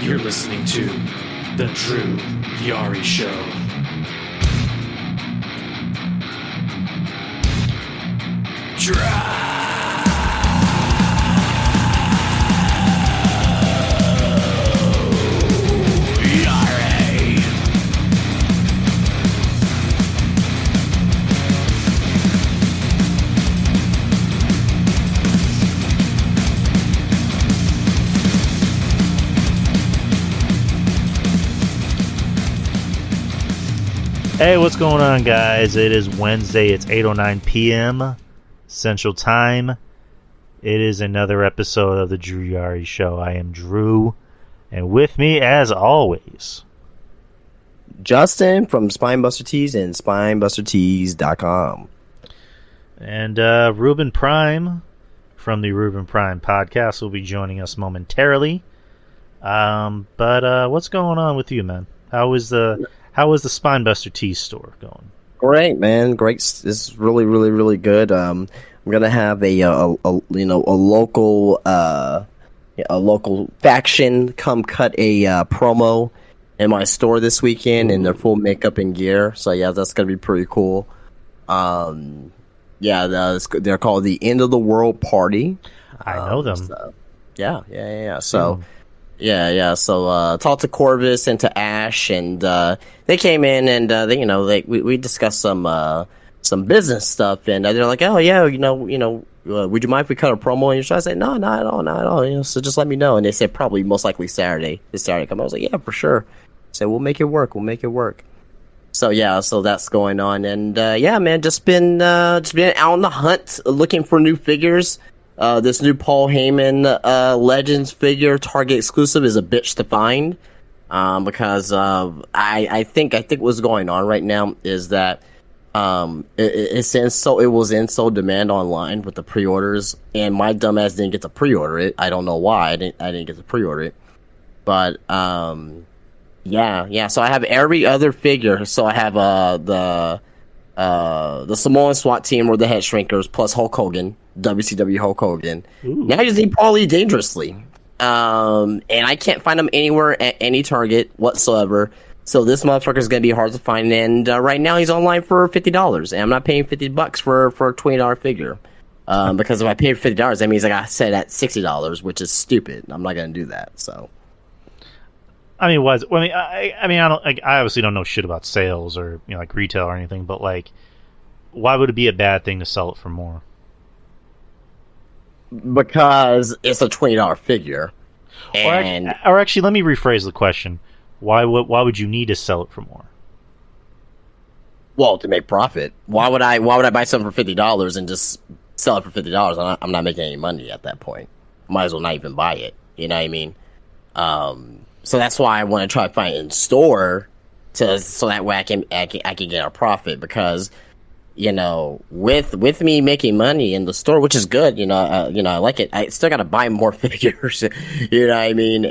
You're listening to The Drew Yari Show. Hey, what's going on, guys? It is Wednesday. It's 8:09 p.m. Central Time. It is another episode of the Drew Yari Show. I am Drew, and with me, as always, Justin from Spinebuster Tees and SpinebusterTees.com. And Ruben Prime from the Ruben Prime podcast will be joining us momentarily. But what's going on with you, man? How is the Spinebuster Tees store going? Great, man. Great. It's really good. I'm gonna have a local faction come cut a promo in my store this weekend in their full makeup and gear. So yeah, that's gonna be pretty cool. They're called the End of the World Party. I know them. So, yeah. So. Yeah. So talked to Corvus and to Ash, and they came in, and we discussed some business stuff, and they're like, oh yeah, would you mind if we cut a promo on your show? I said, no, not at all. So just let me know. And they said probably most likely this Saturday come. I was like, yeah, for sure. So we'll make it work. So yeah, so that's going on, and man, just been out on the hunt looking for new figures. This new Paul Heyman Legends figure, Target exclusive, is a bitch to find. Because I think what's going on right now is that it was in so demand online with the pre-orders, and my dumbass didn't get to pre-order it. I don't know why I didn't get to pre-order it, but So I have every other figure. So I have the Samoan SWAT team or the Head Shrinkers plus Hulk Hogan. WCW Hulk Hogan. Ooh. Now I just need Paulie Dangerously. And I can't find him anywhere at any Target whatsoever. So this motherfucker is going to be hard to find. And right now he's online for $50. And I'm not paying $50 for a $20 figure. Because if I pay $50, that means I got to set at $60, which is stupid. I'm not going to do that. So. I mean, I obviously don't know shit about sales or like retail or anything, but like, why would it be a bad thing to sell it for more? Because it's a $20 figure. And or actually, let me rephrase the question. Why would you need to sell it for more? Well, to make profit. Why would I buy something for $50 and just sell it for $50? I'm not making any money at that point. Might as well not even buy it. You know what I mean? So that's why I want to try to find it in store so that way I can get a profit, because with me making money in the store, which is good, I like it. I still got to buy more figures, you know what I mean?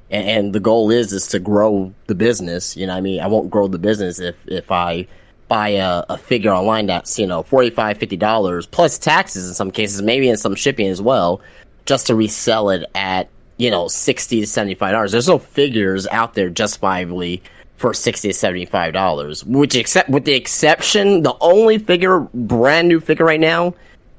And the goal is to grow the business, you know what I mean? I won't grow the business if I buy a figure online that's, $45, $50 plus taxes in some cases, maybe in some shipping as well, just to resell it at, $60 to $75. There's no figures out there justifiably for $60 to $75, with the exception, the only brand new figure right now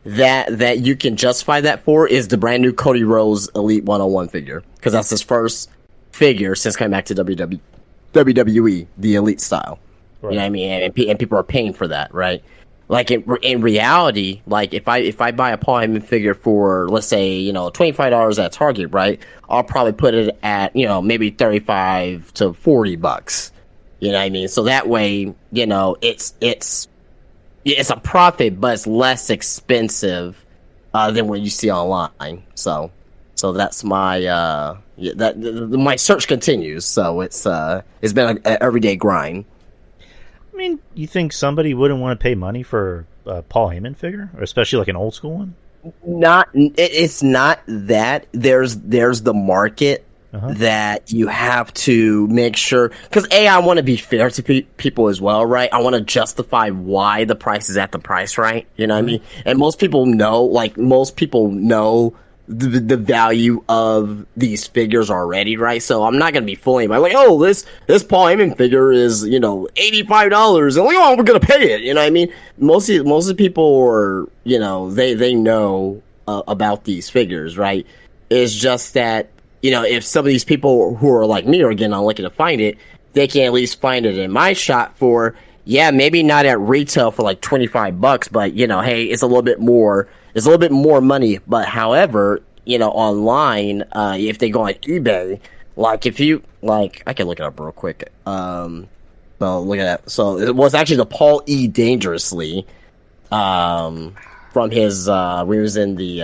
that you can justify that for is the brand new Cody Rhodes Elite 101 figure, because that's his first figure since coming back to WWE, the Elite style. Right. You know what I mean? And people are paying for that, right? Like in reality, like if I buy a Paul Heyman figure for, let's say, $25 at Target, right? I'll probably put it at, maybe $35 to $40. You know what I mean? So that way, it's a profit, but it's less expensive than what you see online. So that's my my search continues. So it's been an everyday grind. I mean, you think somebody wouldn't want to pay money for a Paul Heyman figure, or especially like an old school one? It's not that. There's the market that you have to make sure, because I want to be fair to people as well, right? I want to justify why the price is at the price, right? You know what I mean? And most people know the value of these figures already, right? So I'm not gonna be fooling by like, oh, this Paul Heyman figure is $85, and like, oh, we're gonna pay it. You know what I mean? Most of the people are they know about these figures, right? It's just that if some of these people who are like me are again not looking to find it, they can at least find it in my shop for maybe not at retail for like $25, but hey, it's a little bit more. It's a little bit more money, but however, online, if they go on eBay, like if you like, I can look it up real quick. So look at that. So it was actually the Paul E. Dangerously, from his when he was in the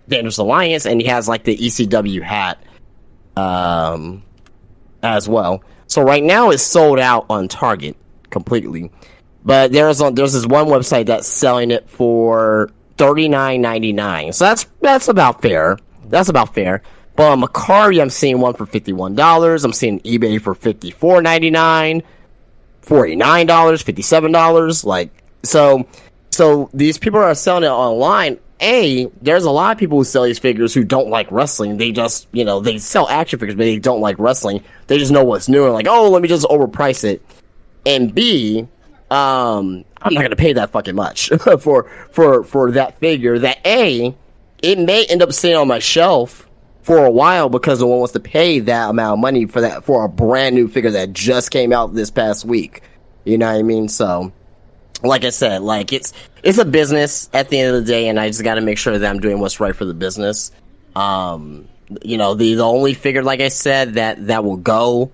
Dangerous Alliance, and he has like the ECW hat, as well. So right now it's sold out on Target completely, but there's this one website that's selling it for $39.99. So that's about fair. That's about fair. But on Macari, I'm seeing one for $51. I'm seeing eBay for $54.99, $49, $57. Like so these people are selling it online. There's a lot of people who sell these figures who don't like wrestling. They just they sell action figures, but they don't like wrestling. They just know what's new and like, oh, let me just overprice it. And B, I'm not gonna pay that fucking much for that figure. That it may end up sitting on my shelf for a while because no one wants to pay that amount of money for a brand new figure that just came out this past week. You know what I mean? So, like I said, like it's a business at the end of the day, and I just got to make sure that I'm doing what's right for the business. The only figure, like I said, that will go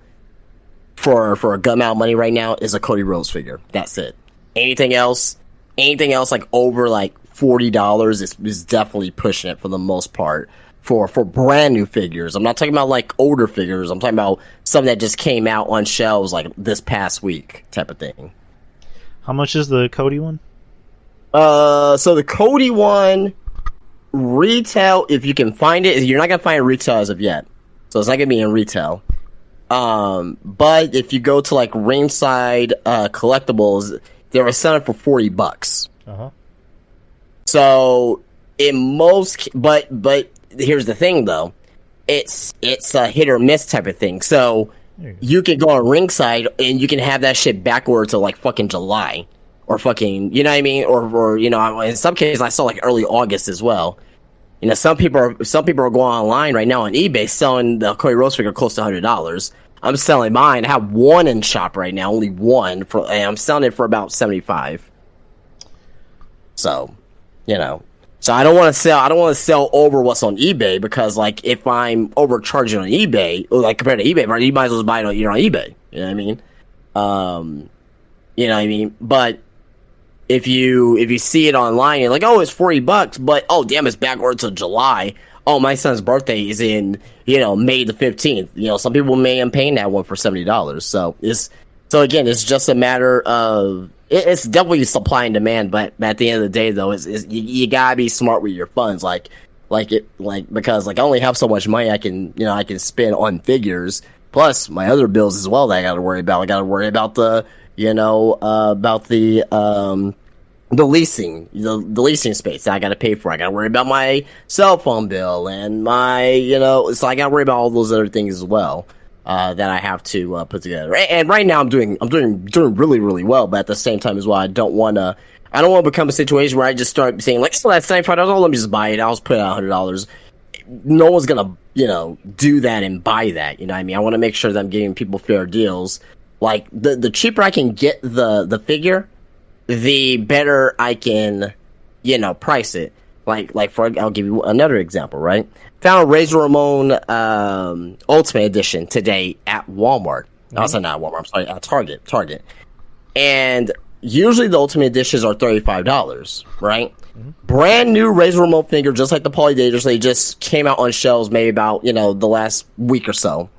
for a good amount of money right now is a Cody Rhodes figure. That's it. Anything else like over like $40 is definitely pushing it for the most part for brand new figures. I'm not talking about like older figures. I'm talking about something that just came out on shelves like this past week type of thing. How much is the Cody one? So the Cody one retail, if you can find it, you're not gonna find it retail as of yet. So it's not gonna be in retail. But if you go to like Ringside Collectibles, they were selling for $40. Uh-huh. So but here's the thing though, it's a hit or miss type of thing. So you can go on Ringside and you can have that shit backward to like fucking July or fucking, you know what I mean? Or in some cases I saw like early August as well. Some people are going online right now on eBay selling the Cody Rhodes figure close to $100. I'm selling mine. I have one in shop right now, only one, and I'm selling it for about $75. So, so I don't want to sell over what's on eBay because, like, if I'm overcharging on eBay, like compared to eBay, you might as well buy it on eBay. You know what I mean? But if you see it online, you're like, oh, it's $40, but oh damn, it's backward to July. Oh, my son's birthday is in May the 15th. Some people may end paying that one for $70. So it's just a matter of it's definitely supply and demand. But at the end of the day, though, you gotta be smart with your funds, because I only have so much money I can spend on figures. Plus my other bills as well that I got to worry about. I got to worry about the the leasing, the leasing space that I got to pay for. I got to worry about my cell phone bill and my, so I got to worry about all those other things as well, that I have to put together. And right now I'm doing really, really well, but at the same time as well, I don't want to become a situation where I just start saying like, oh, that's $95. Oh, let me just buy it. I'll just put out $100. No one's gonna, do that and buy that. You know what I mean? I want to make sure that I'm giving people fair deals. Like the cheaper I can get the figure, the better I can, price it. I'll give you another example, right? Found a Razor Ramon Ultimate Edition today at Walmart. Mm-hmm. Also not Walmart, I'm sorry, at Target. And usually the Ultimate Editions are $35, right? Mm-hmm. Brand new Razor Ramon figure, just like the Poly Daters, they just came out on shelves maybe about, the last week or so.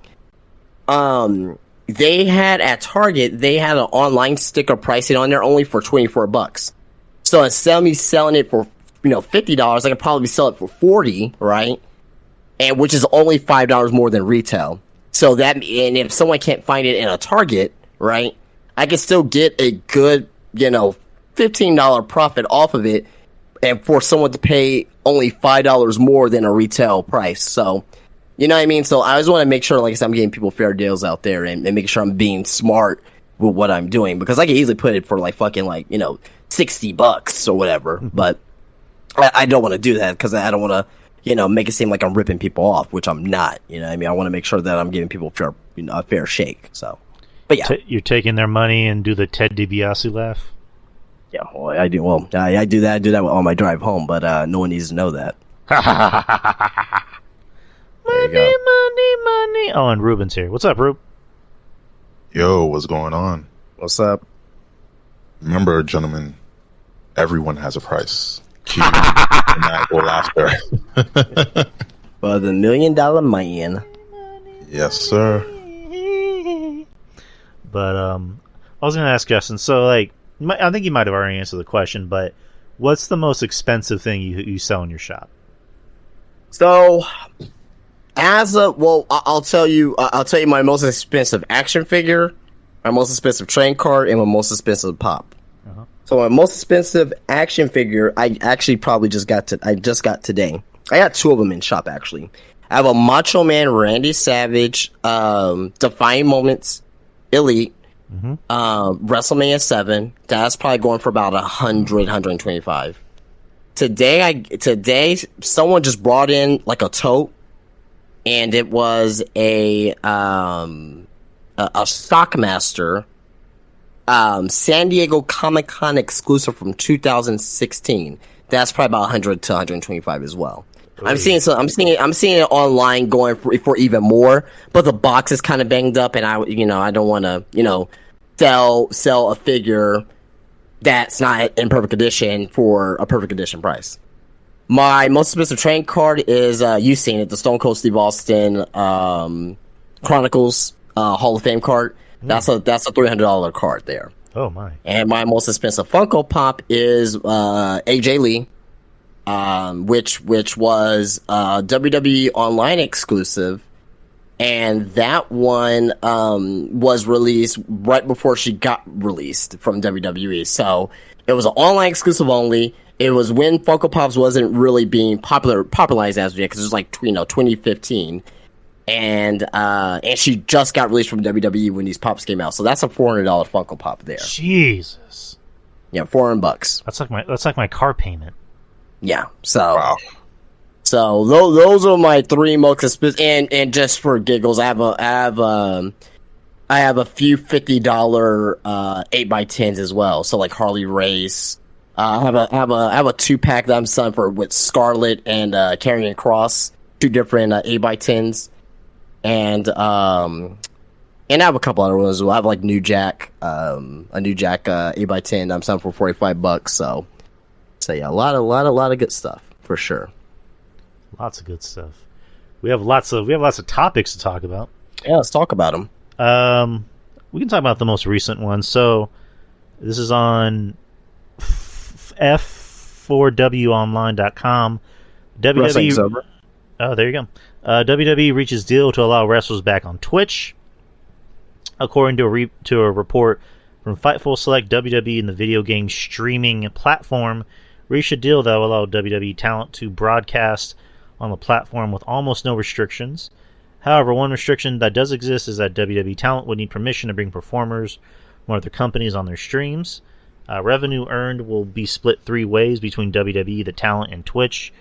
They had at Target, they had an online sticker pricing on there only for $24. So instead of me selling it for $50, I could probably sell it for $40, right? And which is only $5 more than retail. So and if someone can't find it in a Target, right, I can still get a good $15 profit off of it. and for someone to pay only $5 more than a retail price. So, you know what I mean? So I just want to make sure, like I said, I'm getting people fair deals out there and making sure I'm being smart with what I'm doing, because I can easily put it for like fucking like, you know, $60 or whatever. But I don't want to do that because I don't want to, you know, make it seem like I'm ripping people off, which I'm not. You know what I mean? I want to make sure that I'm giving people fair, you know, a fair shake. So, but yeah. You're taking their money and do the Ted DiBiase laugh? Yeah, well, I do. Well, I do that. I do that on my drive home, but no one needs to know that. Money. Oh, and Ruben's here. What's up, Rube? Yo, what's going on? What's up? Remember, gentlemen, everyone has a price. And I will after. For the $1 million man. Yes, sir. But I was going to ask Justin. So, like, I think you might have already answered the question, but what's the most expensive thing you sell in your shop? So, I'll tell you my most expensive action figure, my most expensive train card, and my most expensive pop. Uh-huh. So my most expensive action figure, I actually probably just got today. I got two of them in shop actually. I have a Macho Man Randy Savage, Defying Moments Elite, WrestleMania 7. That's probably going for about 125. Today, someone just brought in like a tote, and it was a Shockmaster San Diego Comic-Con exclusive from 2016. That's probably about 100 to 125 as well. Ooh. I'm seeing it online going for even more, but the box is kind of banged up, and I don't want to, sell a figure that's not in perfect condition for a perfect condition price. My most expensive trading card is, you've seen it, the Stone Cold Steve Austin Chronicles Hall of Fame card. That's a $300 card there. Oh my! And my most expensive Funko Pop is AJ Lee, which was WWE Online exclusive, and that one was released right before she got released from WWE. So it was an online exclusive only. It was when Funko Pops wasn't really being popularized as yet, because it was like 2015, and she just got released from WWE when these pops came out. So that's a $400 Funko Pop there. Jesus. Yeah, $400. That's like my car payment. Yeah. So. Wow. So those are my three most expensive. And just for giggles, I have a few $50 8x10s as well. So like Harley Race. I have a 2-pack that I'm selling for with Scarlet and Karrion Kross, two different 8x10s, and I have a couple other ones as well. I have like New Jack, a New Jack 8x10 I'm selling for $45. So yeah, a lot of good stuff for sure. Lots of good stuff. We have lots of topics to talk about. Yeah, let's talk about them. We can talk about the most recent one. So this is on F4Wonline.com. WWE. Oh, there you go. WWE reaches deal to allow wrestlers back on Twitch. According to a report from Fightful Select, WWE and the video game streaming platform reached a deal that will allow WWE talent to broadcast on the platform with almost no restrictions. However, one restriction that does exist is that WWE talent would need permission to bring performers from other companies on their streams. Revenue earned will be split three ways between WWE, the talent, and Twitch,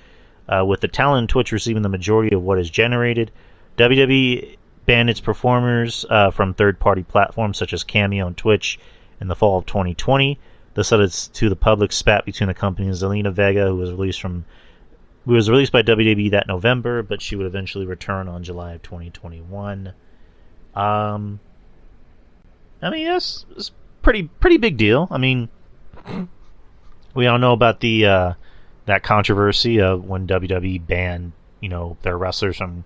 with the talent and Twitch receiving the majority of what is generated. WWE banned its performers from third-party platforms such as Cameo and Twitch in the fall of 2020. This led to the public spat between the companies. Zelina Vega, who was released by WWE that November, but she would eventually return on July of 2021. I mean, it's pretty big deal. I mean, we all know about the that controversy of when WWE banned, their wrestlers from,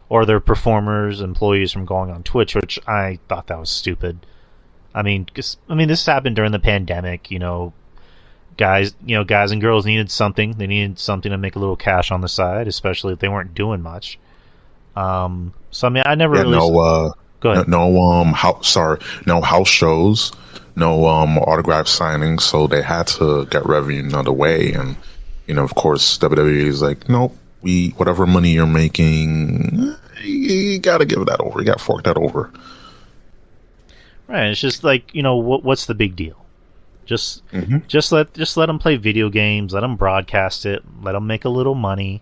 or their performers, employees from going on Twitch, which I thought that was stupid. I mean, this happened during the pandemic. Guys and girls needed something. They needed something to make a little cash on the side, especially if they weren't doing much. So I mean, I never really. Go ahead. No house shows, no autograph signings, so they had to get revenue another way, and Of course, WWE is like, nope, whatever money you're making, you got to give that over. You got to fork that over. Right. It's just like, what's the big deal? Just let them play video games. Let them broadcast it. Let them make a little money.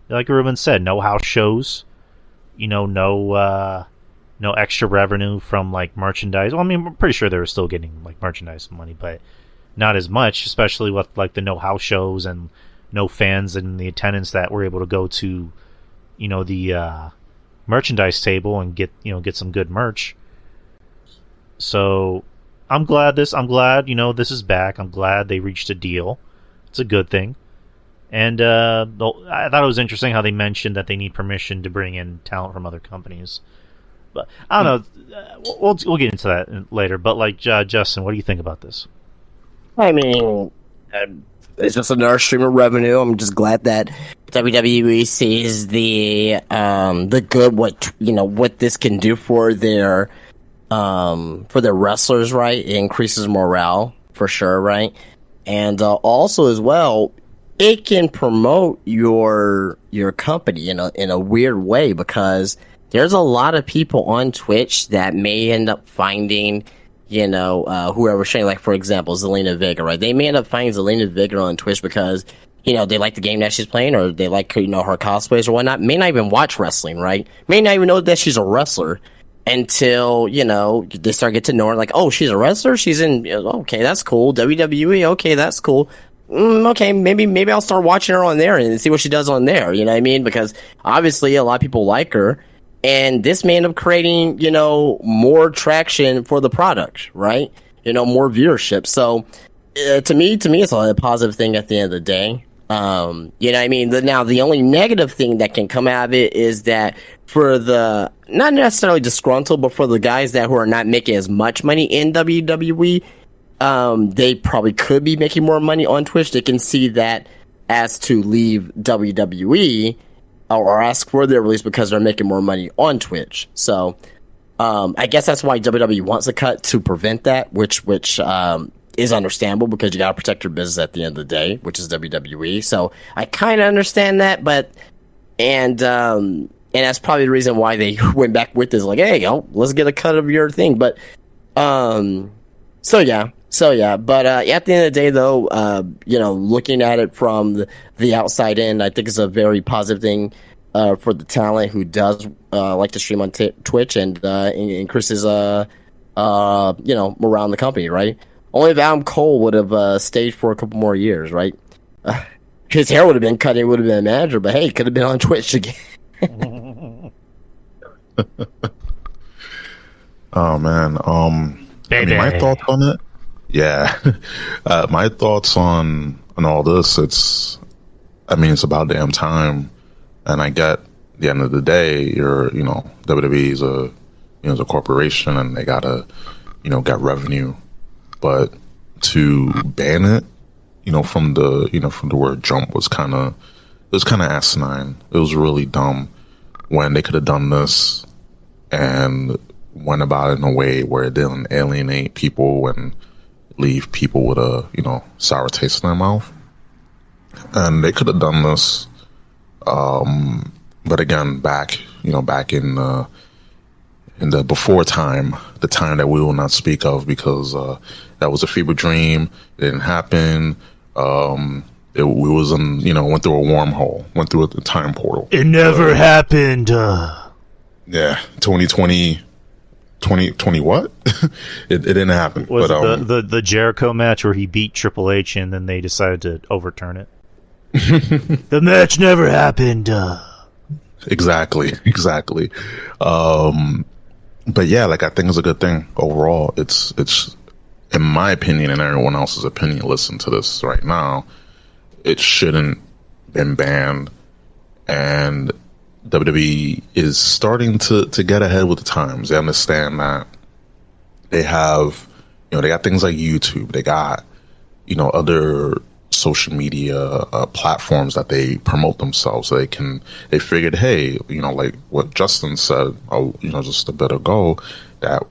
Like Ruben said, no house shows. No extra revenue from like merchandise. Well, I mean, I'm pretty sure they were still getting like merchandise money, but not as much, especially with like the no house shows and no fans and the attendance that were able to go to, the merchandise table and get some good merch. So I'm glad this is back. I'm glad they reached a deal. It's a good thing. And I thought it was interesting how they mentioned that they need permission to bring in talent from other companies. But I don't know. We'll get into that later. But like Justin, what do you think about this? I mean, it's just another stream of revenue. I'm just glad that WWE sees the good what this can do for their wrestlers, right? It increases morale for sure, right? And also as well, it can promote your company in a weird way, because there's a lot of people on Twitch that may end up finding, whoever's streaming, like for example, Zelina Vega, right? They may end up finding Zelina Vega on Twitch because, they like the game that she's playing, or they like, her cosplays or whatnot. May not even watch wrestling, right? May not even know that she's a wrestler until, they start getting to know her, like, oh, she's a wrestler? She's in, okay, that's cool. WWE, okay, that's cool. Okay, maybe I'll start watching her on there and see what she does on there, you know what I mean? Because obviously a lot of people like her, and this may end up creating, more traction for the product, right? More viewership. So to me, it's a positive thing at the end of the day. You know what I mean? Now, the only negative thing that can come out of it is that for the, not necessarily disgruntled, but for the guys who are not making as much money in WWE, they probably could be making more money on Twitch. They can see that as to leave WWE or ask for their release because they're making more money on Twitch. So, I guess that's why WWE wants a cut, to prevent that, which is understandable, because you gotta protect your business at the end of the day, which is WWE. So I kind of understand that, and that's probably the reason why they went back with this, like, hey, let's get a cut of your thing. But, so yeah. But at the end of the day, though, looking at it from the outside in, I think it's a very positive thing for the talent who does like to stream on Twitch, and increases morale in the company, right? Only if Adam Cole would have stayed for a couple more years, right? His hair would have been cut, he would have been a manager, but hey, he could have been on Twitch again. Oh man, my thoughts on it. Yeah, my thoughts on all this. It's about damn time, and I get, at the end of the day, WWE is a corporation, and they gotta get revenue. But to ban it, from the word jump was kind of asinine. It was really dumb, when they could have done this and went about it in a way where it didn't alienate people and leave people with a sour taste in their mouth. And they could have done this, but again, back in the before time, the time that we will not speak of, because that was a fever dream. It didn't happen. We went through a wormhole, went through a time portal. It never happened. Yeah, 2020 what? it didn't happen. Was it the Jericho match where he beat Triple H and then they decided to overturn it? The match never happened. Exactly. But yeah, I think it's a good thing overall. It's in my opinion and everyone else's opinion. Listen to this right now. It shouldn't been banned, and WWE is starting to get ahead with the times. They understand that they have, they got things like YouTube. They got, other social media platforms that they promote themselves. So they figured, hey, like what Justin said, just a bit ago, that,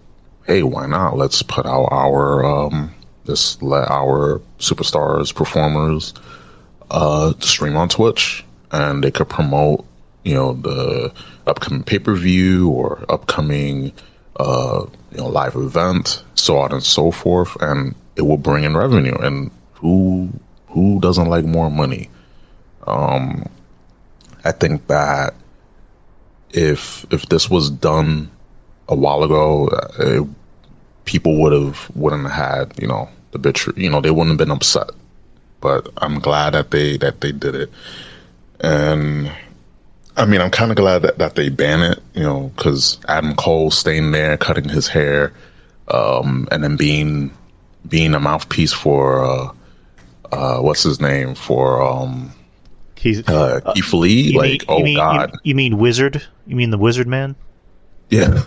hey, why not? Let's put out just let our superstars, performers, stream on Twitch, and they could promote, the upcoming pay-per-view or upcoming, live event, so on and so forth, and it will bring in revenue. And who doesn't like more money? I think that if this was done a while ago, people wouldn't have had, the bitch, they wouldn't have been upset. But I'm glad that they did it. And I mean, I'm kind of glad that they ban it, because Adam Cole staying there, cutting his hair, and then being a mouthpiece for what's his name, for Keith Lee. God, you mean Wizard? You mean the Wizard Man? Yeah.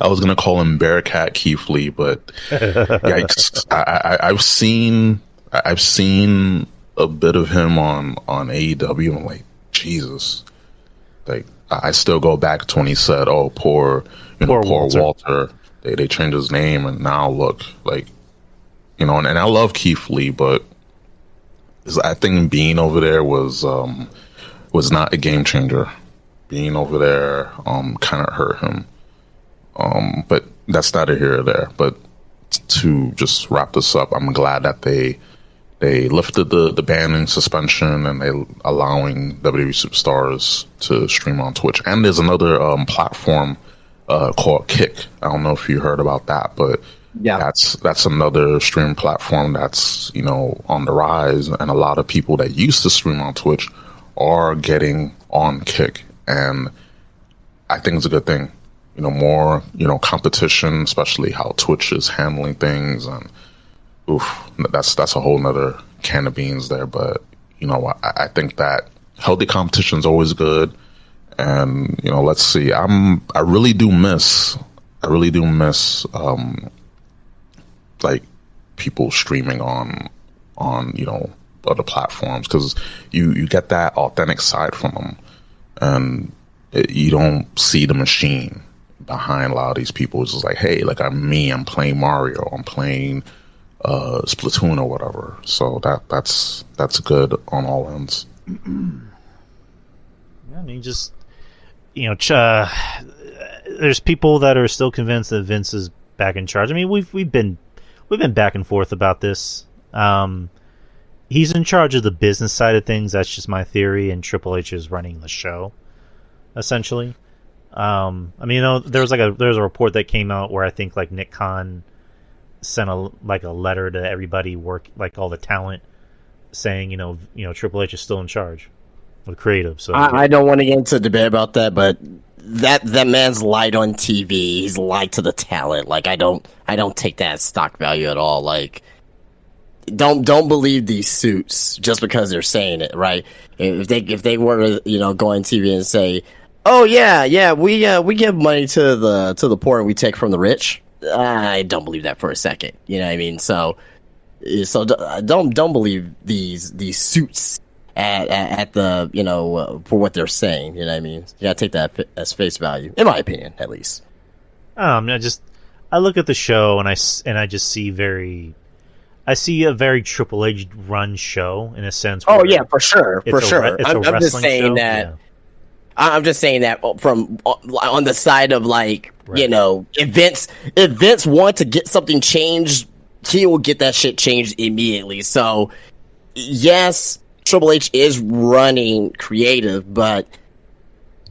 I was gonna call him Bearcat Keith Lee, but yikes! I've seen a bit of him on AEW, and I'm like, Jesus. Like, I still go back to when he said, "Oh, poor Walter." They changed his name, and now look, like, and I love Keith Lee, but I think being over there was not a game changer. Being over there kind of hurt him. But that's neither here or there. But to just wrap this up, I'm glad that they lifted the banning suspension, and they allowing WWE superstars to stream on Twitch. And there's another platform called Kick. I don't know if you heard about that, but yeah, that's another streaming platform that's on the rise, and a lot of people that used to stream on Twitch are getting on Kick, and I think it's a good thing. More, competition, especially how Twitch is handling things. And that's a whole nother can of beans there. But, I think that healthy competition is always good. And, let's see, I really do miss, like, people streaming on, other platforms, because you get that authentic side from them, and you don't see the machine behind a lot of these people. It's just like, hey, like, I'm playing Mario, I'm playing Splatoon or whatever. So that's good on all ends. Yeah, I mean, just there's people that are still convinced that Vince is back in charge. I mean, we've been back and forth about this. He's in charge of the business side of things. That's just my theory, and Triple H is running the show, essentially. I mean, there's a report that came out where I think like Nick Khan sent a letter to everybody like all the talent, saying Triple H is still in charge of creative. So I don't want to get into a debate about that, but that man's lied on TV. He's lied to the talent. Like, I don't take that stock value at all. Like, don't believe these suits just because they're saying it, right? If they were to go on TV and say, oh yeah, we give money to the poor and we take from the rich, I don't believe that for a second. You know what I mean? So don't believe these suits at the for what they're saying. You know what I mean? You gotta take that as face value, in my opinion, at least. I look at the show and I just see I see a very Triple H run show in a sense. Oh yeah, for sure. I'm just saying show. that. Yeah. I'm just saying that from on the side of like, right. If Vince wants to get something changed, he will get that shit changed immediately. So yes, Triple H is running creative, but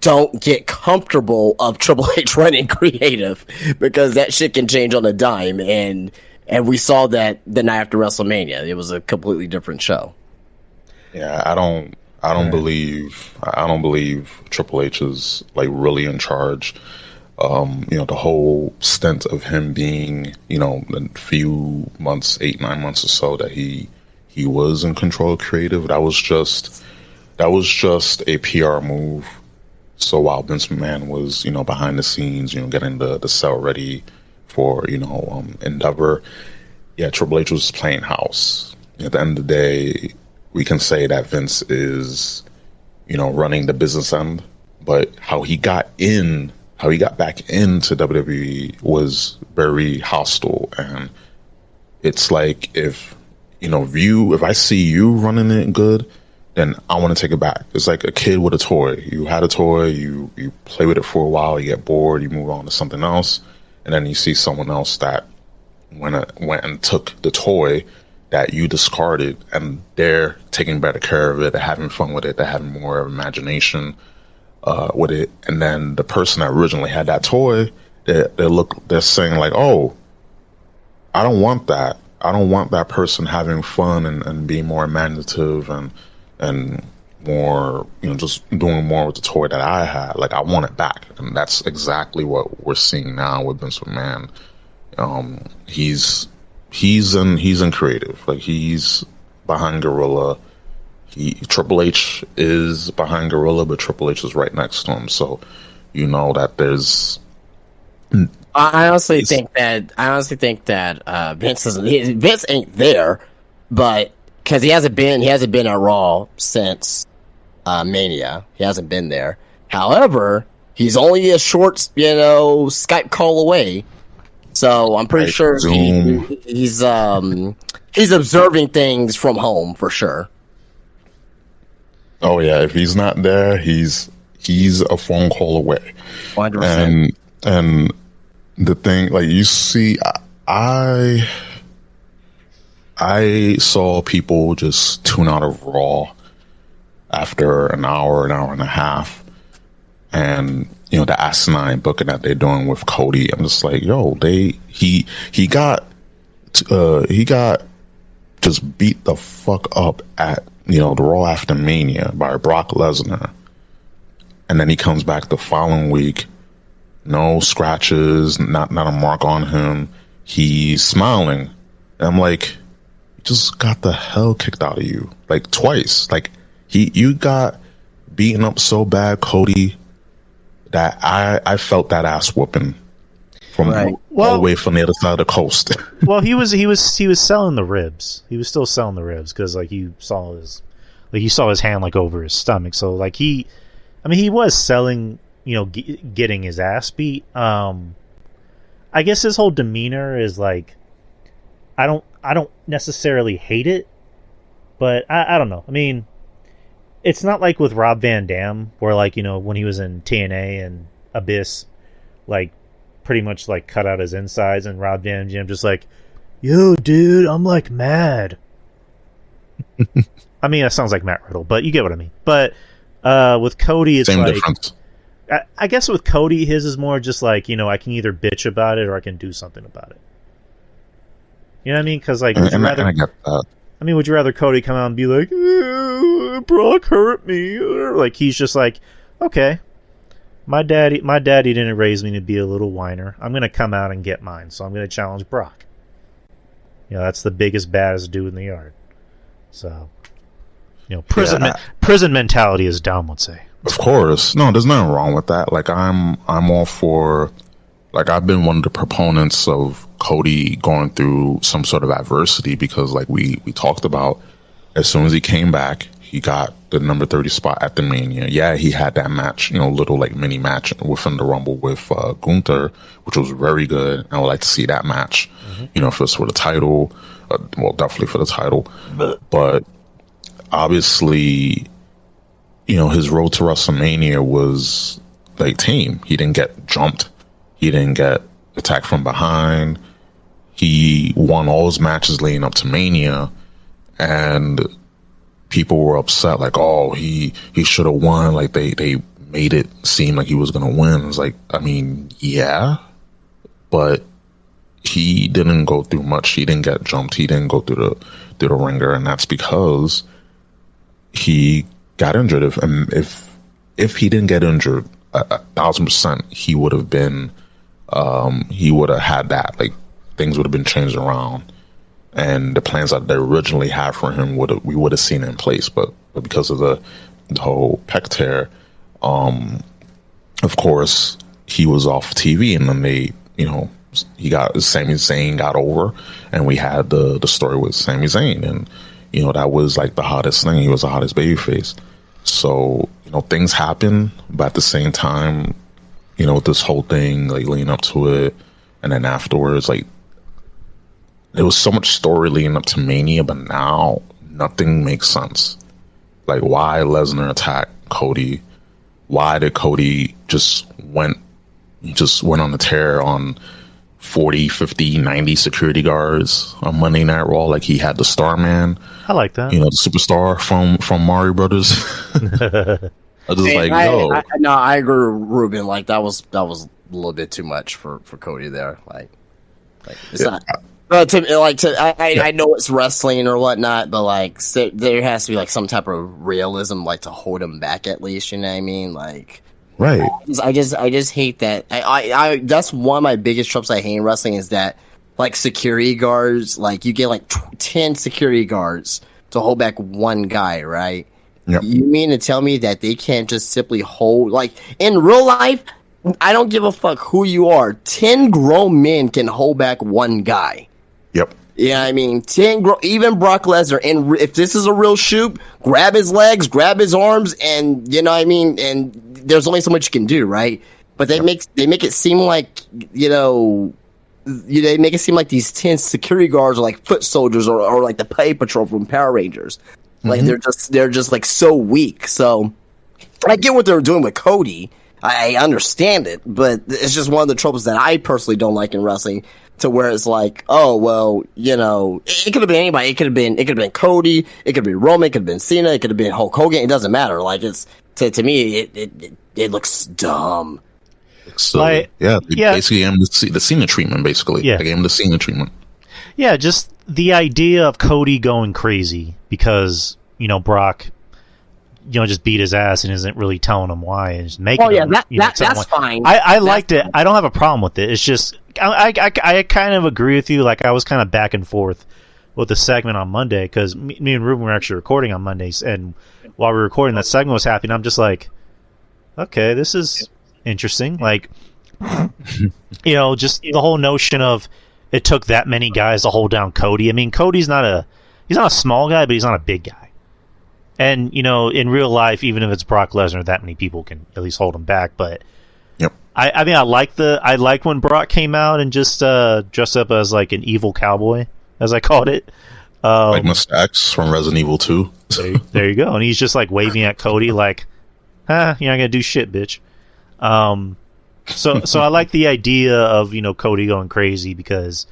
don't get comfortable of Triple H running creative, because that shit can change on a dime. And we saw that the night after WrestleMania. It was a completely different show. Yeah, I don't believe Triple H is like really in charge. The whole stint of him being, a few months, 8-9 months or so that he was in control of creative. That was just a PR move. So while Vince McMahon was, behind the scenes, getting the cell ready for, Endeavor, yeah, Triple H was playing house. At the end of the day, we can say that Vince is, running the business end, but how he got back into WWE was very hostile. And it's like if if I see you running it good, then I want to take it back. It's like a kid with a toy. You had a toy, you play with it for a while, you get bored, you move on to something else, and then you see someone else that went and took the toy that you discarded, and they're taking better care of it, they're having fun with it, they're having more imagination with it. And then the person that originally had that toy, they're saying like, oh, I don't want that. I don't want that person having fun and being more imaginative and more, just doing more with the toy that I had. Like, I want it back. And that's exactly what we're seeing now with Vince McMahon. He's in creative. Like, he's behind Gorilla. Triple H is behind Gorilla, but Triple H is right next to him. So, that there's. I honestly think that Vince ain't there, but because he hasn't been at Raw since Mania. He hasn't been there. However, he's only a short, Skype call away. So I'm pretty sure he's observing things from home for sure. Oh yeah, if he's not there, he's a phone call away. 100%. And the thing, like, you see, I saw people just tune out of Raw after an hour and a half, and the asinine booking that they're doing with Cody. I'm just like, yo, he got just beat the fuck up at the Raw after Mania by Brock Lesnar, and then he comes back the following week, no scratches, not a mark on him. He's smiling, and I'm like, you just got the hell kicked out of you like twice. Like, you got beaten up so bad, Cody, that I felt that ass whooping from all the way from the other side of the coast. Well, he was selling the ribs. He was still selling the ribs because you saw his hand like over his stomach. So like he was selling, getting his ass beat. I guess his whole demeanor is like, I don't necessarily hate it, but I don't know. I mean, it's not like with Rob Van Dam, where like, when he was in TNA and Abyss, like pretty much like cut out his insides, and Rob Van Dam just like, yo, dude, I'm like mad. I mean, that sounds like Matt Riddle, but you get what I mean. But with Cody, it's same like difference. I guess with Cody, his is more just like, I can either bitch about it or I can do something about it. You know what I mean? Because like, I get that. I mean, would you rather Cody come out and be like, Brock hurt me? Or like, he's just like, okay, my daddy didn't raise me to be a little whiner. I'm going to come out and get mine. So I'm going to challenge Brock. That's the biggest, baddest dude in the yard. So, prison mentality, as Dom would say. Of course. No, there's nothing wrong with that. Like, I'm all for, like, I've been one of the proponents of Cody going through some sort of adversity, because like we talked about, as soon as he came back, he got the number 30 spot at the Mania. Yeah, he had that match, little like mini match within the Rumble with Gunther, which was very good. I would like to see that match, if it's for the title, well, definitely for the title. But obviously, his road to WrestleMania was like tame. He didn't get jumped. He didn't get attacked from behind. He won all his matches leading up to Mania, and people were upset, like, oh, he should have won. Like, they made it seem like he was going to win. It's like, I mean, yeah, but he didn't go through much. He didn't get jumped. He didn't go through the ringer, and that's because he got injured. If he didn't get injured, 1,000%, he would have been. He would have had that. Like, things would have been changed around, and the plans that they originally had for him we would have seen it in place. But because of the whole pec tear, of course, he was off TV, and then they, Sami Zayn got over, and we had the story with Sami Zayn, and that was like the hottest thing. He was the hottest babyface. So things happen, but at the same time, this whole thing, like, leading up to it, and then afterwards, like, there was so much story leading up to Mania, but now nothing makes sense. Like, why Lesnar attacked Cody? Why did Cody just went on a tear on 40, 50, 90 security guards on Monday Night Raw? Like, he had the Starman. I like that. You know, the superstar from Mario Brothers. I was just like, yo. I agree with Ruben. Like, that was a little bit too much for Cody there. Like it's not. I know it's wrestling or whatnot, but like there has to be like some type of realism, like to hold him back at least. You know what I mean? Like, right. I just hate that. I that's one of my biggest tropes I hate in wrestling is that like security guards, like you get like 10 security guards to hold back one guy, right? Yep. You mean to tell me that they can't just simply hold, like in real life? I don't give a fuck who you are. 10 grown men can hold back one guy. Yep. Yeah, I mean, even Brock Lesnar, and if this is a real shoot, grab his legs, grab his arms, and you know what I mean. And there's only so much you can do, right? But they make it seem like they make it seem like these 10 security guards are like foot soldiers or like the Pay Patrol from Power Rangers. Like they're just like so weak. So I get what they're doing with Cody. I understand it, but it's just one of the tropes that I personally don't like in wrestling. To where it's like, oh well, you know, it could have been anybody. It could have been Cody. It could have been Roman. It could have been Cena. It could have been Hulk Hogan. It doesn't matter. Like to me, it looks dumb. So basically, gave him the Cena treatment. Basically, they gave him the Cena treatment. Yeah, just the idea of Cody going crazy because Brock, just beat his ass and isn't really telling him why and just making. That's fine. I liked it. I don't have a problem with it. It's just I kind of agree with you. Like I was kind of back and forth with the segment on Monday because me and Ruben were actually recording on Mondays, and while we were recording, that segment was happening. I'm just like, okay, this is interesting. Like, just the whole notion of it took that many guys to hold down Cody. I mean, Cody's not a small guy, but he's not a big guy. And, in real life, even if it's Brock Lesnar, that many people can at least hold him back. But yep. I mean, I like when Brock came out and just dressed up as like an evil cowboy, as I called it. Like Mustax from Resident Evil 2. There you go. And he's just like waving at Cody like, you're not going to do shit, bitch. So I like the idea of, Cody going crazy because,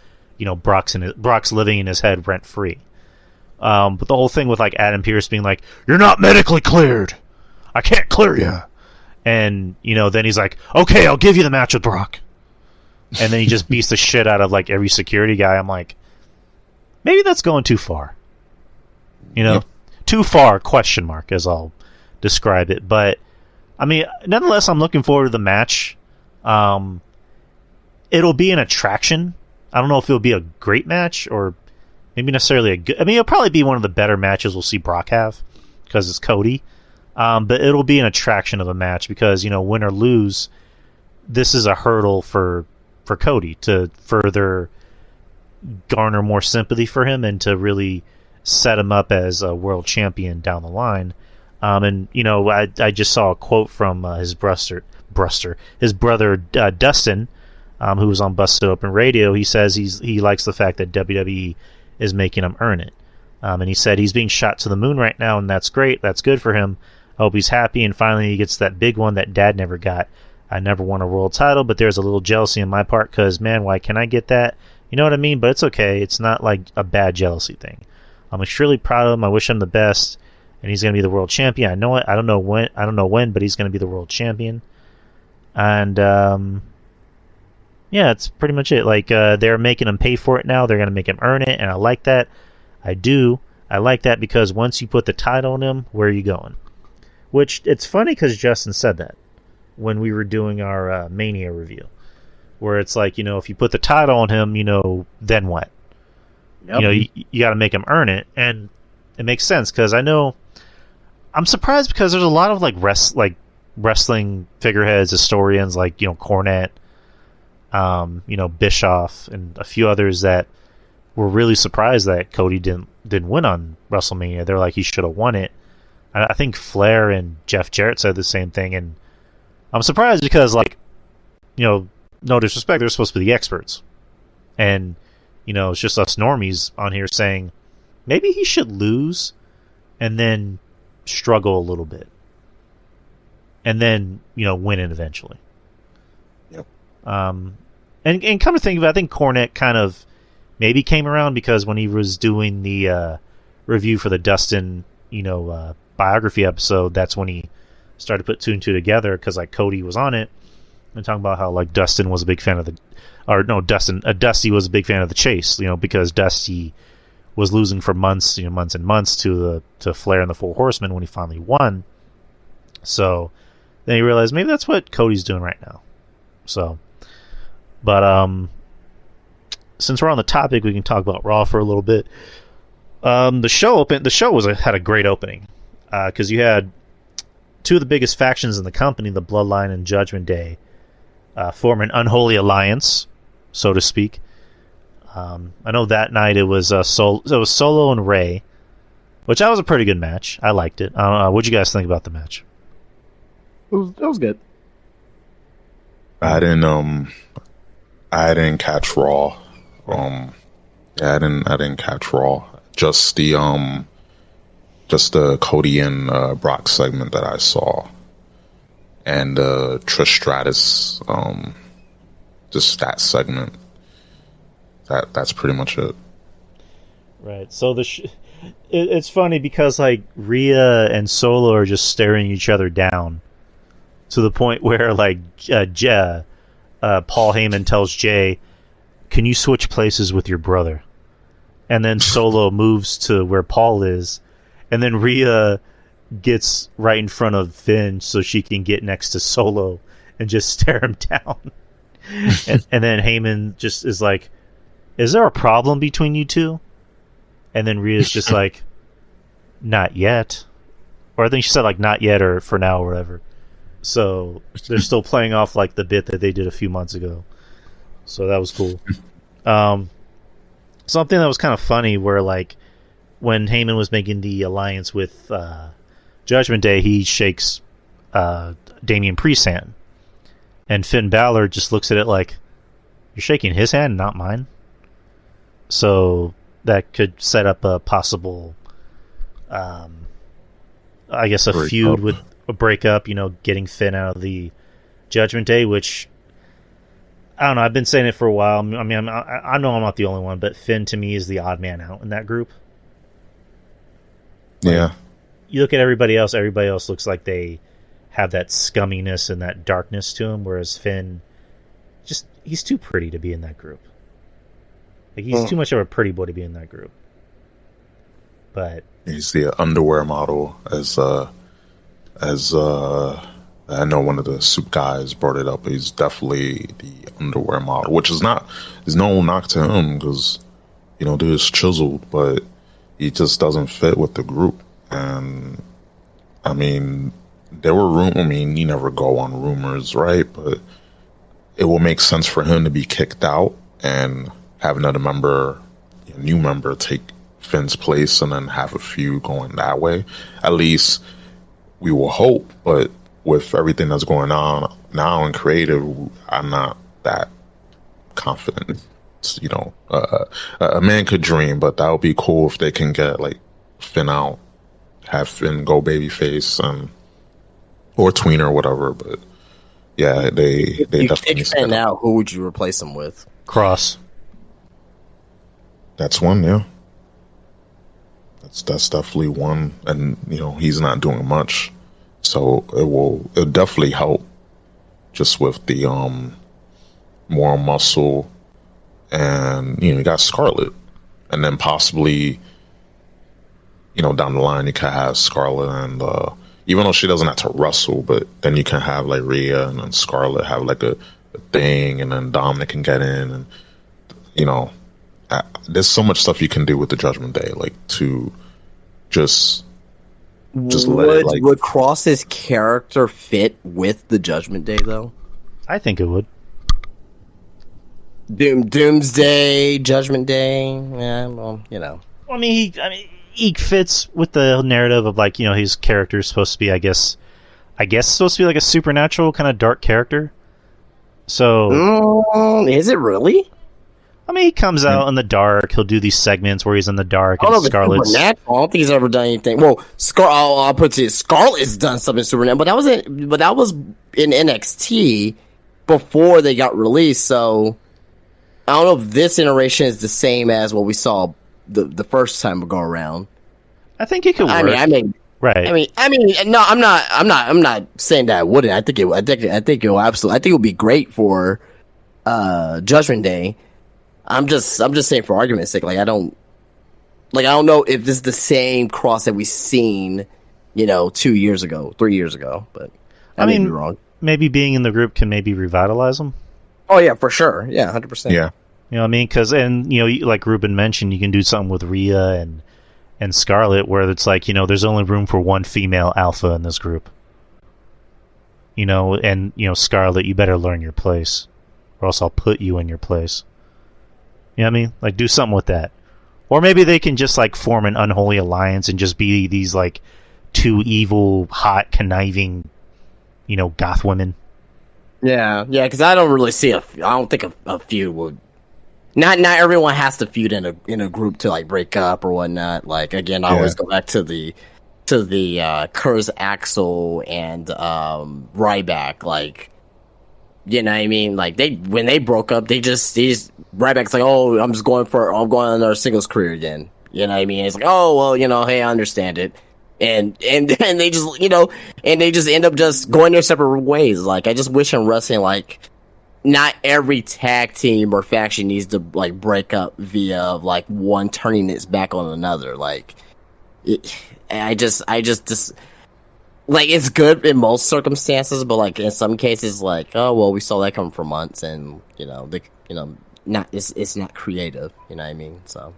Brock's living in his head rent free. But the whole thing with like Adam Pearce being like, "You're not medically cleared. I can't clear you." And then he's like, "Okay, I'll give you the match with Brock." And then he just beats the shit out of like every security guy. I'm like, maybe that's going too far. Too far? Question mark, as I'll describe it. But I mean, nonetheless, I'm looking forward to the match. It'll be an attraction. I don't know if it'll be a great match or maybe necessarily a good. I mean, it'll probably be one of the better matches we'll see Brock have because it's Cody. But it'll be an attraction of a match because win or lose, this is a hurdle for Cody to further garner more sympathy for him and to really set him up as a world champion down the line. And I just saw a quote from his brother Dustin, who was on Busted Open Radio. He says he likes the fact that WWE is making him earn it. And he said he's being shot to the moon right now, and that's great. That's good for him. I hope he's happy, and finally he gets that big one that Dad never got. I never won a world title, but there's a little jealousy on my part because, man, why can't I get that? You know what I mean? But it's okay. It's not like a bad jealousy thing. I'm extremely proud of him. I wish him the best, and he's going to be the world champion. I know it. I don't know when, but he's going to be the world champion. And yeah, it's pretty much it. Like they're making him pay for it now. They're going to make him earn it, and I like that. I do. I like that because once you put the title on him, where are you going? Which it's funny because Justin said that when we were doing our Mania review, where it's like if you put the title on him, then what? Yep. You got to make him earn it, and it makes sense because I'm surprised because there's a lot of wrestling figureheads, historians like Cornette, Bischoff, and a few others that were really surprised that Cody didn't win on WrestleMania. They're like he should have won it. I think Flair and Jeff Jarrett said the same thing, and I'm surprised because no disrespect, they're supposed to be the experts, and it's just us normies on here saying maybe he should lose and then struggle a little bit. And then, win it eventually. Yep. And come to think of it, I think Cornette kind of maybe came around because when he was doing the review for the Dustin, biography episode, that's when he started to put two and two together because like Cody was on it and talking about how like Dustin was a big fan of Dusty was a big fan of the chase, because Dusty was losing for months, months and months to Flair and the Four Horsemen when he finally won. So then he realized maybe that's what Cody's doing right now. So, but since we're on the topic, we can talk about Raw for a little bit. The show had a great opening because you had two of the biggest factions in the company, the Bloodline and Judgment Day, form an unholy alliance, so to speak. I know that night it was Solo and Ray, which that was a pretty good match. I liked it. I don't know, what'd you guys think about the match? It was good. I didn't catch Raw. I didn't catch Raw. Just the Cody and Brock segment that I saw, and Trish Stratus, just that segment. That's pretty much it. Right. So it's funny because like Rhea and Solo are just staring each other down to the point where like Paul Heyman tells Jay, "Can you switch places with your brother?" And then Solo moves to where Paul is, and then Rhea gets right in front of Finn so she can get next to Solo and just stare him down. and then Heyman just is like, "Is there a problem between you two?" And then Rhea's just like, "Not yet." Or I think she said like, "Not yet," or "for now," or whatever. So they're still playing off like the bit that they did a few months ago. So that was cool. Something that was kind of funny where like when Heyman was making the alliance with Judgment Day, he shakes Damian Priest's hand. And Finn Balor just looks at it like, "You're shaking his hand, not mine?" So that could set up a possible, I guess, a feud with a breakup, getting Finn out of the Judgment Day, which, I don't know, I've been saying it for a while. I mean, I know I'm not the only one, but Finn to me is the odd man out in that group. Yeah. You look at everybody else looks like they have that scumminess and that darkness to him, whereas Finn, he's too pretty to be in that group. Like, he's too much of a pretty boy to be in that group. But he's the underwear model, as I know one of the soup guys brought it up. He's definitely the underwear model, which is no knock to him because, dude is chiseled, but he just doesn't fit with the group. And I mean, there were you never go on rumors, right? But it will make sense for him to be kicked out and have another new member take Finn's place and then have a feud going that way. At least we will hope, but with everything that's going on now in creative, I'm not that confident. A man could dream, but that would be cool if they can get like Finn out, have Finn go babyface, or tweener or whatever. But yeah, they if definitely. Take Finn out, who would you replace him with? Cross. That's one, yeah. That's definitely one, and he's not doing much, so it'll definitely help just with the more muscle, and you got Scarlett, and then possibly down the line you can have Scarlett and even though she doesn't have to wrestle, but then you can have like Rhea and then Scarlett have like a thing, and then Dominic can get in, and there's so much stuff you can do with the Judgment Day, like to just let it, like, would Cross's character fit with the Judgment Day though? I think it would. Doomsday, Judgment Day. Yeah, well, I mean, he fits with the narrative of like his character is supposed to be, I guess supposed to be like a supernatural kind of dark character. So is it really? I mean, he comes out in the dark. He'll do these segments where he's in the dark I and don't know if it's Scarlett's. supernatural. I don't think he's ever done anything. Well, I'll put it to you, Scarlett's done something supernatural, but that was in NXT before they got released. So I don't know if this iteration is the same as what we saw the first time we go around. I think it could work. Right. I mean, no, I'm not saying that I wouldn't. I think it will absolutely. I think it would be great for Judgment Day. I'm just saying for argument's sake. Like I don't know if this is the same cross that we seen, 2 years ago, 3 years ago. But I may be wrong. Maybe being in the group can maybe revitalize them. Oh yeah, for sure. Yeah, 100%. Yeah. You know what I mean? Because like Ruben mentioned, you can do something with Rhea and Scarlett where it's like, there's only room for one female alpha in this group. And Scarlett, you better learn your place, or else I'll put you in your place. You know what I mean? Like, do something with that. Or maybe they can just, like, form an unholy alliance and just be these, like, two evil, hot, conniving, goth women. Yeah, because I don't really see I don't think a feud would. Not everyone has to feud in a group to, like, break up or whatnot. Like, again, I always go back to the Kurz Axel and Ryback, like. You know what I mean? Like when they broke up, they just Ryback's like, oh, I'm going on our singles career again. You know what I mean? It's like, oh well, hey, I understand it, and they just and they just end up just going their separate ways. Like I just wish in wrestling, like not every tag team or faction needs to like break up via like one turning its back on another. Like I just. Like, it's good in most circumstances, but, like, in some cases, like, oh, well, we saw that come for months, and, it's not creative, you know what I mean? So.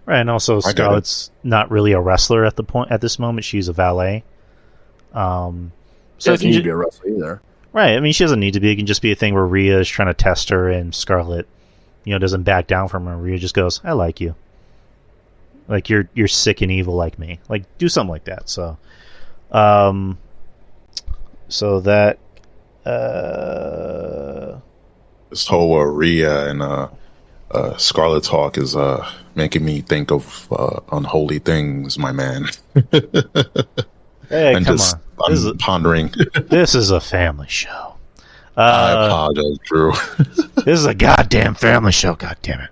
Right, and also Scarlett's not really a wrestler at this moment. She's a valet. So she doesn't need to be a wrestler either. Right, I mean, she doesn't need to be. It can just be a thing where Rhea is trying to test her, and Scarlett, doesn't back down from her. Rhea just goes, I like you. Like, you're sick and evil like me. Like, do something like that, so... So that this whole Rhea and Scarlet talk is making me think of unholy things, my man. Hey, and come just on! I'm pondering. This is a family show. I apologize, Drew. This is a goddamn family show. God damn it.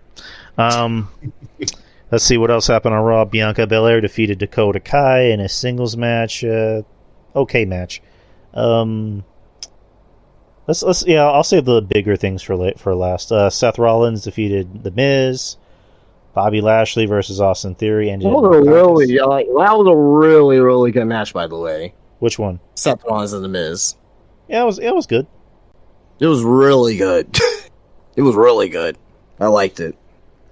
Let's see what else happened on Raw. Bianca Belair defeated Dakota Kai in a singles match. Okay match. I'll save the bigger things for last. Seth Rollins defeated The Miz. Bobby Lashley versus Austin Theory ended. That was a really, really good match, by the way. Which one? Seth Rollins and The Miz. Yeah, it was good. It was really good. It was really good. I liked it.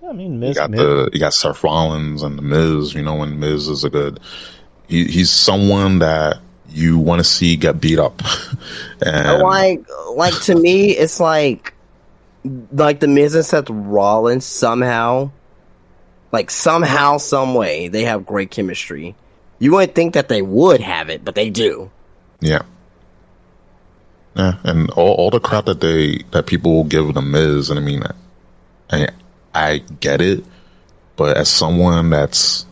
I mean, Miz. You got Seth Rollins and The Miz. When Miz is a good, he's someone that you want to see get beat up. And like to me, it's like The Miz and Seth Rollins somehow, some way, they have great chemistry. You wouldn't think that they would have it, but they do. Yeah. Yeah, and all the crap that people will give The Miz, and I mean, I get it, but as someone that's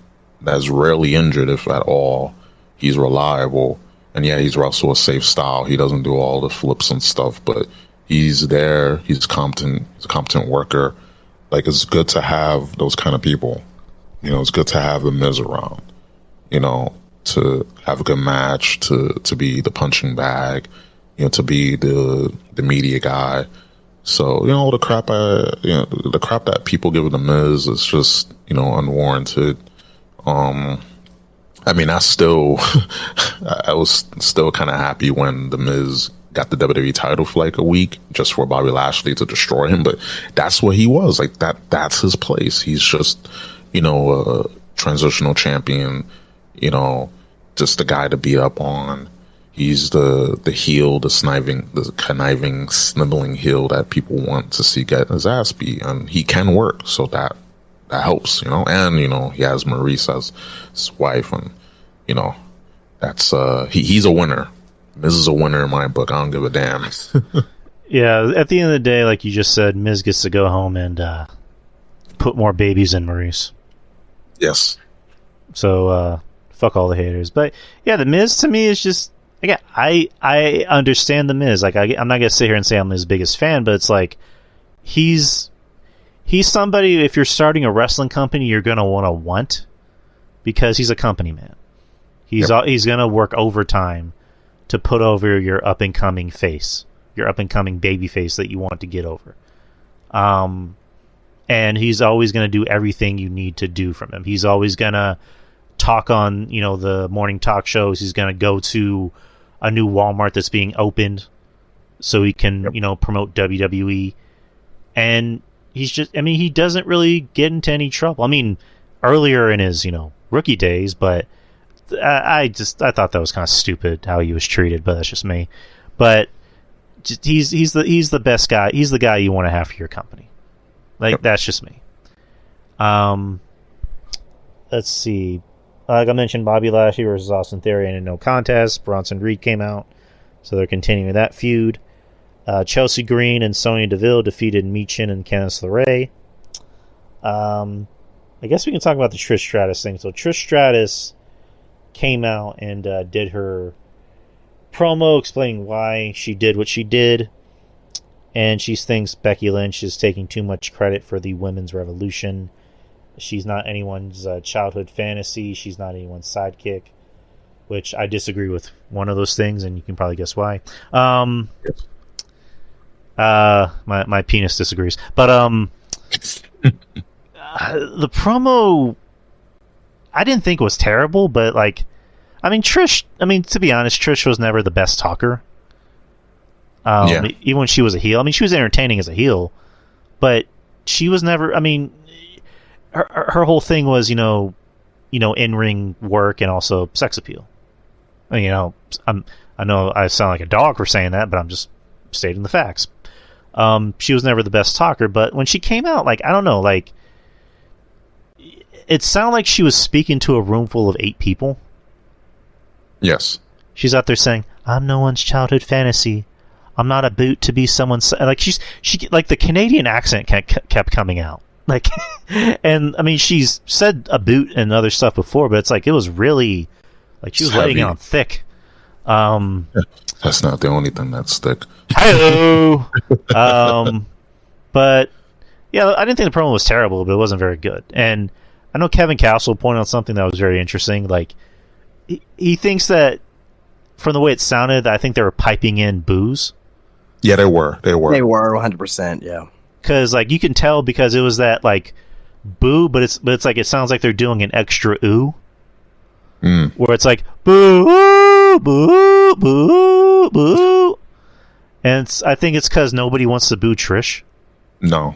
rarely injured, if at all, he's reliable. And yeah, he's also a safe style. He doesn't do all the flips and stuff, but he's there. He's competent. He's a competent worker. Like, it's good to have those kind of people. It's good to have The Miz around. To have a good match, to be the punching bag, to be the media guy. So, the crap that people give The Miz is just, unwarranted. I mean, I was still kind of happy when The Miz got the WWE title for like a week just for Bobby Lashley to destroy him, but that's what he was. Like, that's his place. He's just, a transitional champion, just the guy to beat up on. He's the heel, the conniving, sniveling heel that people want to see get his ass beat, and he can work, so that helps, And he has Maurice as his wife, and that's he's a winner. Miz is a winner in my book. I don't give a damn. Yeah, at the end of the day, like you just said, Miz gets to go home and put more babies in Maurice. Yes. So fuck all the haters. But yeah, the Miz to me is just again, I understand the Miz. Like I'm not gonna sit here and say I'm his biggest fan, but it's like he's somebody. If you're starting a wrestling company, you're gonna want because he's a company man. He's gonna work overtime to put over your up and coming face, your up and coming baby face that you want to get over. And he's always going to do everything you need to do from him. He's always going to talk on, the morning talk shows. He's going to go to a new Walmart that's being opened so he can, promote WWE. And he's just, he doesn't really get into any trouble. Earlier in his, rookie days, but I thought that was kind of stupid how he was treated, but that's just me. But he's the best guy. He's the guy you want to have for your company. That's just me. Let's see. Like I mentioned, Bobby Lashley versus Austin Theory in a no contest. Bronson Reed came out, so they're continuing that feud. Chelsea Green and Sonya Deville defeated Michin and Candice LeRae. I guess we can talk about the Trish Stratus thing. So Trish Stratus came out and did her promo explaining why she did what she did. And she thinks Becky Lynch is taking too much credit for the women's revolution. She's not anyone's childhood fantasy. She's not anyone's sidekick, which I disagree with one of those things, and you can probably guess why. My penis disagrees. But the promo, I didn't think was terrible, but Trish, to be honest, Trish was never the best talker. Even when she was a heel. She was entertaining as a heel, but she was never, her whole thing was, in-ring work and also sex appeal. I know I sound like a dog for saying that, but I'm just stating the facts. She was never the best talker, but when she came out, I don't know, it sounded like she was speaking to a room full of 8 people. Yes. She's out there saying, "I'm no one's childhood fantasy. I'm not a boot to be someone's..." She the Canadian accent kept coming out. And she's said a boot and other stuff before, but it was really she was letting it on thick. That's not the only thing that's thick. Hello. But yeah, I didn't think the promo was terrible, but it wasn't very good. And I know Kevin Castle pointed out something that was very interesting. He thinks that from the way it sounded, I think they were piping in boos. Yeah, they were. They were 100%. Yeah, because you can tell because it was that boo, but it's it sounds like they're doing an extra ooh, where it's boo, boo, boo, boo, and I think it's because nobody wants to boo Trish. No,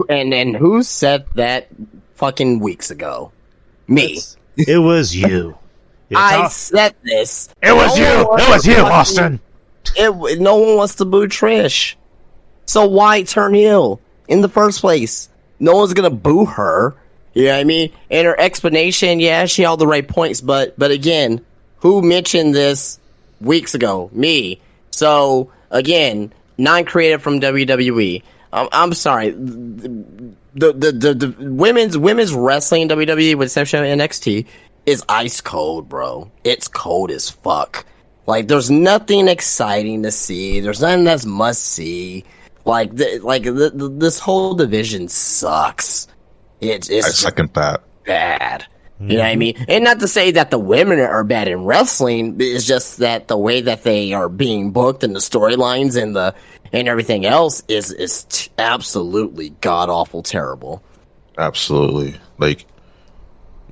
and who said that fucking weeks ago? Me. It was you. I said this. It was you. It was you, Austin. No one wants to boo Trish. So why turn heel in the first place? No one's gonna boo her. You know what I mean? And her explanation, yeah, she had all the right points, but again, who mentioned this weeks ago? Me. So again, non-creative from WWE. I'm sorry. The women's wrestling in WWE, with exception of NXT, is ice cold, bro. It's cold as fuck. There's nothing exciting to see. There's nothing that's must see. This whole division sucks. It's I second that. Bad. You know what I mean? And not to say that the women are bad in wrestling, it's just that the way that they are being booked and the storylines and everything else is absolutely god awful terrible. Absolutely.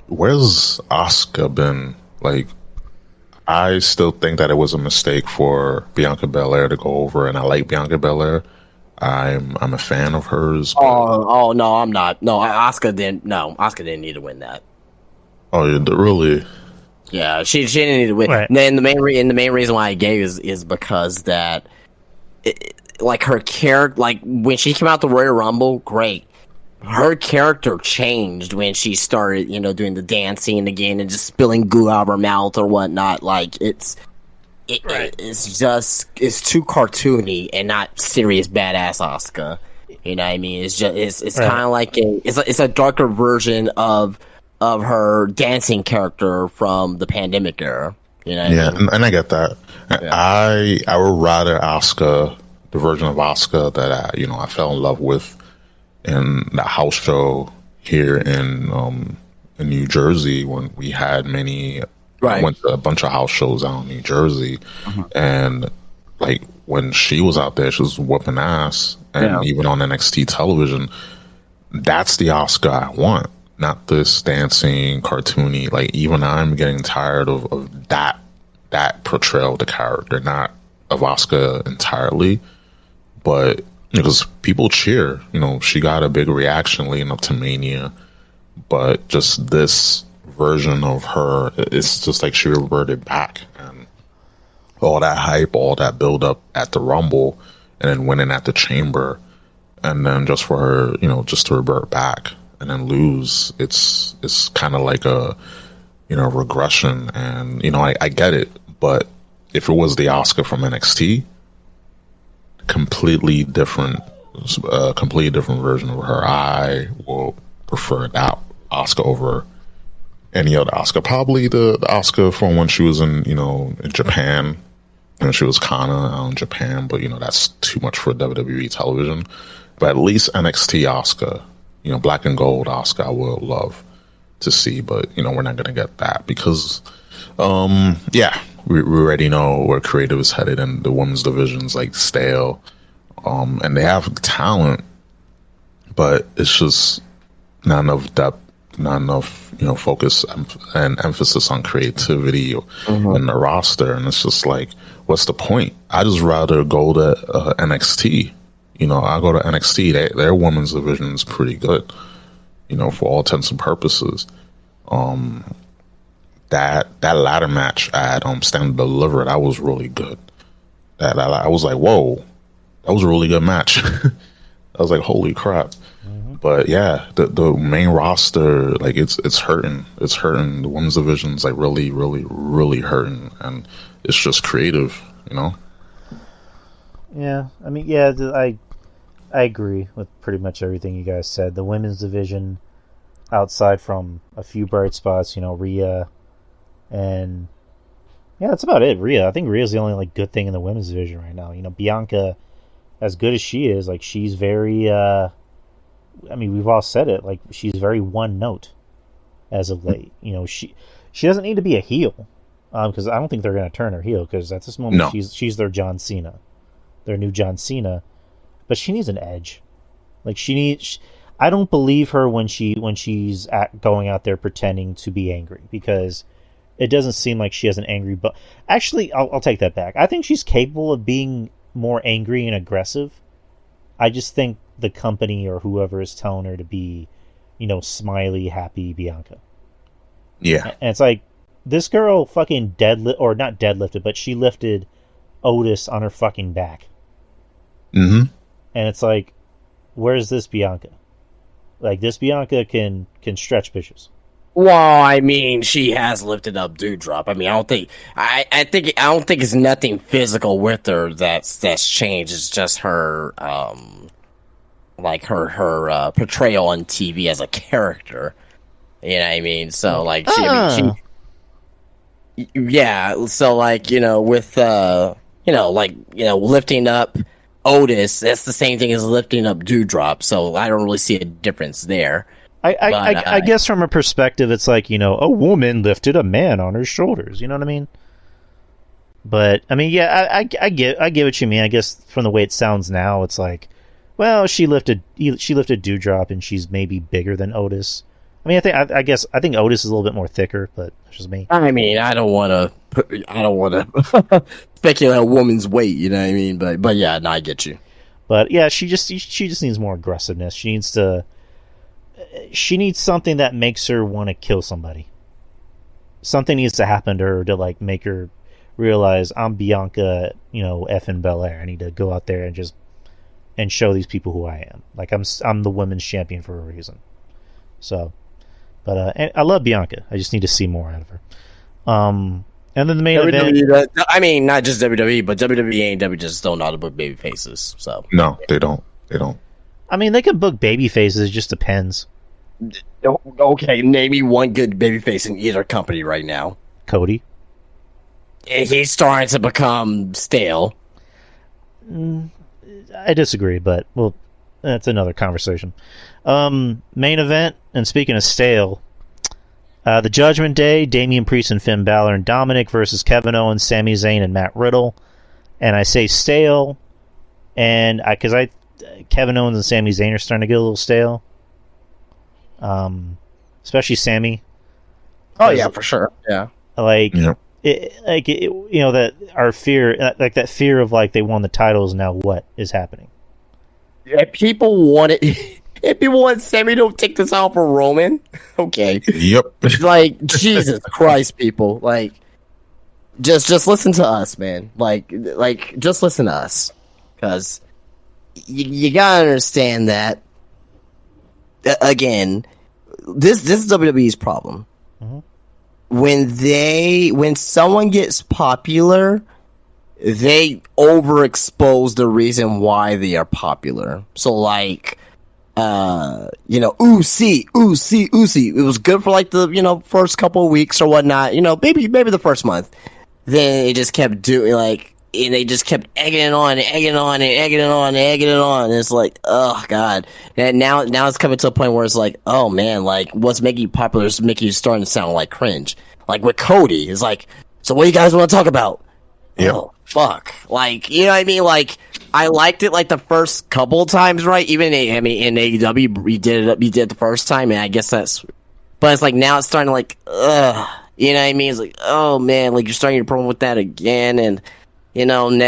Where's Asuka been? I still think that it was a mistake for Bianca Belair to go over, and I like Bianca Belair. I'm a fan of hers. Oh no, I'm not. No, Asuka didn't need to win that. Oh, really? Yeah, she didn't need to win. Right. And the main reason why I gave is because that, her character, when she came out the Royal Rumble, great. Her character changed when she started, doing the dancing again and just spilling goo out of her mouth or whatnot. It's too cartoony and not serious badass Asuka. You know what I mean? It's just it's Right. kind of like it's a darker version of her dancing character from the pandemic era. You know what I mean? and I get that. Yeah. I would rather Asuka, the version of Asuka that I fell in love with in the house show here in New Jersey when we had many. Right. I went to a bunch of house shows out in New Jersey, and like when she was out there, she was whooping ass, and even on NXT television, that's the Asuka I want, not this dancing cartoony. Like even I'm getting tired of that portrayal of the character, not of Asuka entirely, but because people cheer, she got a big reaction leading up to Mania, but just this version of her, it's just like she reverted back, and all that hype, all that build up at the Rumble, and then winning at the Chamber, and then just for her, just to revert back and then lose, it's kind of like a regression, and I get it, but if it was the Asuka from NXT, completely different version of her. I will prefer that Asuka over any other Asuka. Probably the Asuka from when she was in Japan. She was Kana out in Japan, but that's too much for WWE television. But at least NXT Asuka, black and gold Asuka, I would love to see. But we're not gonna get that because, we already know where creative is headed, and the women's division's like stale. And they have talent, but it's just not enough depth, not enough, focus and emphasis on creativity in the roster. And it's just like, what's the point? I just rather go to NXT. I go to NXT. Their women's division is pretty good, for all intents and purposes. That ladder match at Stand and Deliver, that was really good. That I was like, whoa, that was a really good match. I was like, holy crap. But yeah, the main roster, like it's hurting. It's hurting. The women's division's like really, really, really hurting, and it's just creative, Yeah, I mean, yeah, I agree with pretty much everything you guys said. The women's division, outside from a few bright spots, Rhea, and yeah, that's about it. Rhea, I think Rhea's the only like good thing in the women's division right now. Bianca, as good as she is, like she's very. I mean, we've all said it. Like she's very one note as of late. She doesn't need to be a heel because I don't think they're going to turn her heel because at this moment she's their John Cena, their new John Cena. But she needs an edge. Like I don't believe her when she's going out there pretending to be angry because it doesn't seem like she has an angry. But actually, I'll take that back. I think she's capable of being more angry and aggressive. I just think the company or whoever is telling her to be, smiley, happy Bianca. Yeah. And it's like, this girl fucking or not deadlifted, but she lifted Otis on her fucking back. Mm-hmm. And it's like, where's this Bianca? Like, this Bianca can stretch bitches. Well, I mean, she has lifted up Dewdrop. I mean, I don't think it's nothing physical with her that's changed. It's just her like her portrayal on TV as a character. You know what I mean? So like yeah, so like, with lifting up Otis, that's the same thing as lifting up Dewdrop, so I don't really see a difference there. I guess from a perspective, it's like, a woman lifted a man on her shoulders. You know what I mean? But I mean, yeah, I get what you mean. I guess from the way it sounds now, it's like, well, she lifted Dewdrop, and she's maybe bigger than Otis. I mean, I think Otis is a little bit more thicker, but that's just me. I mean, I don't want to speculate a woman's weight. You know what I mean? But yeah, no, I get you. But yeah, she just needs more aggressiveness. She needs something that makes her want to kill somebody. Something needs to happen to her to like make her realize I'm Bianca, effing Belair. I need to go out there and show these people who I am. Like I'm the women's champion for a reason. So, but and I love Bianca. I just need to see more out of her. And then the main event. I mean, not just WWE, but WWE and AEW just don't know how to book baby faces. So no, they don't. They don't. I mean, they can book baby faces. It just depends. Okay, name me one good babyface in either company right now. Cody. He's starting to become stale. I disagree, but well, that's another conversation. Main event, and speaking of stale, the Judgment Day, Damian Priest and Finn Balor and Dominic versus Kevin Owens, Sami Zayn, and Matt Riddle. And I say stale, and because Kevin Owens and Sami Zayn are starting to get a little stale. Especially Sami. Oh yeah, for sure. Yeah. That our fear, like that fear of like they won the titles. Now what is happening? Yeah, people want it. If people want Sami to take this out for Roman, okay. Yep. Like Jesus Christ, people. Like, just listen to us, man. Like just listen to us, because you gotta understand that. Again, this is WWE's problem. Mm-hmm. When someone gets popular, they overexpose the reason why they are popular. So like, Uzi. It was good for like the first couple of weeks or whatnot. Maybe the first month. Then it just kept doing like. And they just kept egging it on. And it's like, oh god. And now it's coming to a point where it's like, oh man, like what's making you popular is making you starting to sound like cringe. Like with Cody, it's like, so what do you guys want to talk about? Yep. Oh fuck. Like, you know what I mean? Like I liked it like the first couple of times, right? Even in AEW we did it the first time, and I guess but it's like now it's starting to like, ugh. You know what I mean? It's like, oh man, like you're starting to problem with that again, and now you're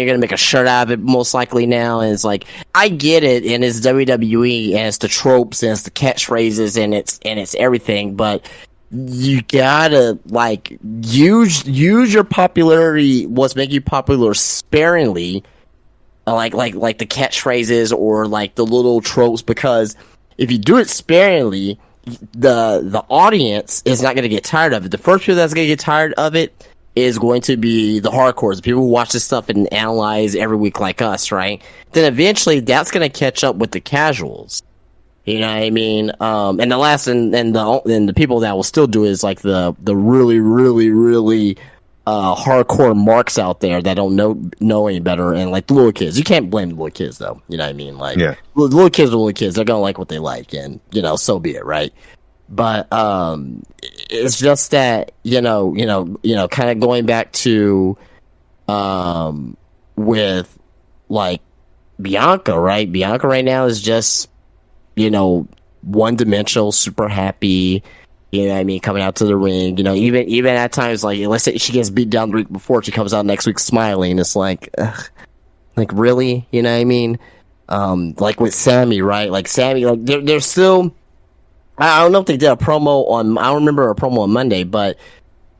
gonna make a shirt out of it most likely now, and it's like I get it, and it's WWE, and it's the tropes, and it's the catchphrases, and it's everything, but you gotta like use your popularity, what's making you popular sparingly, like the catchphrases or like the little tropes, because if you do it sparingly, the audience is not gonna get tired of it. The first people that's gonna get tired of it is going to be the hardcores, the people who watch this stuff and analyze every week like us, right? Then eventually that's going to catch up with the casuals. You know what I mean? And the last and the people that will still do it is like the really, really, really hardcore marks out there that don't know any better, and like the little kids. You can't blame the little kids though. You know what I mean? Like the little kids are little kids. They're going to like what they like, and so be it, right? But it's just that kind of going back to with like Bianca, right? Bianca right now is just one dimensional, super happy. You know what I mean? Coming out to the ring, even at times, like let's say she gets beat down the week before, she comes out next week smiling. It's like, ugh, like really, you know what I mean? Like with Sammy, right? Like Sammy, like they're still. I don't know if they did a promo on. I don't remember a promo on Monday, but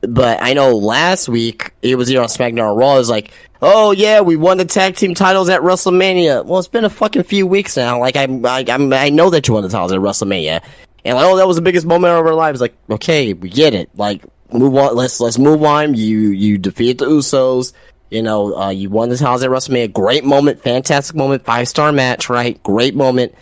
I know last week it was here on SmackDown or Raw. It was like, oh yeah, we won the tag team titles at WrestleMania. Well, it's been a fucking few weeks now. Like I know that you won the titles at WrestleMania, and like, oh, that was the biggest moment of our lives. Like, okay, we get it. Like, move on. Let's move on. You defeated the Usos. You won the titles at WrestleMania. Great moment, fantastic moment, 5-star match, right? Great moment.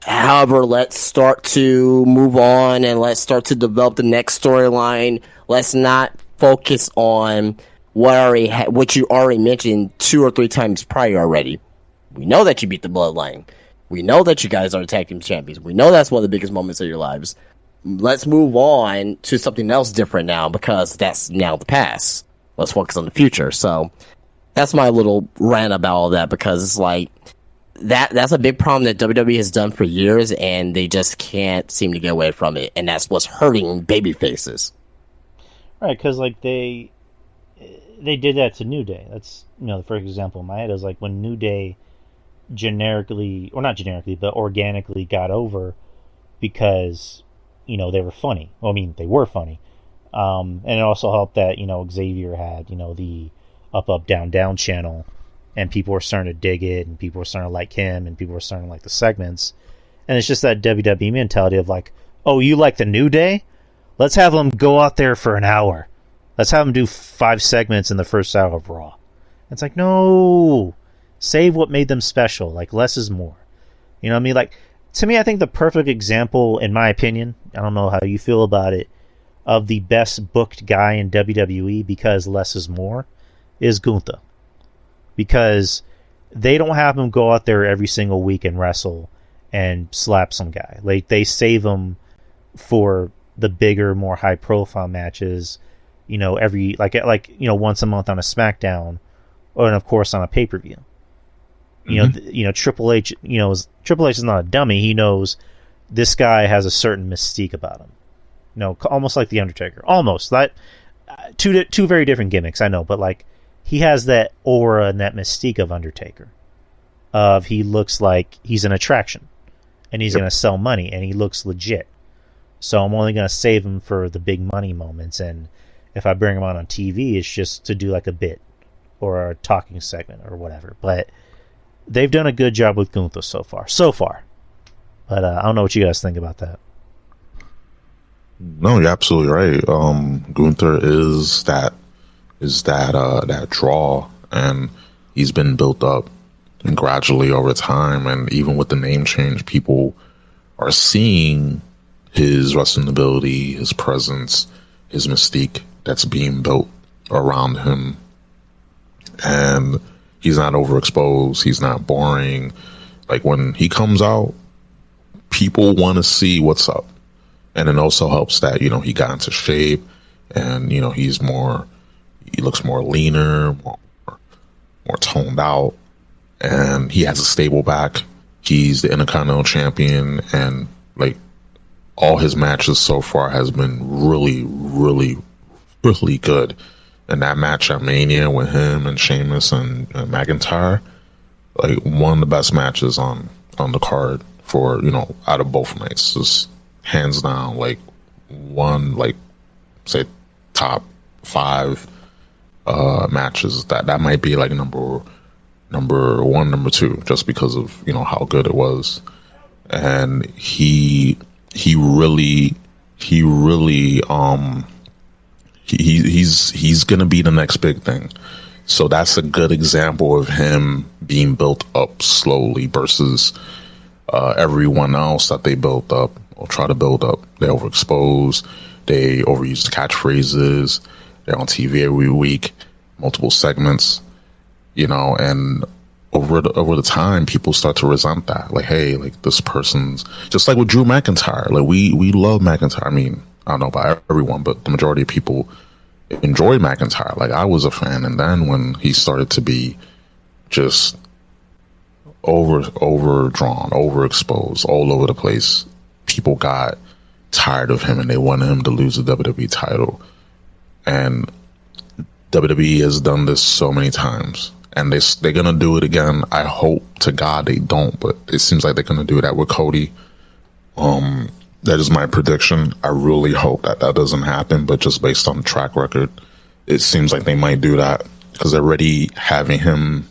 However, let's start to move on and let's start to develop the next storyline. Let's not focus on what you already mentioned 2 or 3 times prior already. We know that you beat the Bloodline. We know that you guys are the tag team champions. We know that's one of the biggest moments of your lives. Let's move on to something else different now, because that's now the past. Let's focus on the future. So that's my little rant about all that, because it's like, that's a big problem that WWE has done for years, and they just can't seem to get away from it, and that's what's hurting baby faces. Right, because like they did that to New Day. That's the first example in my head is like when New Day organically got over because they were funny. Well, I mean, they were funny, and it also helped that Xavier had the up down down channel. And people were starting to dig it, and people were starting to like him, and people were starting to like the segments. And it's just that WWE mentality of like, oh, you like the New Day? Let's have them go out there for an hour. Let's have them do 5 segments in the first hour of Raw. It's like, no, save what made them special. Like, less is more. You know what I mean? Like, to me, I think the perfect example, in my opinion, I don't know how you feel about it, of the best booked guy in WWE because less is more, is Gunther. Because they don't have him go out there every single week and wrestle and slap some guy. Like, they save him for the bigger, more high profile matches, you know, every once a month on a SmackDown, or and of course on a pay per view. You know, Triple H. Triple H is not a dummy. He knows this guy has a certain mystique about him. You know, almost like the Undertaker. Almost that two very different gimmicks. I know, but like he has that aura and that mystique of Undertaker. Of he looks like he's an attraction, and he's going to sell money, and he looks legit. So I'm only going to save him for the big money moments, and if I bring him on TV, it's just to do like a bit or a talking segment or whatever. But they've done a good job with Gunther so far. But I don't know what you guys think about that. No, you're absolutely right. Gunther is that draw, and he's been built up gradually over time. And even with the name change, people are seeing his wrestling ability, his presence, his mystique that's being built around him. And he's not overexposed. He's not boring. Like, when he comes out, people want to see what's up. And it also helps that, you know, he got into shape, and, you know, he looks more leaner, more toned out, and he has a stable back. He's the Intercontinental Champion, and like all his matches so far has been really, really, really good. And that match at Mania with him and Sheamus and McIntyre, like one of the best matches on the card for, you know, out of both nights. Just hands down, like one, like say top 5 matches. That might be like number 1, number 2, just because of, you know, how good it was. And he's gonna be the next big thing. So that's a good example of him being built up slowly versus everyone else that they built up or try to build up. They overexpose, they overuse catchphrases, they're on TV every week, multiple segments, you know, and over the time, people start to resent that. Like, hey, like this person's just like with Drew McIntyre. Like we love McIntyre. I mean, I don't know about everyone, but the majority of people enjoy McIntyre. Like I was a fan, and then when he started to be just overdrawn, overexposed, all over the place, people got tired of him and they wanted him to lose the WWE title. And WWE has done this so many times, and they're gonna do it again. I hope to God they don't, but it seems like they're gonna do that with Cody. That is my prediction. I really hope that doesn't happen, but just based on the track record, it seems like they might do that because they're already having him.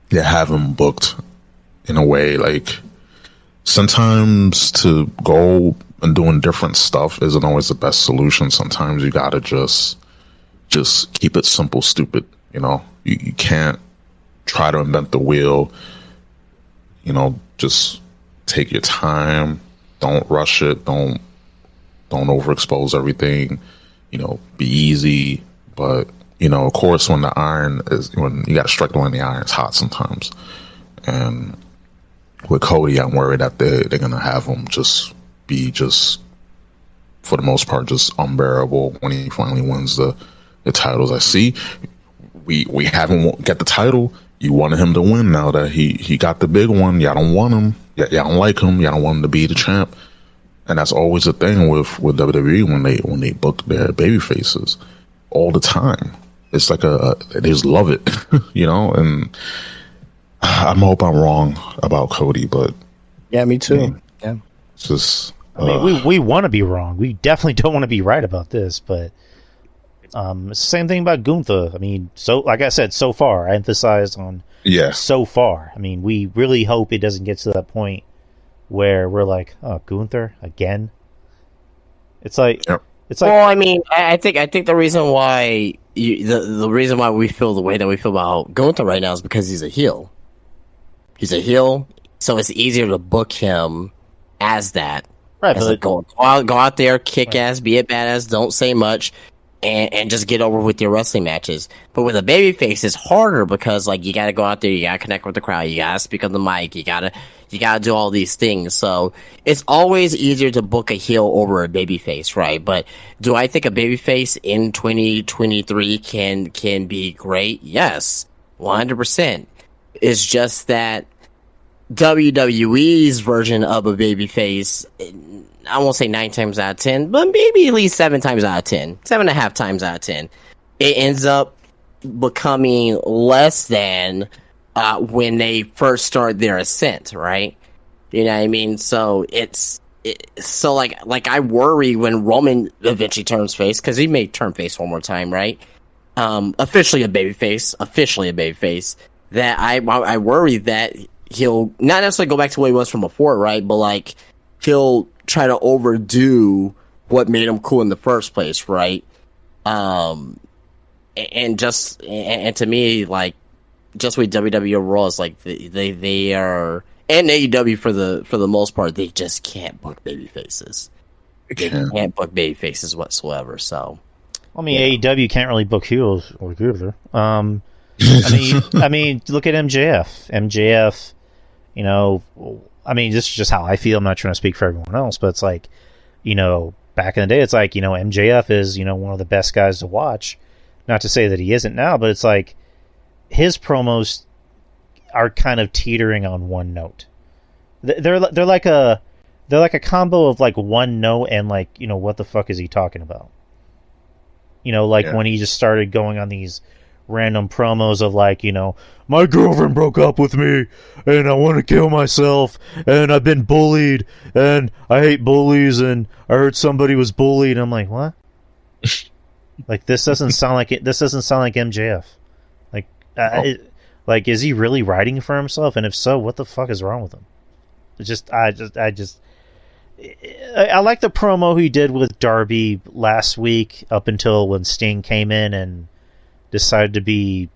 They have him booked in a way like sometimes to go and doing different stuff isn't always the best solution. Sometimes you gotta just keep it simple, stupid. You know, you can't try to invent the wheel. You know, just take your time. Don't rush it. Don't overexpose everything. You know, be easy. But, you know, of course, when you got to strike when the iron's hot sometimes. And with Cody, I'm worried that they're going to have him just for the most part, just unbearable when he finally wins the titles. I see we haven't get the title. You wanted him to win now that he got the big one. Y'all don't want him. Y'all don't like him. Y'all don't want him to be the champ. And that's always the thing with WWE when they book their baby faces all the time. It's like they just love it, you know. And I hope I'm wrong about Cody, but yeah, me too. Yeah, it's just. I mean, we want to be wrong. We definitely don't want to be right about this, but it's the same thing about Gunther. I mean, so like I said, so far, I emphasized on so far. I mean, we really hope it doesn't get to that point where we're like, oh, Gunther again. It's like, Well, I mean, I think the reason why the reason why we feel the way that we feel about Gunther right now is because he's a heel. He's a heel. So it's easier to book him as that. Right, as but go out there, kick ass, be a badass, don't say much, and just get over with your wrestling matches. But with a babyface, it's harder because like you got to go out there, you got to connect with the crowd, you got to speak on the mic, you got to do all these things. So it's always easier to book a heel over a babyface, right? But do I think a babyface in 2023 can be great? Yes, 100%. It's just that WWE's version of a babyface, I won't say 9 times out of 10, but maybe at least 7 times out of 10, 7.5 times out of 10, it ends up becoming less than when they first start their ascent, right? You know what I mean? So so like I worry when Roman eventually turns face, because he may turn face one more time, right? Officially a babyface. That I worry that he'll not necessarily go back to what he was from before, right? But like he'll try to overdo what made him cool in the first place, right? And to me, like just with WWE Raw is like they are, and AEW for the most part, they just can't book baby faces. They can't book baby faces whatsoever. So I mean, AEW can't really book heels or either. I mean, look at MJF. MJF, you know, I mean, this is just how I feel. I'm not trying to speak for everyone else, but it's like, you know, back in the day, it's like, you know, MJF is, you know, one of the best guys to watch. Not to say that he isn't now, but it's like his promos are kind of teetering on one note. They're like a combo of like one note and like, you know, what the fuck is he talking about? You know, like when he just started going on these random promos of like, you know, my girlfriend broke up with me and I want to kill myself and I've been bullied and I hate bullies and I heard somebody was bullied. I'm like, what? Like this doesn't sound like it. This doesn't sound like MJF. Like, like is he really writing for himself? And if so, what the fuck is wrong with him? I like the promo he did with Darby last week up until when Sting came in and decided to be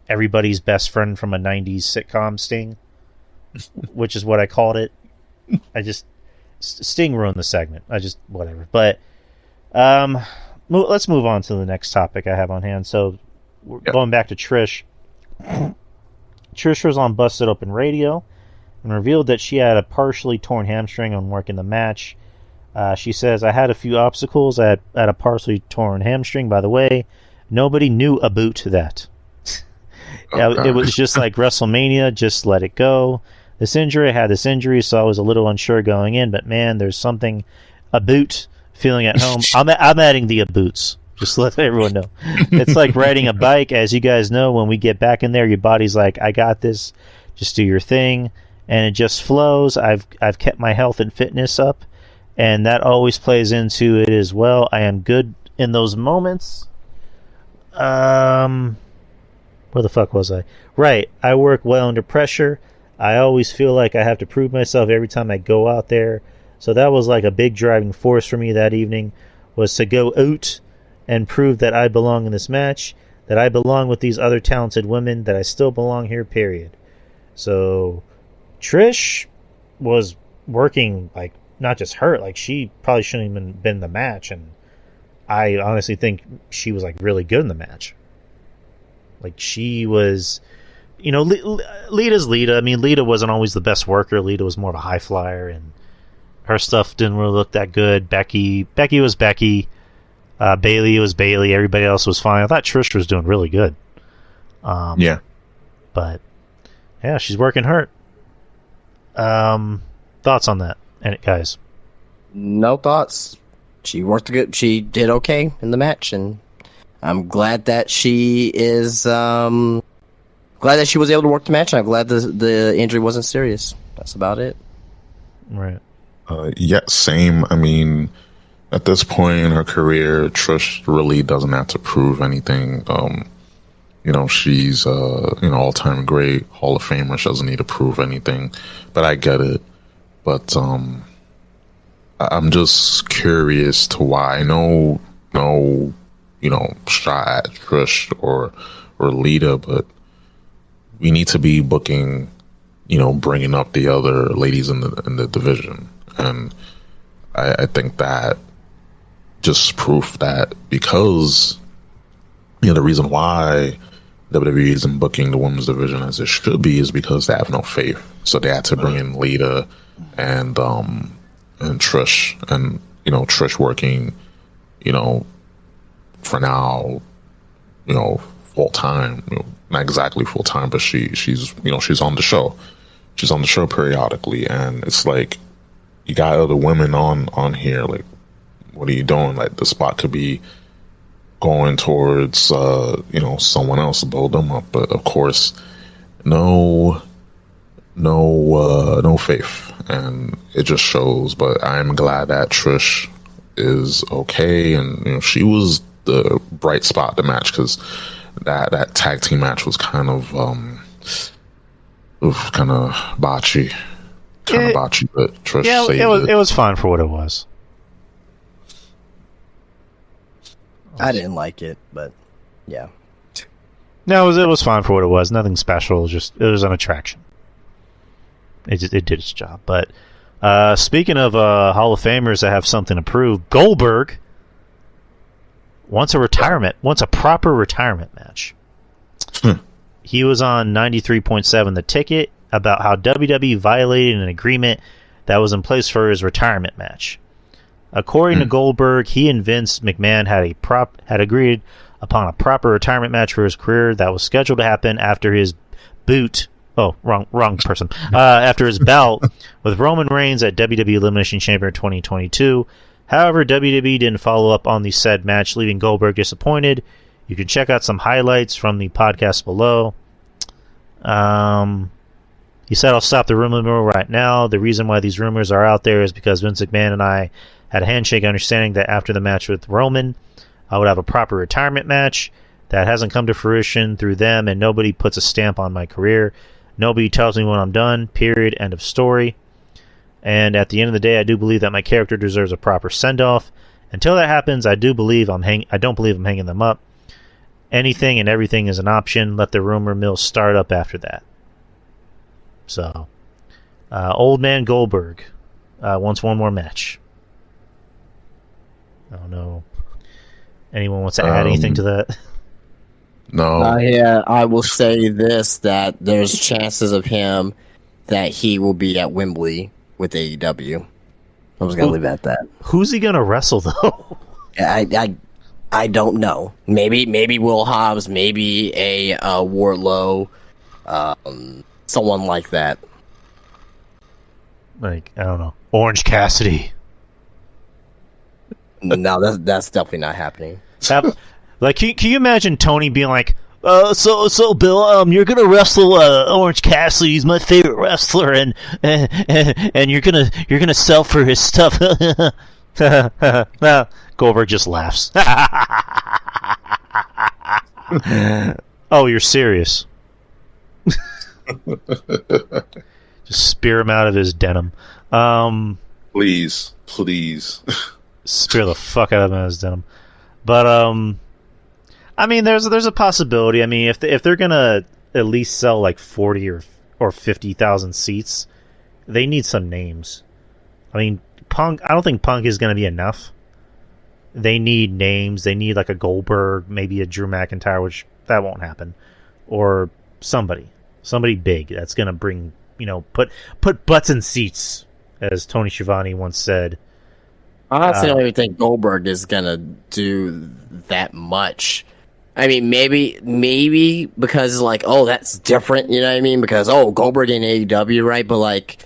everybody's best friend from a 90s sitcom, Sting, which is what I called it. Sting ruined the segment. Whatever. But let's move on to the next topic I have on hand. So we're going back to Trish. Trish was on Busted Open Radio and revealed that she had a partially torn hamstring on working the match. She says, I had a few obstacles at a partially torn hamstring. By the way, nobody knew about that. It was just like WrestleMania, just let it go. I had this injury, so I was a little unsure going in, but man, there's something about feeling at home. I'm adding the boots. Just let everyone know. It's like riding a bike. As you guys know, when we get back in there, your body's like, I got this. Just do your thing. And it just flows. I've kept my health and fitness up, and that always plays into it as well. I am good in those moments. Where the fuck was I? Right. I work well under pressure. I always feel like I have to prove myself every time I go out there. So that was like a big driving force for me that evening, was to go out and prove that I belong in this match, that I belong with these other talented women, that I still belong here, period. So Trish was working, like, not just her, like, she probably shouldn't even been in the match, and I honestly think she was, like, really good in the match. Like, she was, you know, Lita's Lita. I mean, Lita wasn't always the best worker. Lita was more of a high flyer, and her stuff didn't really look that good. Becky was Becky. Bailey was Bailey. Everybody else was fine. I thought Trish was doing really good. Yeah. But, yeah, she's working hurt. Thoughts on that, guys? No thoughts. She worked good. She did okay in the match, and I'm glad that she is glad that she was able to work the match. And I'm glad the injury wasn't serious. That's about it. Right. Yeah, same. I mean, at this point in her career, Trish really doesn't have to prove anything. You know, she's all-time great, Hall of Famer. She doesn't need to prove anything, but I get it. But I'm just curious to why. I know, you know, shot at Trish or Lita, but we need to be booking, bringing up the other ladies in the division. And I think that just proof that, because the reason why WWE isn't booking the women's division as it should be is because they have no faith. So they had to bring in Lita and Trish, and Trish working for now full time, not exactly full time, but she's on the show. She's on the show periodically, and it's like, you got other women on here. Like, what are you doing? Like, the spot could be going towards someone else to build them up, but of course, no faith, and it just shows. But I'm glad that Trish is okay, and she was the bright spot of the match, because that tag team match was kind of botchy. But Trish saved it. It was fun for what it was. I didn't like it, but yeah. No, it was fine for what it was. Nothing special. It was an attraction. It did its job. But speaking of Hall of Famers that have something to prove, Goldberg wants a proper retirement match. He was on 93.7 The Ticket about how WWE violated an agreement that was in place for his retirement match. According to Goldberg, he and Vince McMahon had agreed upon a proper retirement match for his career that was scheduled to happen after his wrong person. After his bout with Roman Reigns at WWE Elimination Chamber 2022. However, WWE didn't follow up on the said match, leaving Goldberg disappointed. You can check out some highlights from the podcast below. He said, "I'll stop the rumor mill right now. The reason why these rumors are out there is because Vince McMahon and I had a handshake understanding that after the match with Roman, I would have a proper retirement match. That hasn't come to fruition through them, and nobody puts a stamp on my career. Nobody tells me when I'm done, period, end of story. And at the end of the day, I do believe that my character deserves a proper send-off. Until that happens, I don't believe I'm hanging them up. Anything and everything is an option. Let the rumor mill start up after that." So, Old Man Goldberg wants one more match. I don't know. Anyone wants to add anything to that? No. Yeah, I will say this, that there's chances of him that he will be at Wembley with AEW. I was going to leave it at that. Who's he going to wrestle, though? I don't know. Maybe Will Hobbs, maybe a Wardlow, someone like that. Like, I don't know. Orange Cassidy. No, that's definitely not happening. Like, can you imagine Tony being like, so Bill, you're gonna wrestle Orange Cassidy. He's my favorite wrestler, and you're gonna sell for his stuff. Goldberg just laughs. Oh, you're serious? Just spear him out of his denim. Please. Spear the fuck out of him out of his denim. But I mean, there's a possibility. I mean, if they're gonna at least sell like 40 or 50,000 seats, they need some names. I mean, Punk. I don't think Punk is gonna be enough. They need names. They need like a Goldberg, maybe a Drew McIntyre, which that won't happen, or somebody big that's gonna bring, put butts in seats, as Tony Schiavone once said. Honestly, I don't even think Goldberg is gonna do that much. I mean, maybe because like, oh, that's different, you know what I mean? Because Goldberg in AEW, right? But like,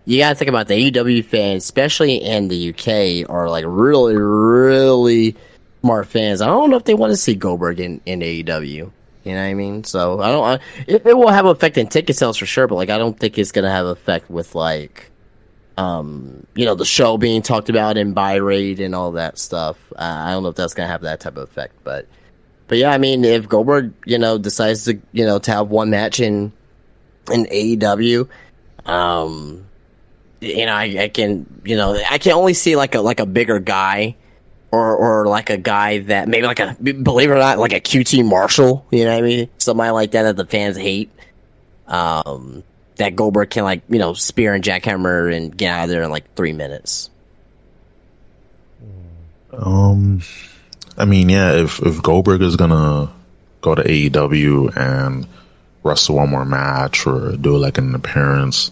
you gotta think about the AEW fans, especially in the UK, are like really, really smart fans. I don't know if they want to see Goldberg in AEW. You know what I mean? So it will have an effect in ticket sales for sure, but like, I don't think it's gonna have an effect with like, the show being talked about in buy rate and all that stuff. I don't know if that's gonna have that type of effect, but yeah, I mean, if Goldberg, decides to, to have one match in AEW, I can only see like a bigger guy, or like a guy that maybe believe it or not, like a QT Marshall, you know what I mean? Somebody like that the fans hate. that Goldberg can spear and jackhammer and get out of there in like 3 minutes. I mean, yeah, if Goldberg is gonna go to AEW and wrestle one more match or do like an appearance,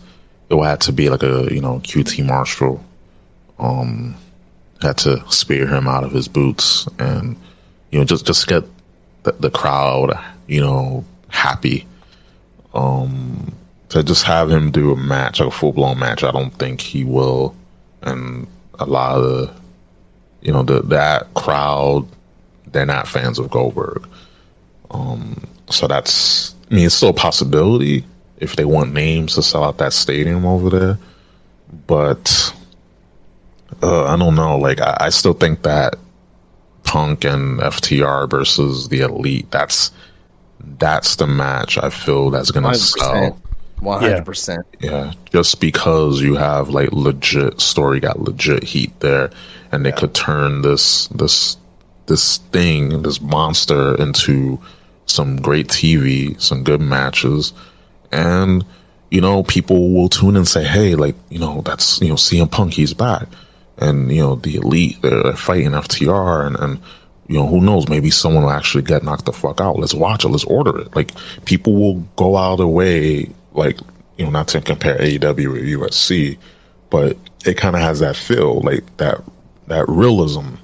it will have to be like a QT Marshall. Had to spear him out of his boots and just get the crowd happy. To just have him do a match, like a full blown match, I don't think he will. And a lot of that crowd, they're not fans of Goldberg. So it's still a possibility if they want names to sell out that stadium over there. But I don't know. Like, I still think that Punk and FTR versus the Elite, that's the match I feel that's gonna 100%. sell. 100%. Yeah, just because you have like legit story, got legit heat there, and they could turn this monster into some great TV, some good matches, and people will tune in and say, hey, that's CM Punk, he's back, and the Elite, they're fighting FTR, and who knows, maybe someone will actually get knocked the fuck out. Let's watch it, let's order it. Like, people will go out of their way, like, not to compare AEW with USC, but it kind of has that feel, like that realism.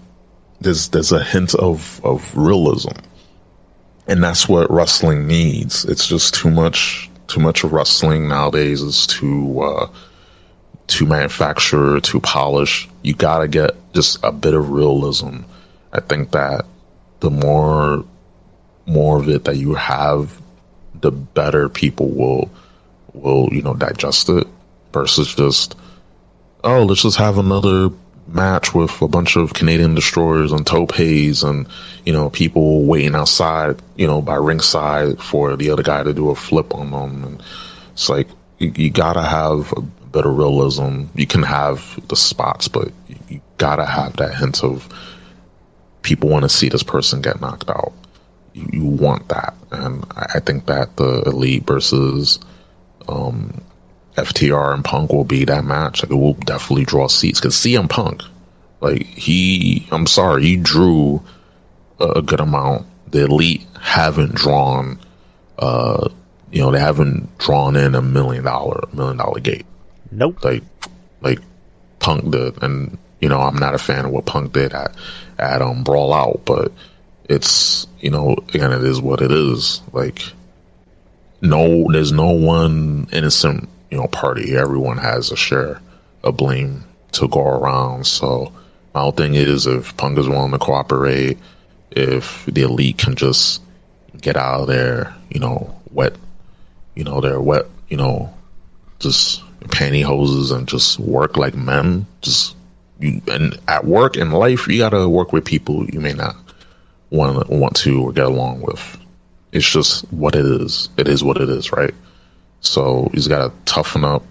There's a hint of realism, and that's what wrestling needs. It's just too much of wrestling nowadays is too manufactured, too polished. You gotta get just a bit of realism. I think that the more of it that you have, the better people will digest it, versus just, oh, let's just have another match with a bunch of Canadian destroyers and topes and people waiting outside by ringside for the other guy to do a flip on them. And it's like, you gotta have a bit of realism. You can have the spots, but you gotta have that hint of people want to see this person get knocked out. You want that. And I think that the Elite versus FTR and Punk will be that match. Like, it will definitely draw seats, because CM Punk, like, I'm sorry, he drew a good amount. The Elite haven't drawn they haven't drawn in $1 million gate. Nope. Like Punk did. And I'm not a fan of what Punk did at Brawl Out, but it's again, it is what it is. Like, there's no one innocent party. Everyone has a share of blame to go around. So my whole thing is, if Punk is willing to cooperate, if the Elite can just get out of there, wet, just pantyhoses, and just work like men. And at work in life, you gotta work with people you may not want to or get along with. It's just what it is. It is what it is, right? So he's got to toughen up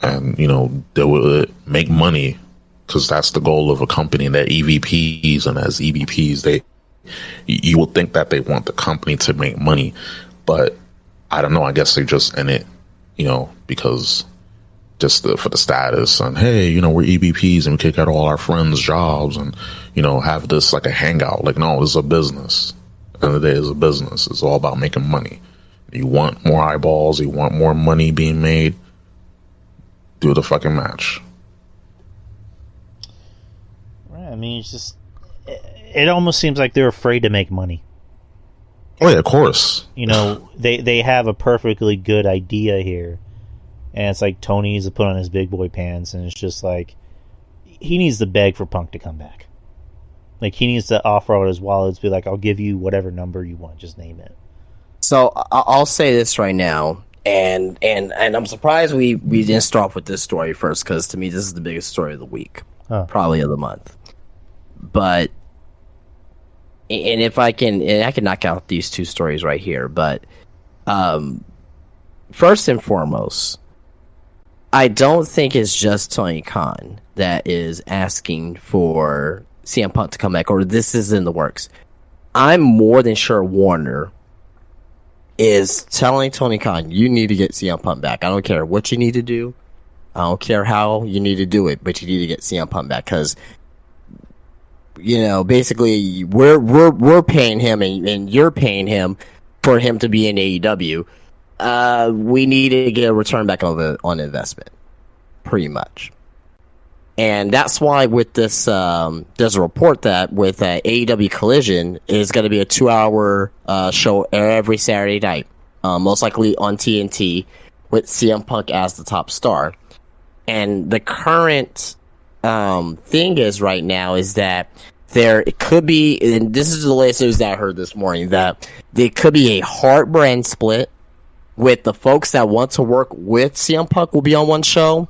and, deal with it, make money, because that's the goal of a company. They're EVPs, and as EVPs, you will think that they want the company to make money, but I don't know. I guess they're just in it, because just for the status, and hey, we're EVPs and we kick out all our friends' jobs, and have this like a hangout. Like, no, it's a business. At the end of the day, it's a business. It's all about making money. You want more eyeballs, you want more money being made, do the fucking match. Right. I mean, it's just, it almost seems like they're afraid to make money. Oh yeah, of course. They have a perfectly good idea here, and it's like Tony needs to put on his big boy pants, and it's just like, he needs to beg for Punk to come back. Like, he needs to offer out his wallet to be like, I'll give you whatever number you want, just name it. So I'll say this right now, and I'm surprised we didn't start off with this story first, because to me this is the biggest story of the week, probably of the month. But if I can knock out these two stories right here. But first and foremost, I don't think it's just Tony Khan that is asking for CM Punk to come back, or this is in the works. I'm more than sure Warner is telling Tony Khan, you need to get CM Punk back. I don't care what you need to do. I don't care how you need to do it, but you need to get CM Punk back because, basically we're paying him and you're paying him for him to be in AEW. We need to get a return back on investment, pretty much. And that's why with this, there's a report that with AEW Collision is going to be a 2-hour show every Saturday night, most likely on TNT, with CM Punk as the top star. And the current thing is right now is that there could be, and this is the latest news that I heard this morning, that there could be a hard brand split with the folks that want to work with CM Punk will be on one show.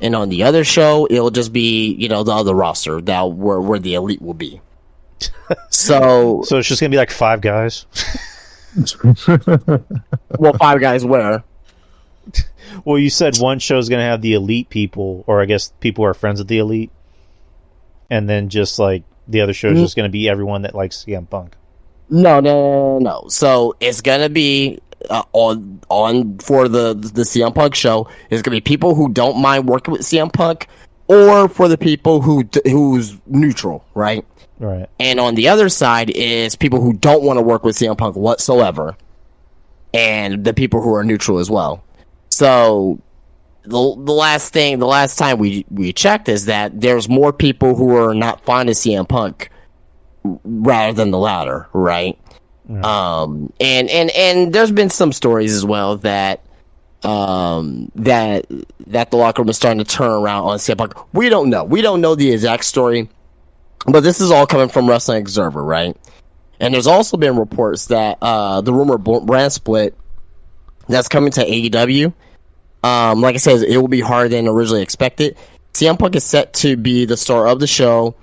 And on the other show, it'll just be, the other roster where the elite will be. So it's just gonna be like 5 guys. Well, 5 guys where? Well, you said one show is gonna have the elite people, or I guess people who are friends with the elite, and then just like the other show is just gonna be everyone that likes CM Punk. No. So it's gonna be. On for the CM Punk show is going to be people who don't mind working with CM Punk, or for the people who's neutral, right? Right. And on the other side is people who don't want to work with CM Punk whatsoever, and the people who are neutral as well. So the last time we checked is that there's more people who are not fond of CM Punk rather than the latter, right? And there's been some stories as well that the locker room is starting to turn around on CM Punk. We don't know the exact story, but this is all coming from Wrestling Observer, right? And there's also been reports that the rumor brand split that's coming to AEW, like I said, it will be harder than originally expected. CM Punk is set to be the star of the show.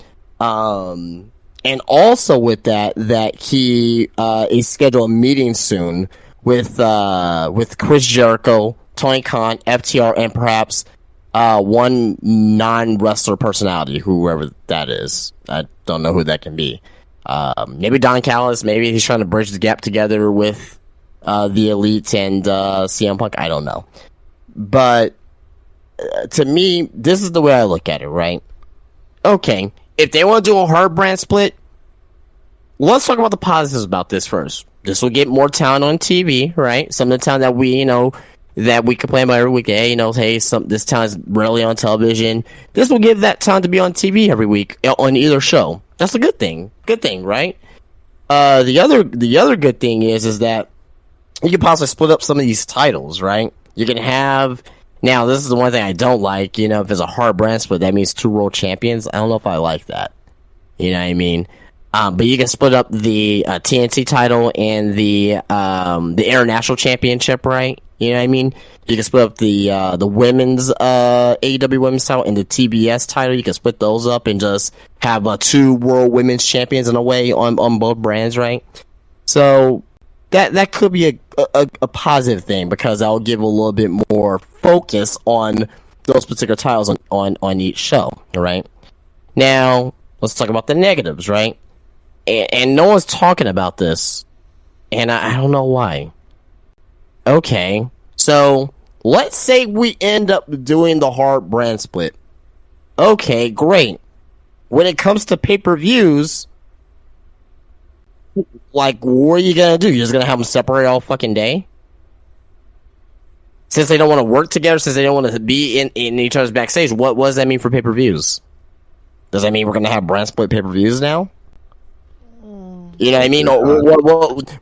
And also with that he is scheduled a meeting soon with Chris Jericho, Tony Khan, FTR, and perhaps one non-wrestler personality, whoever that is. I don't know who that can be. Maybe Don Callis. Maybe he's trying to bridge the gap together with the Elite and CM Punk. I don't know. But to me, this is the way I look at it, right? Okay. If they want to do a hard brand split, let's talk about the positives about this first. This will get more talent on TV, right? Some of the talent that we complain about every week. Hey, this talent is rarely on television. This will give that talent to be on TV every week on either show. That's a good thing. Good thing, right? The other good thing is that you can possibly split up some of these titles, right? You can have. Now, this is the one thing I don't like. If it's a hard brand split, that means 2 world champions. I don't know if I like that. You know what I mean? But you can split up the TNT title and the international championship, right? You know what I mean? You can split up the women's AEW women's title and the TBS title. You can split those up and just have 2 world women's champions in a way on both brands, right? So that could be a positive thing because that'll give a little bit more focus on those particular titles on each show, right? Now, let's talk about the negatives, right? And no one's talking about this, and I don't know why. Okay, so let's say we end up doing the hard brand split. Okay, great. When it comes to pay-per-views, like, what are you gonna do? You're just gonna have them separate all fucking day? Since they don't want to work together, since they don't want to be in each other's backstage, what does that mean for pay-per-views? Does that mean we're gonna have brand split pay-per-views now? You know what I mean? Or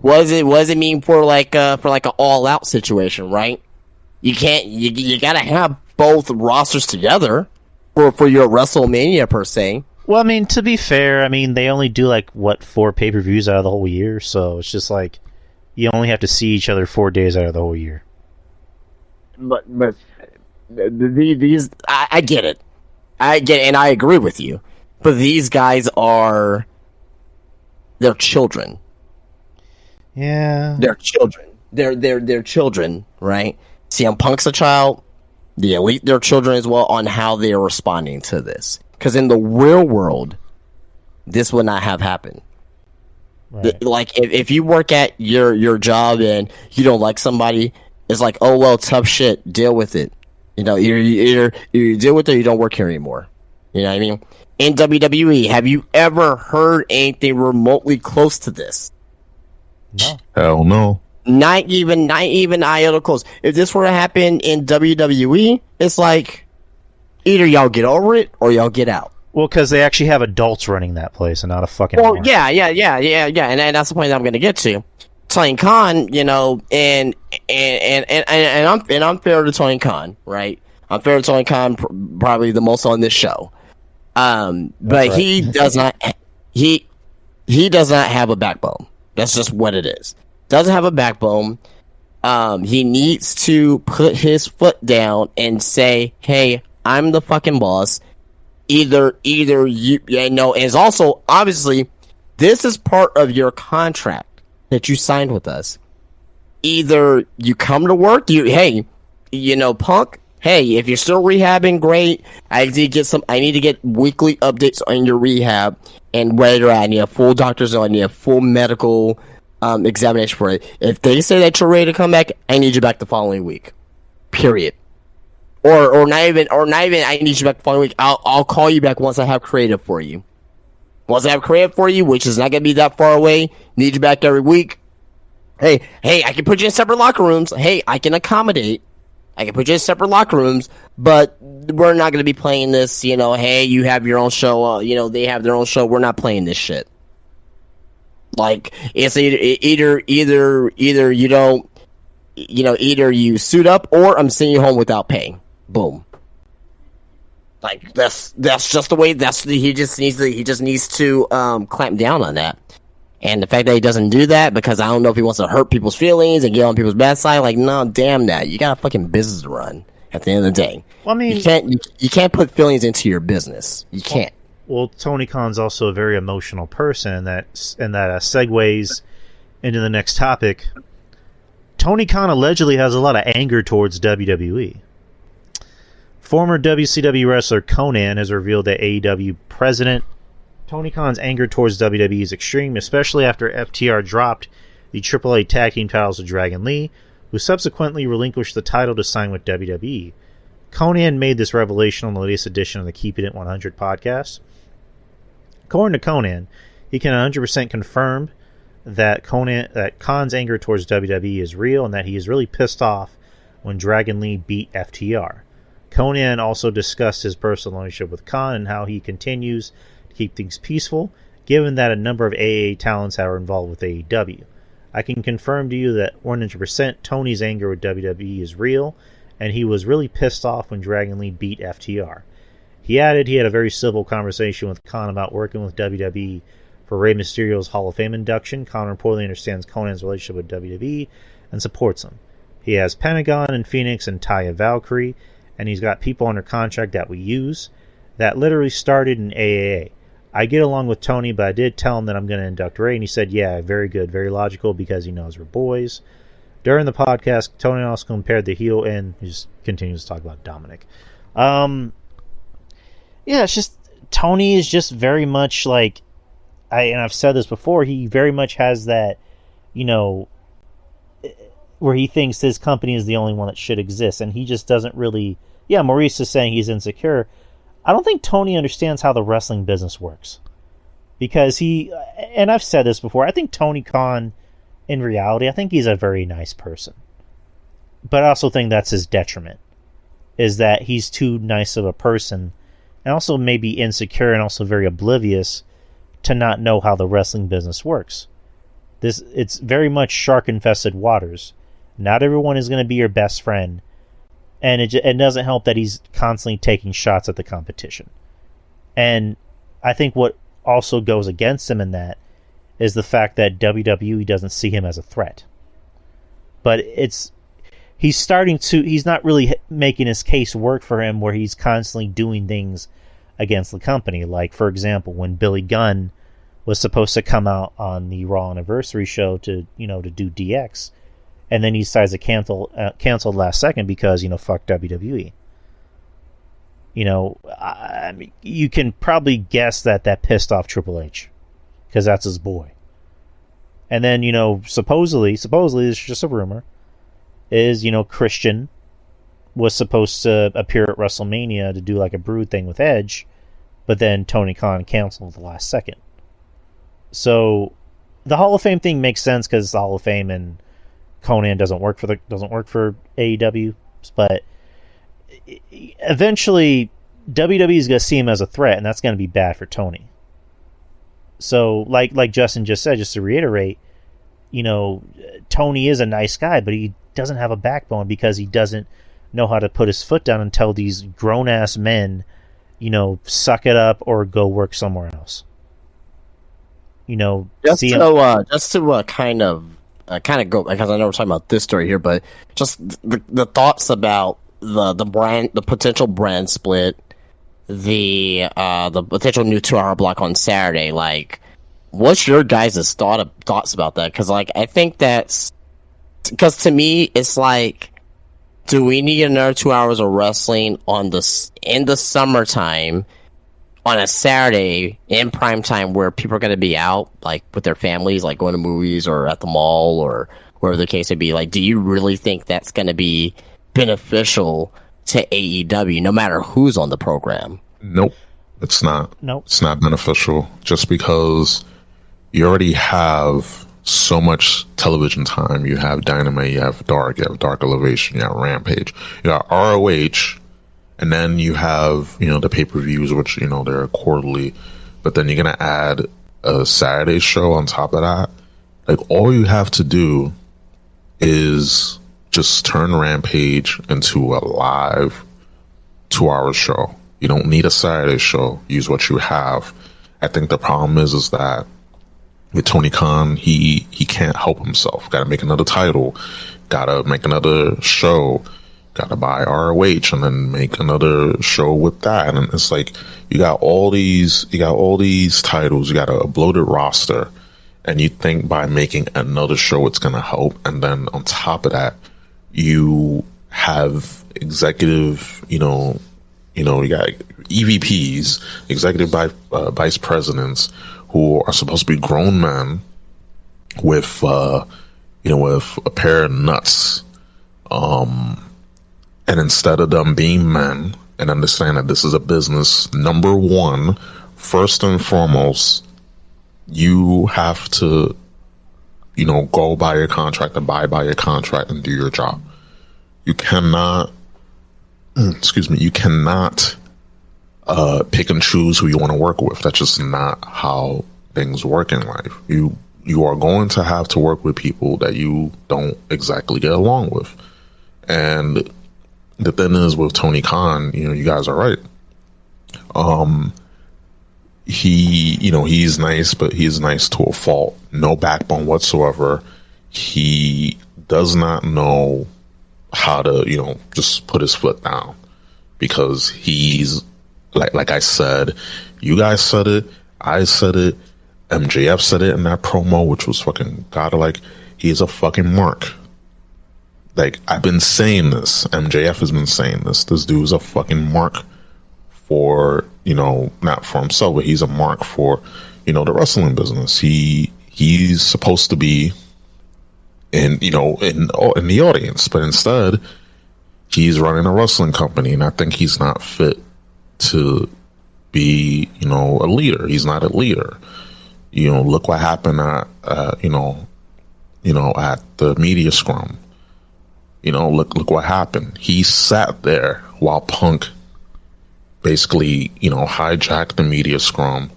what does it mean for like an all-out situation, right? You gotta have both rosters together for your WrestleMania per se. Well, I mean, to be fair, they only do 4 pay-per-views out of the whole year, so it's just like you only have to see each other 4 days out of the whole year. But these I get it, and I agree with you. But these guys they're children. Yeah, they're children. They're children, right? CM Punk's a child. The Elite, they're children as well on how they are responding to this. Because in the real world, this would not have happened. Right. Like if you work at your job and you don't like somebody, it's like, oh well, tough shit, deal with it. You know, either you deal with it or you don't work here anymore. You know what I mean? In WWE, have you ever heard anything remotely close to this? No. Hell no. Not even iota close. If this were to happen in WWE, it's like either y'all get over it or y'all get out. Well, because they actually have adults running that place and not a fucking. Well, horn. yeah, and that's the point that I'm going to get to. Tony Khan, you know, and I'm fair to Tony Khan, right? I'm fair to Tony Khan, probably the most on this show. But right. he does not have a backbone. That's just what it is. Doesn't have a backbone. He needs to put his foot down and say, "Hey, I'm the fucking boss." Either you know, and it's also obviously this is part of your contract that you signed with us. Either you come to work, hey, you know, Punk, hey, if you're still rehabbing, great. I need to get weekly updates on your rehab and where you're at. I need a full doctor's note. I need a full medical examination for it. If they say that you're ready to come back, I need you back the following week. Period. Or not even I need you back the following week. I'll call you back once I have creative for you. Once I have creative for you, which is not gonna be that far away, need you back every week. Hey, I can put you in separate locker rooms. Hey, I can accommodate. I can put you in separate locker rooms, but we're not gonna be playing this, you know, hey, you have your own show, you know, they have their own show, we're not playing this shit. Like, it's either you don't, you know, either you suit up or I'm sending you home without pay. Boom. Like that's just the way. He just needs to clamp down on that. And the fact that he doesn't do that because I don't know if he wants to hurt people's feelings and get on people's bad side. Like, no, damn that. You got a fucking business to run. At the end of the day, Well, I mean, you can't put feelings into your business. You can't. Well, Tony Khan's also a very emotional person, and that segues into the next topic. Tony Khan allegedly has a lot of anger towards WWE. Former WCW wrestler Conan has revealed that AEW president Tony Khan's anger towards WWE is extreme, especially after FTR dropped the AAA tag team titles to Dragon Lee, who subsequently relinquished the title to sign with WWE. Conan made this revelation on the latest edition of the Keeping It 100 podcast. According to Conan, he can 100% confirm that Khan's anger towards WWE is real and that he is really pissed off when Dragon Lee beat FTR. Conan also discussed his personal relationship with Khan and how he continues to keep things peaceful, given that a number of AA talents are involved with AEW. I can confirm to you that 100% Tony's anger with WWE is real, and he was really pissed off when Dragon Lee beat FTR. He added he had a very civil conversation with Khan about working with WWE for Rey Mysterio's Hall of Fame induction. Khan reportedly understands Conan's relationship with WWE and supports him. He has Pentagon and Phoenix and Taya Valkyrie, and he's got people under contract that we use. That literally started in AAA. I get along with Tony, but I did tell him that I'm going to induct Ray, and he said, yeah, very good, very logical, because he knows we're boys. During the podcast, Tony also compared the heel, and he just continues to talk about Dominic. Yeah, it's just, Tony is just very much like, and I've said this before, he very much has that, you know, where he thinks his company is the only one that should exist, and he just doesn't really, yeah, Maurice is saying he's insecure. I don't think Tony understands how the wrestling business works. Because and I've said this before, I think Tony Khan, in reality, I think he's a very nice person. But I also think that's his detriment, is that he's too nice of a person, and also maybe insecure and also very oblivious to not know how the wrestling business works. It's very much shark-infested waters. Not everyone is going to be your best friend, and it doesn't help that he's constantly taking shots at the competition. And I think what also goes against him in that is the fact that WWE doesn't see him as a threat. But he's not really making his case work for him, where he's constantly doing things against the company. Like, for example, when Billy Gunn was supposed to come out on the Raw Anniversary show to do DX, and then he decides to cancel last second because, fuck WWE. I mean, you can probably guess that pissed off Triple H, because that's his boy. And then, supposedly, this is just a rumor, is, Christian was supposed to appear at WrestleMania to do like a Brood thing with Edge, but then Tony Khan canceled at the last second. So the Hall of Fame thing makes sense because the Hall of Fame and Conan doesn't work for AEW, but eventually WWE is going to see him as a threat, and that's going to be bad for Tony. So, like Justin just said, just to reiterate, Tony is a nice guy, but he doesn't have a backbone because he doesn't know how to put his foot down and tell these grown-ass men, suck it up or go work somewhere else. Just to kind of go, because I know we're talking about this story here, but just the thoughts about the potential brand split, the potential new 2-hour block on Saturday. Like, what's your guys' thoughts about that? Because I think because to me it's like, do we need another 2 hours of wrestling in the summertime on a Saturday in prime time where people are going to be out like with their families, like going to movies or at the mall or wherever the case may be? Like, do you really think that's going to be beneficial to AEW, no matter who's on the program? Nope, it's not. Nope, it's not beneficial. Just because you already have so much television time. You have Dynamite, you have Dark Elevation, you have Rampage, you got ROH, and then you have the pay-per-views, which they're quarterly. But then you're gonna add a Saturday show on top of that. Like, all you have to do is just turn Rampage into a live 2-hour show. You don't need a Saturday show. Use what you have. I think the problem is that with Tony Khan, he can't help himself. Got to make another title. Got to make another show. Got to buy ROH and then make another show with that. And it's like you got all these titles. You got a bloated roster, and you think by making another show it's gonna help. And then on top of that, you have executive, you got EVPs, executive vice presidents, who are supposed to be grown men with, with a pair of nuts. And instead of them being men and understand that this is a business, number one, first and foremost, you have to, go by your contract, abide by your contract, and do your job. You cannot, you cannot pick and choose who you want to work with. That's just not how things work in life. You are going to have to work with people that you don't exactly get along with. And the thing is with Tony Khan, you guys are right. He's nice, but he's nice to a fault. No backbone whatsoever. He does not know how to, just put his foot down, because he's like I said, you guys said it, I said it, MJF said it in that promo, which was fucking godlike. He's a fucking mark. Like, I've been saying this. MJF has been saying this. This dude's a fucking mark for, not for himself, but he's a mark for, the wrestling business. He's supposed to be in the audience, but instead he's running a wrestling company, and I think he's not fit to be, a leader. He's not a leader. Look what happened at, at the media scrum. Look what happened. He sat there while Punk basically, hijacked the media scrum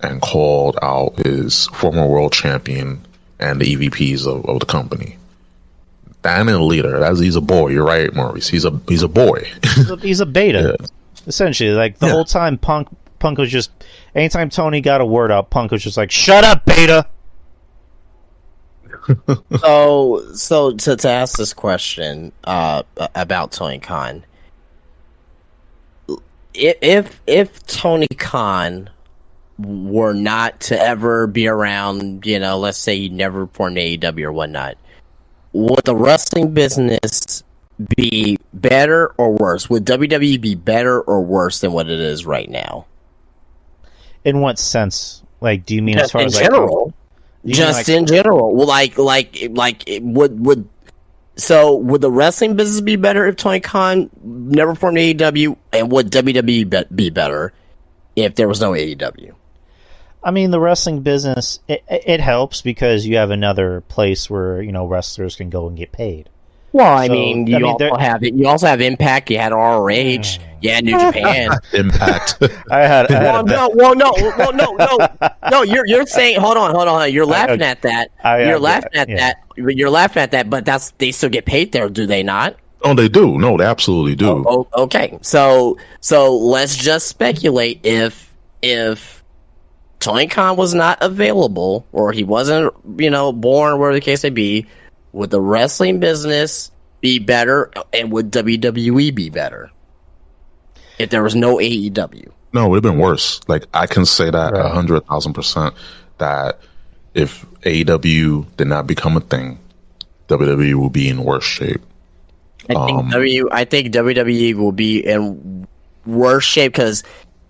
and called out his former world champion and the EVPs of the company. That ain't a leader. He's a boy. You're right, Maurice. He's a boy. He's a beta. Yeah. Essentially, like the whole time Punk was just, anytime Tony got a word out, Punk was just like, "Shut up, beta." So to ask this question about Tony Khan, if Tony Khan were not to ever be around, let's say he never formed AEW or whatnot, would the wrestling business be better or worse? Would WWE be better or worse than what it is right now? In what sense? Like, do you mean as far in as general? Just in general, well, would the wrestling business be better if Tony Khan never formed AEW, and would WWE be better if there was no AEW? I mean, the wrestling business it helps because you have another place where wrestlers can go and get paid. Well, you also have Impact. You had ROH. You had New Japan. Impact. No. You're saying, hold on. You're laughing at that. You're laughing at that. But they still get paid there, do they not? Oh, they do. No, they absolutely do. Okay. So let's just speculate if Tony Khan was not available or he wasn't, born, whatever the case may be. Would the wrestling business be better, and would WWE be better if there was no AEW? No, it would have been worse. Like, I can say that 100,000% that if AEW did not become a thing, WWE will be in worse shape. I think WWE will be in worse shape because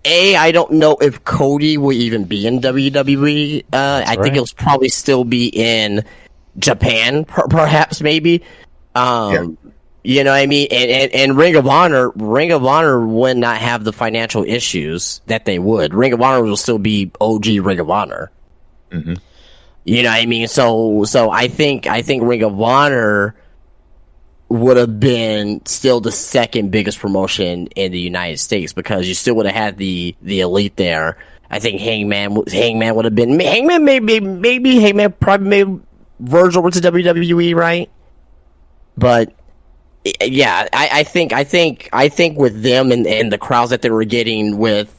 I don't know if Cody will even be in WWE. I think he'll probably still be in Japan, perhaps, maybe. You know what I mean? And Ring of Honor would not have the financial issues that they would. Ring of Honor will still be OG Ring of Honor. Mm-hmm. You know what I mean? So I think Ring of Honor would have been still the second biggest promotion in the United States because you still would have had the Elite there. I think Hangman would have been Hangman probably made verge over to WWE, right? But yeah, I think with them and the crowds that they were getting with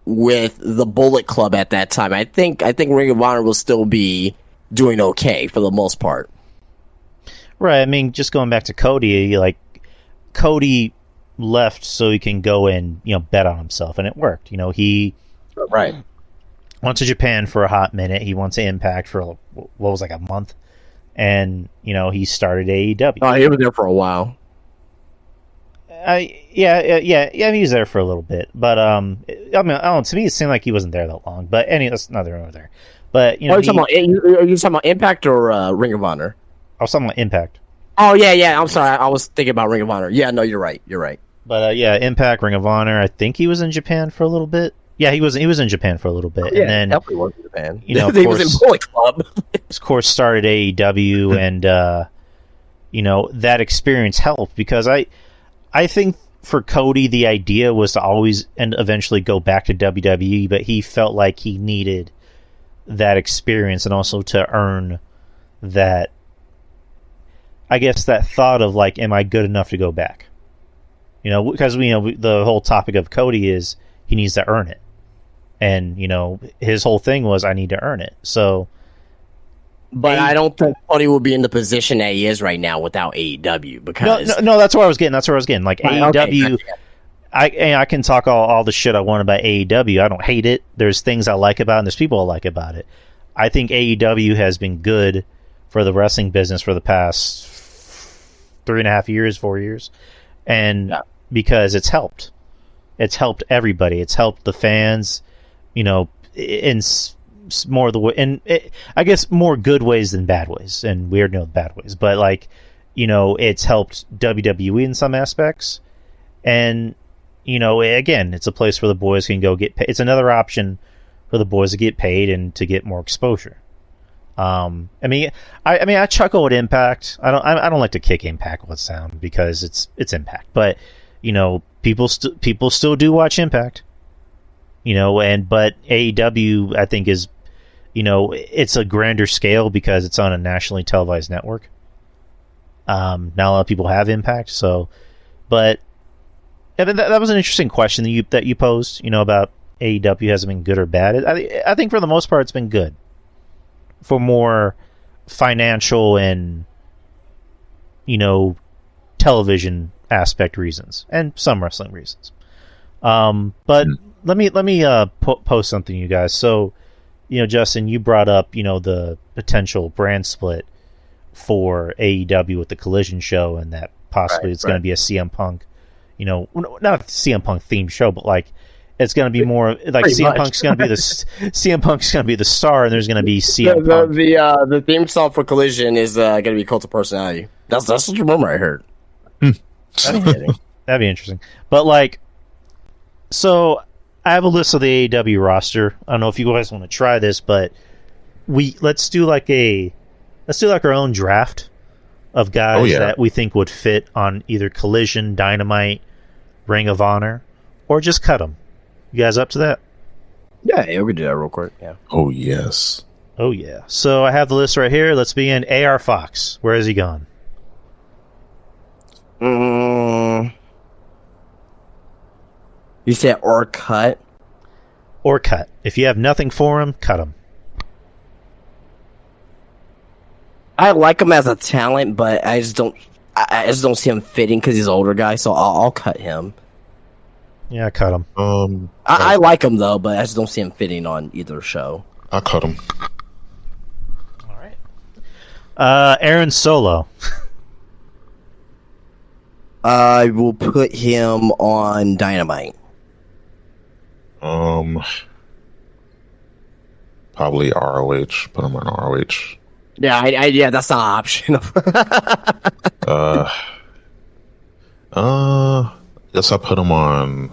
the Bullet Club at that time, I think Ring of Honor will still be doing okay for the most part. Right. I mean, just going back to Cody, Cody left so he can go and bet on himself, and it worked. He went to Japan for a hot minute. He went to Impact for a month, and he started AEW. Oh, he was there for a while. Yeah. He was there for a little bit, but to me, it seemed like he wasn't there that long. But anyway, that's neither here nor there. But are you talking about Impact or Ring of Honor? I was talking about Impact. Oh yeah. I'm sorry, I was thinking about Ring of Honor. Yeah, no, you're right. But Impact, Ring of Honor. I think he was in Japan for a little bit. Yeah, he was in Japan for a little bit, and then definitely was in Japan. He was in Bullet Club. Of course, started AEW, and that experience helped because I think for Cody the idea was to always and eventually go back to WWE, but he felt like he needed that experience and also to earn that. I guess that thought of am I good enough to go back? Because the whole topic of Cody is he needs to earn it. And, his whole thing was, I need to earn it. So, but I don't think Cody will be in the position that he is right now without AEW. Because no, that's where I was getting. AEW, okay. I can talk all the shit I want about AEW. I don't hate it. There's things I like about it, and there's people I like about it. I think AEW has been good for the wrestling business for the past 3.5 years, 4 years, and because it's helped everybody. It's helped the fans, in more of the way, and I guess more good ways than bad ways, and weird bad ways. But it's helped WWE in some aspects, and again, it's a place where the boys can go get paid. It's another option for the boys to get paid and to get more exposure. I chuckle at Impact. I don't like to kick Impact with sound because it's Impact, but people still do watch Impact. But AEW I think is, it's a grander scale because it's on a nationally televised network. Not a lot of people have Impact, so, but that was an interesting question that you posed. About AEW hasn't been good or bad. I think for the most part it's been good. For more financial and television aspect reasons and some wrestling reasons. But let me post something, you guys. So, Justin, you brought up the potential brand split for AEW with the Collision show, and that possibly it's going to be a CM Punk, not a CM Punk themed show, but it's going to be more like Pretty CM much. Punk's going to be CM Punk's going to be the star, and there's going to be CM The, Punk. the theme song for Collision is going to be Cult of Personality. That's what the rumor I heard. That'd be interesting. But like, so I have a list of the AEW roster. I don't know if you guys want to try this, but let's do like our own draft of guys that we think would fit on either Collision, Dynamite, Ring of Honor, or just cut them. You guys up to that? Yeah, we could do that real quick. Yeah. Oh yes. Oh yeah. So I have the list right here. Let's begin. AR Fox. Where has he gone? You said or cut? Or cut. If you have nothing for him, cut him. I like him as a talent, but I just don't see him fitting because he's an older guy. So I'll cut him. Yeah, cut him. I like him though, but I just don't see him fitting on either show. I cut him. All right. Aaron Solo. I will put him on Dynamite. Probably ROH. Put him on ROH. Yeah, yeah, that's not an option. Guess I put him on.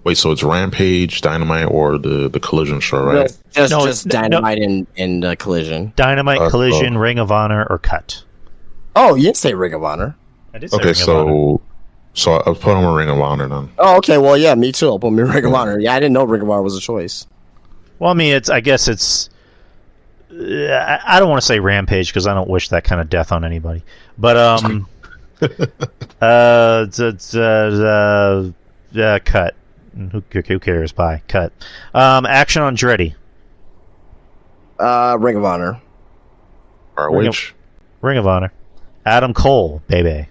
Wait, so it's Rampage, Dynamite, or the Collision show, right? Just Dynamite and Collision. Dynamite, Collision, Ring of Honor, or cut. Oh, you didn't say Ring of Honor. I did say Okay, Ring of Honor. so I put him on Ring of Honor then. Oh, okay. Well, yeah, me too. I'll put me Ring of Honor. Yeah, I didn't know Ring of Honor was a choice. Well, I mean, I guess it's. I don't want to say Rampage because I don't wish that kind of death on anybody. But cut. Who cares? Bye. Cut. Action on Andretti. Ring of Honor. ROH. Ring of Honor. Adam Cole, baby.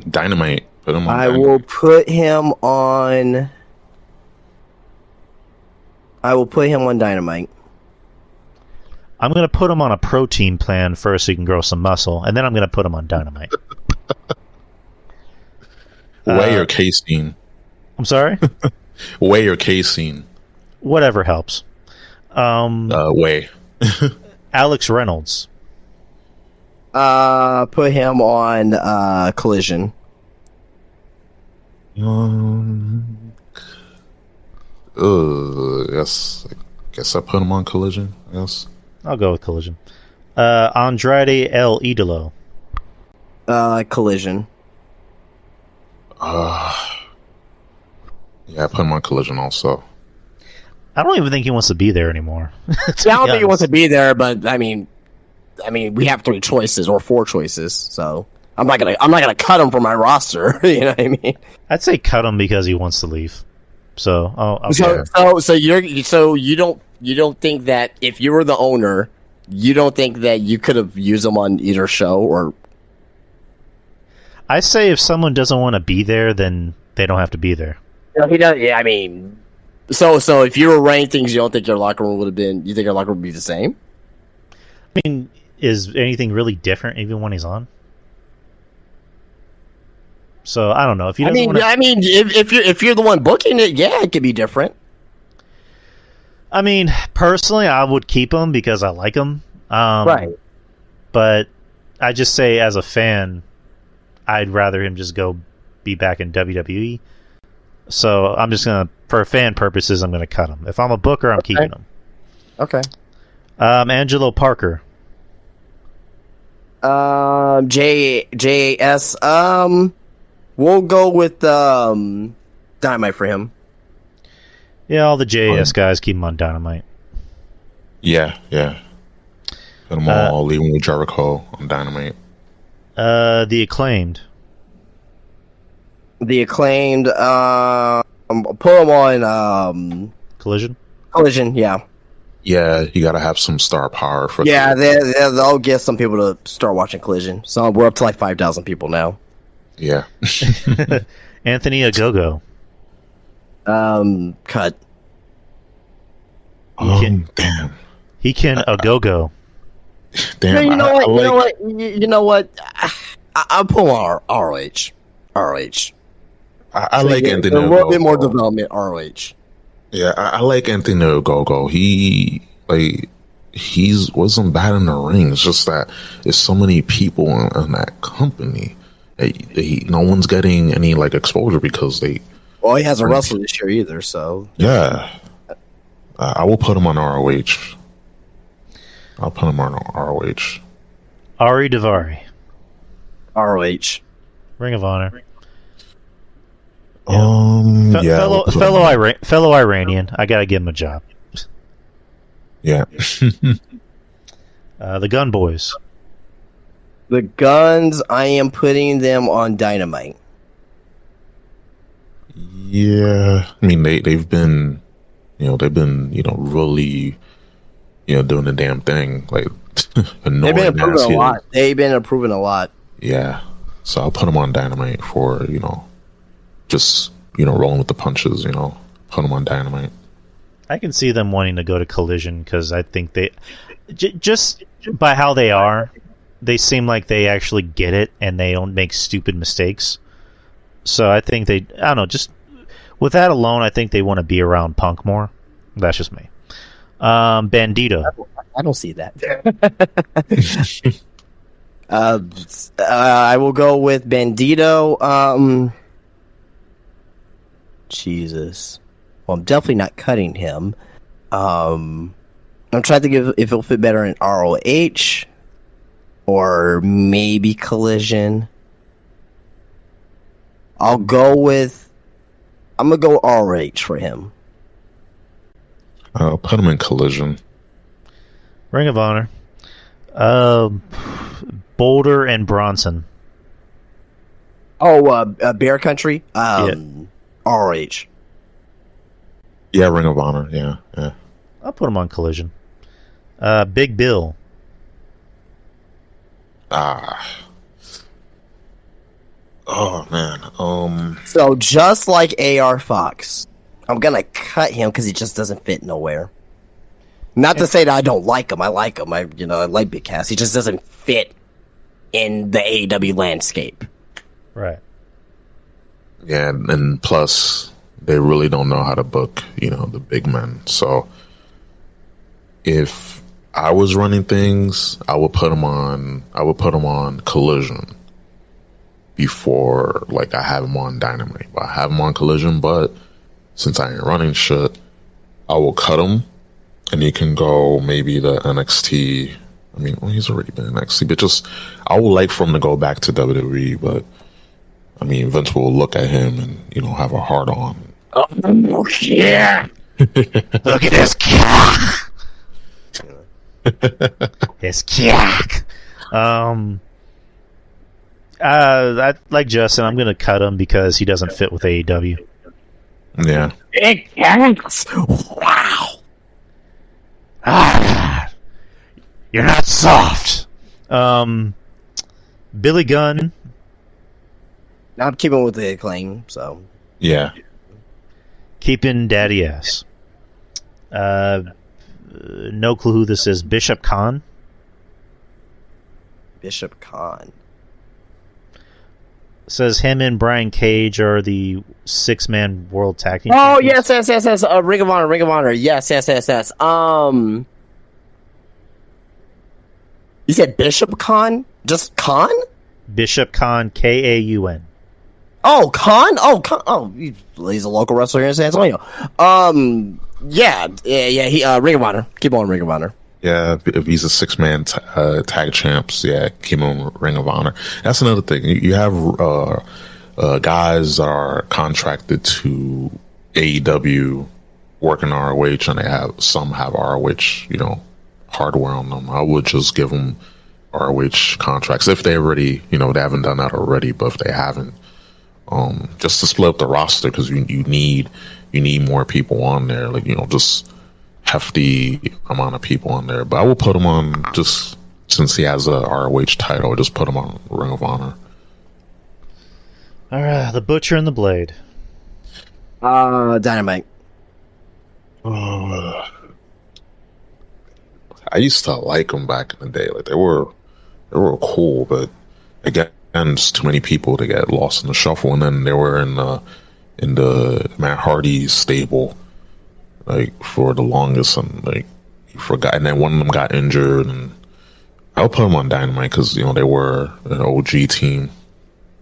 Dynamite. Put him on. I will put him on. Dynamite. I'm going to put him on a protein plan first so he can grow some muscle, and then I'm going to put him on Dynamite. Whey or casein? I'm sorry? Whey or casein? Whatever helps. Whey. Alex Reynolds. Put him on Collision. Guess I put him on Collision. Yes. I'll go with Collision. Andrade El Idolo. Collision. Yeah, I put him on Collision also. I don't even think he wants to be there anymore. I don't think he wants to be there, but I mean, we have 3 choices or 4 choices, so I'm not gonna cut him from my roster. You know what I mean? I'd say cut him because he wants to leave. So so you don't think that if you were the owner, you don't think that you could have used him on either show? Or I say if someone doesn't want to be there, then they don't have to be there. he does. Yeah, I mean, so if you were ranking things, you don't think your locker room would have been? You think your locker room would be the same? I mean, is anything really different even when he's on? So I don't know if he doesn't want to. I mean, if you're the one booking it, yeah, it could be different. I mean, personally, I would keep him because I like him. Right. But I just say, as a fan, I'd rather him just go be back in WWE. So I'm just gonna, for fan purposes, I'm gonna cut him. If I'm a booker, I'm keeping him. Okay. Angelo Parker. JAS. We'll go with Dynamite for him. Yeah, all the JAS guys keep him on Dynamite. Yeah. Put them all, leaving with Jericho on Dynamite. The Acclaimed. Put them on Collision. Collision, yeah. Yeah, you gotta have some star power for Yeah, they'll get some people to start watching Collision. So we're up to like 5,000 people now. Yeah. Anthony Ogogo. Cut. Damn. He can Ogogo. Damn. You know what? I'll pull on ROH. ROH. I So like you get Anthony a little bit more Ogogo. development ROH. Yeah, I like Anthony Ogogo. He's wasn't bad in the ring. It's just that there's so many people in that company. No one's getting any like exposure because they. Well, he hasn't wrestled this year either, so Yeah, I will put him on ROH. I'll put him on ROH. Ari Daivari, ROH. Ring of Honor. Yeah, Fellow Iranian. I gotta give him a job. yeah. The Gun Boys. The Guns, I am putting them on Dynamite. Yeah, I mean they've been, really, doing the damn thing, like annoying. They've been improving ass a lot. heels. They've been improving a lot. Yeah, so I'll put them on Dynamite for just rolling with the punches. Put them on Dynamite. I can see them wanting to go to Collision because I think they, just by how they are, they seem like they actually get it and they don't make stupid mistakes. So I think I don't know, just with that alone, I think they want to be around Punk more. That's just me. Bandito. I don't see that. I will go with Bandito. Jesus. Well, I'm definitely not cutting him. I'm trying to think if it'll fit better in ROH or maybe Collision. I'm gonna go ROH for him. I'll put them in Collision. Ring of Honor. Boulder and Bronson. Oh, Bear Country. ROH. Yeah, Ring of Honor. Yeah. I'll put him on Collision. Big Bill. Oh man. So just like AR Fox, I'm gonna cut him because he just doesn't fit nowhere. Not to say that I don't like him. I like him. I like Big Cass. He just doesn't fit in the AEW landscape. Right. Yeah, and plus they really don't know how to book, the big men. So if I was running things, I would put them on Collision before I have them on Dynamite. But I have them on Collision, but since I ain't running shit, I will cut them, and he can go maybe the NXT. I mean, he's already been in NXT, but I would like for him to go back to WWE, but I mean, Vince will look at him and, have a hard on. Oh yeah! Look at this cock! His cock! I like Justin. I'm going to cut him because he doesn't fit with AEW. Yeah. Wow! Ah, you're not soft. Billy Gunn. I'm keeping with the Acclaim, so. Yeah. Keeping Daddy ass. No clue who this is. Bishop Khan. Bishop Khan. Says him and Brian Cage are the 6-man world tag team. Oh, champions. yes. Ring of Honor. Yes. You said Bishop Khan? Just Khan? Bishop Khan, Kaun. Oh, Khan. Oh, he's a local wrestler here in San Antonio. Yeah. He Ring of Honor. Keep on Ring of Honor. Yeah, if he's a 6-man tag champs, yeah, keep him on Ring of Honor. That's another thing. You have guys that are contracted to AEW working ROH, and some have ROH, hardware on them. I would just give them ROH contracts if they already, they haven't done that already. But if they haven't, just to split up the roster, because you need more people on there, just hefty amount of people on there. But I will put him on, just since he has a ROH title, just put him on Ring of Honor. All right, the Butcher and the Blade. Dynamite. I used to like them back in the day. They were cool, but again, and just too many people to get lost in the shuffle. And then they were in the Matt Hardy's stable, like for the longest, and like you forgot. And then one of them got injured, and I'll put them on Dynamite because they were an OG team.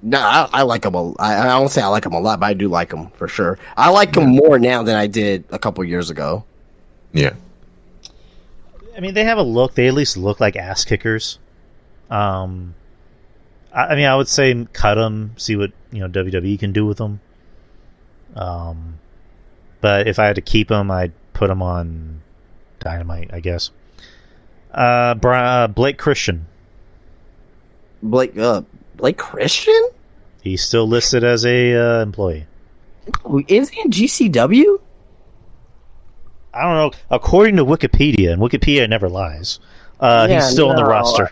No, I like them. I don't say I like them a lot, but I do like them for sure. I like them more now than I did a couple years ago. Yeah. I mean, they have a look. They at least look like ass kickers. I mean, I would say cut them, see what WWE can do with them. But if I had to keep them, I'd put them on Dynamite, I guess. Blake Christian. Blake Christian? He's still listed as a employee. Is he in GCW? I don't know. According to Wikipedia, and Wikipedia never lies, he's still on the roster.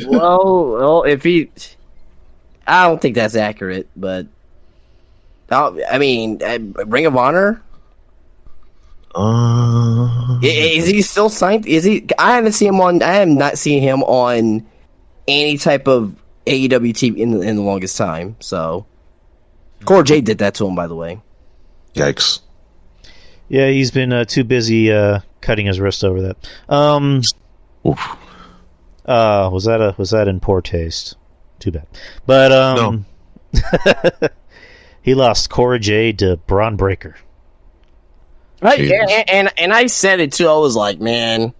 well, if he... I don't think that's accurate, but... I mean, Ring of Honor? Is he still signed? Is he? I haven't seen him on... I have not seen him on any type of AEW TV in the longest time, so... Cora Jade did that to him, by the way. Yikes. Yeah, he's been too busy cutting his wrist over that. Oof. Was that in poor taste? Too bad. But No. he lost Cora Jade to Braun Breaker. Right, and I said it too. I was like, man,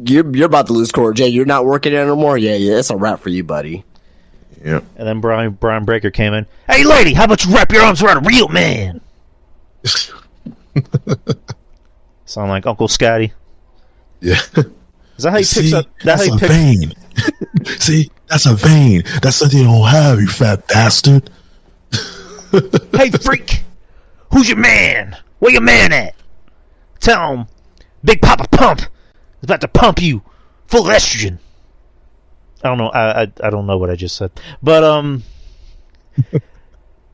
you're about to lose Cora Jade. You're not working there anymore. Yeah, it's a wrap for you, buddy. Yeah. And then Braun Breaker came in. Hey, lady, how about you wrap your arms around a real man? Sound like Uncle Scotty? Yeah. Is that how he picks up? That's a vein. See, that's a vein. That's something you don't have, you fat bastard. Hey, freak! Who's your man? Where your man at? Tell him Big Papa Pump is about to pump you full of estrogen. I don't know. I don't know what I just said, but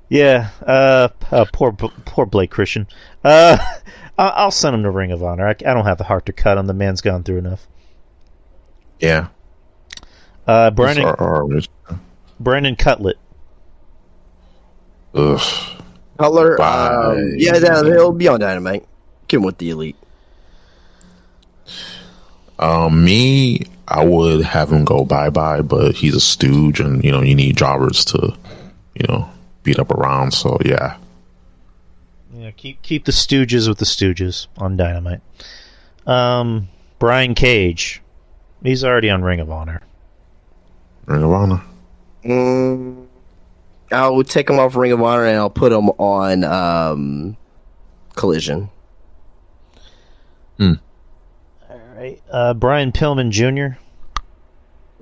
yeah. Poor Blake Christian. I'll send him to Ring of Honor. I don't have the heart to cut him. The man's gone through enough. Yeah. Brandon Cutlet. Ugh. Cutler, he'll be on Dynamite. Get him with the Elite. Me, I would have him go bye-bye, but he's a stooge, and you need jobbers to, beat up around. So yeah. Yeah, keep the Stooges with the Stooges on Dynamite. Brian Cage, he's already on Ring of Honor. Ring of Honor. I'll take him off Ring of Honor and I'll put him on Collision. All right, Brian Pillman Jr.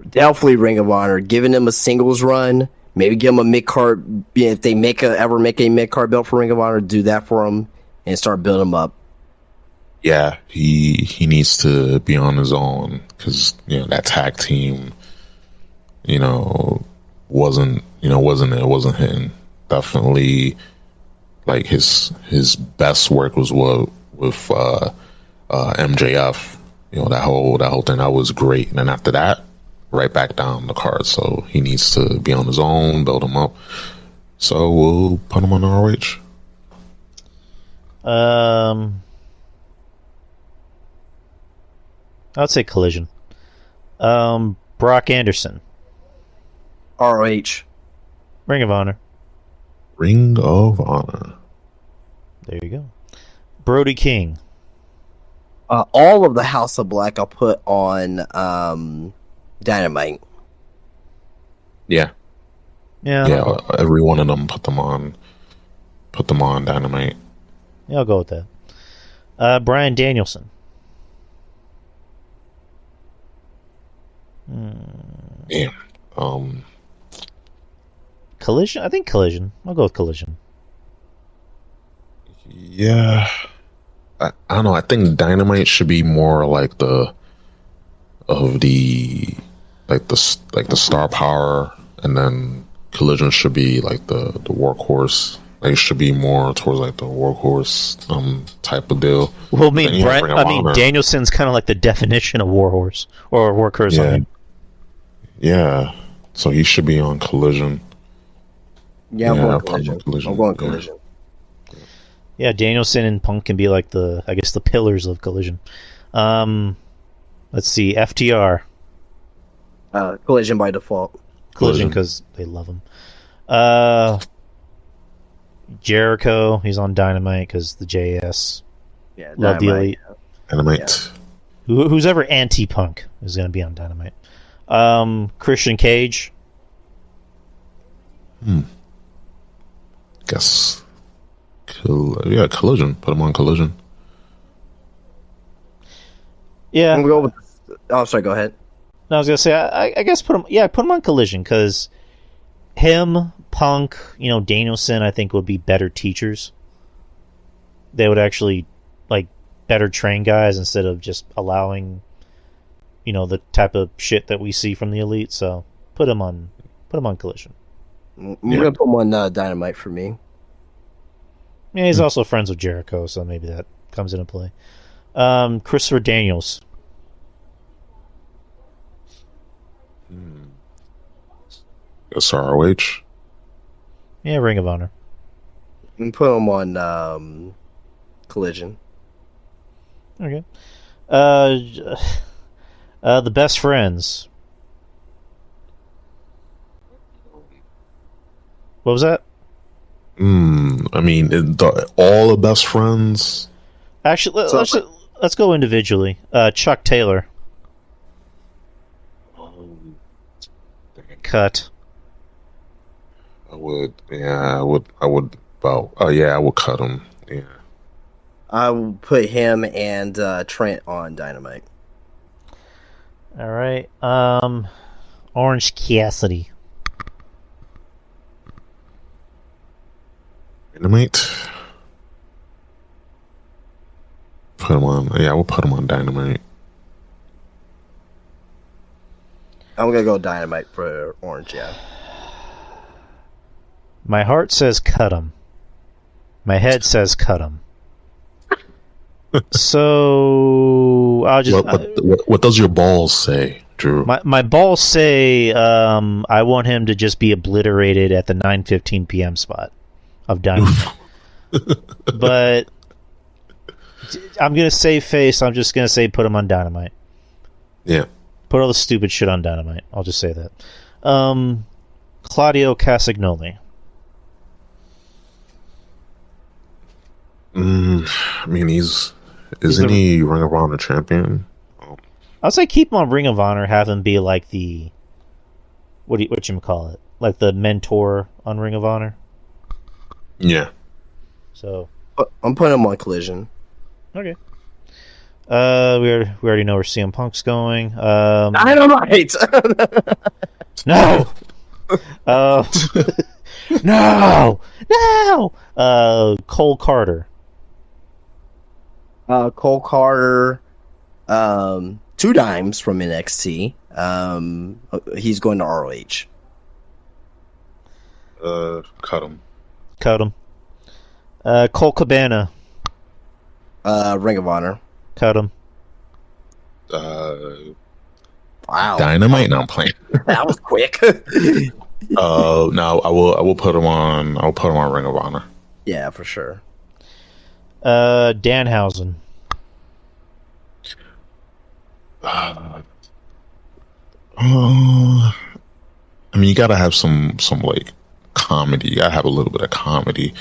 Definitely Ring of Honor. Giving him a singles run. Maybe give him a mid-card. If they ever make a mid-card belt for Ring of Honor, do that for him and start building him up. Yeah, he needs to be on his own because that tag team, wasn't hitting. Definitely, like his best work was with MJF. That whole thing that was great, and then after that, right back down the card. So he needs to be on his own, build him up. So we'll put him on ROH. I'd say Collision. Brock Anderson. ROH. Ring of Honor. Ring of Honor. There you go. Brody King. All of the House of Black I'll put on Dynamite. Yeah. Every one of them put them on Dynamite. Yeah, I'll go with that. Bryan Danielson. Damn. Collision? I think Collision. I'll go with Collision. Yeah. I don't know. I think Dynamite should be more like the star power, and then Collision should be like the workhorse. Like, it should be more towards like the workhorse type of deal. Well, Danielson's kind of like the definition of warhorse or workhorse. Yeah. So he should be on Collision. Yeah, I'm Yeah, going I'll put him Collision. on Collision. I'm going Yeah. Collision. Yeah, Danielson and Punk can be like the pillars of Collision. Let's see, FTR. Collision by default. Collision because they love him. Jericho, he's on Dynamite because the JS. Yeah, Love the Elite. Dynamite. Who's ever anti-Punk is going to be on Dynamite. Christian Cage. Guess. Collision. Put him on Collision. Yeah. I'm going to go with. Oh, sorry. Go ahead. No, I was going to say, I guess put him on Collision because him, Punk, Danielson, I think would be better teachers. They would actually better train guys instead of just allowing the type of shit that we see from the Elite. So put him on Collision. I'm gonna put him on Dynamite for me. Yeah, he's also friends with Jericho, so maybe that comes into play. Christopher Daniels. SROH. Yeah, Ring of Honor. And put him on Collision. Okay. The Best Friends. What was that? I mean, all the best friends. Actually, let's go individually. Chuck Taylor. Cut. I would cut him. Yeah. I will put him and Trent on Dynamite. All right. Orange Cassidy. Dynamite. Put him on. Yeah, we'll put him on Dynamite. I'm gonna go Dynamite for Orange. Yeah. My heart says cut him. My head says cut him. So I'll just. What does your balls say, Drew? My balls say I want him to just be obliterated at the 9:15 p.m. spot of Dynamite. But I'm gonna save face. I'm just gonna say put him on Dynamite. Yeah. Put all the stupid shit on Dynamite. I'll just say that. Claudio Castagnoli. I mean, isn't he Ring of Honor champion? I'd say keep him on Ring of Honor. Have him be like the what you call it, like the mentor on Ring of Honor. Yeah. So I'm putting him on Collision. okay. We already know where CM Punk's going. Dynamite. No. No. Cole Carter. Cole Carter, 2 Dimes from NXT. He's going to ROH. Cut him. Cole Cabana. Ring of Honor. Cut him. Wow. Dynamite. No, I'm playing. That was quick. No, I will put him on. I'll put him on Ring of Honor. Yeah, for sure. Danhausen. I mean, you gotta have some like comedy. You gotta have a little bit of comedy.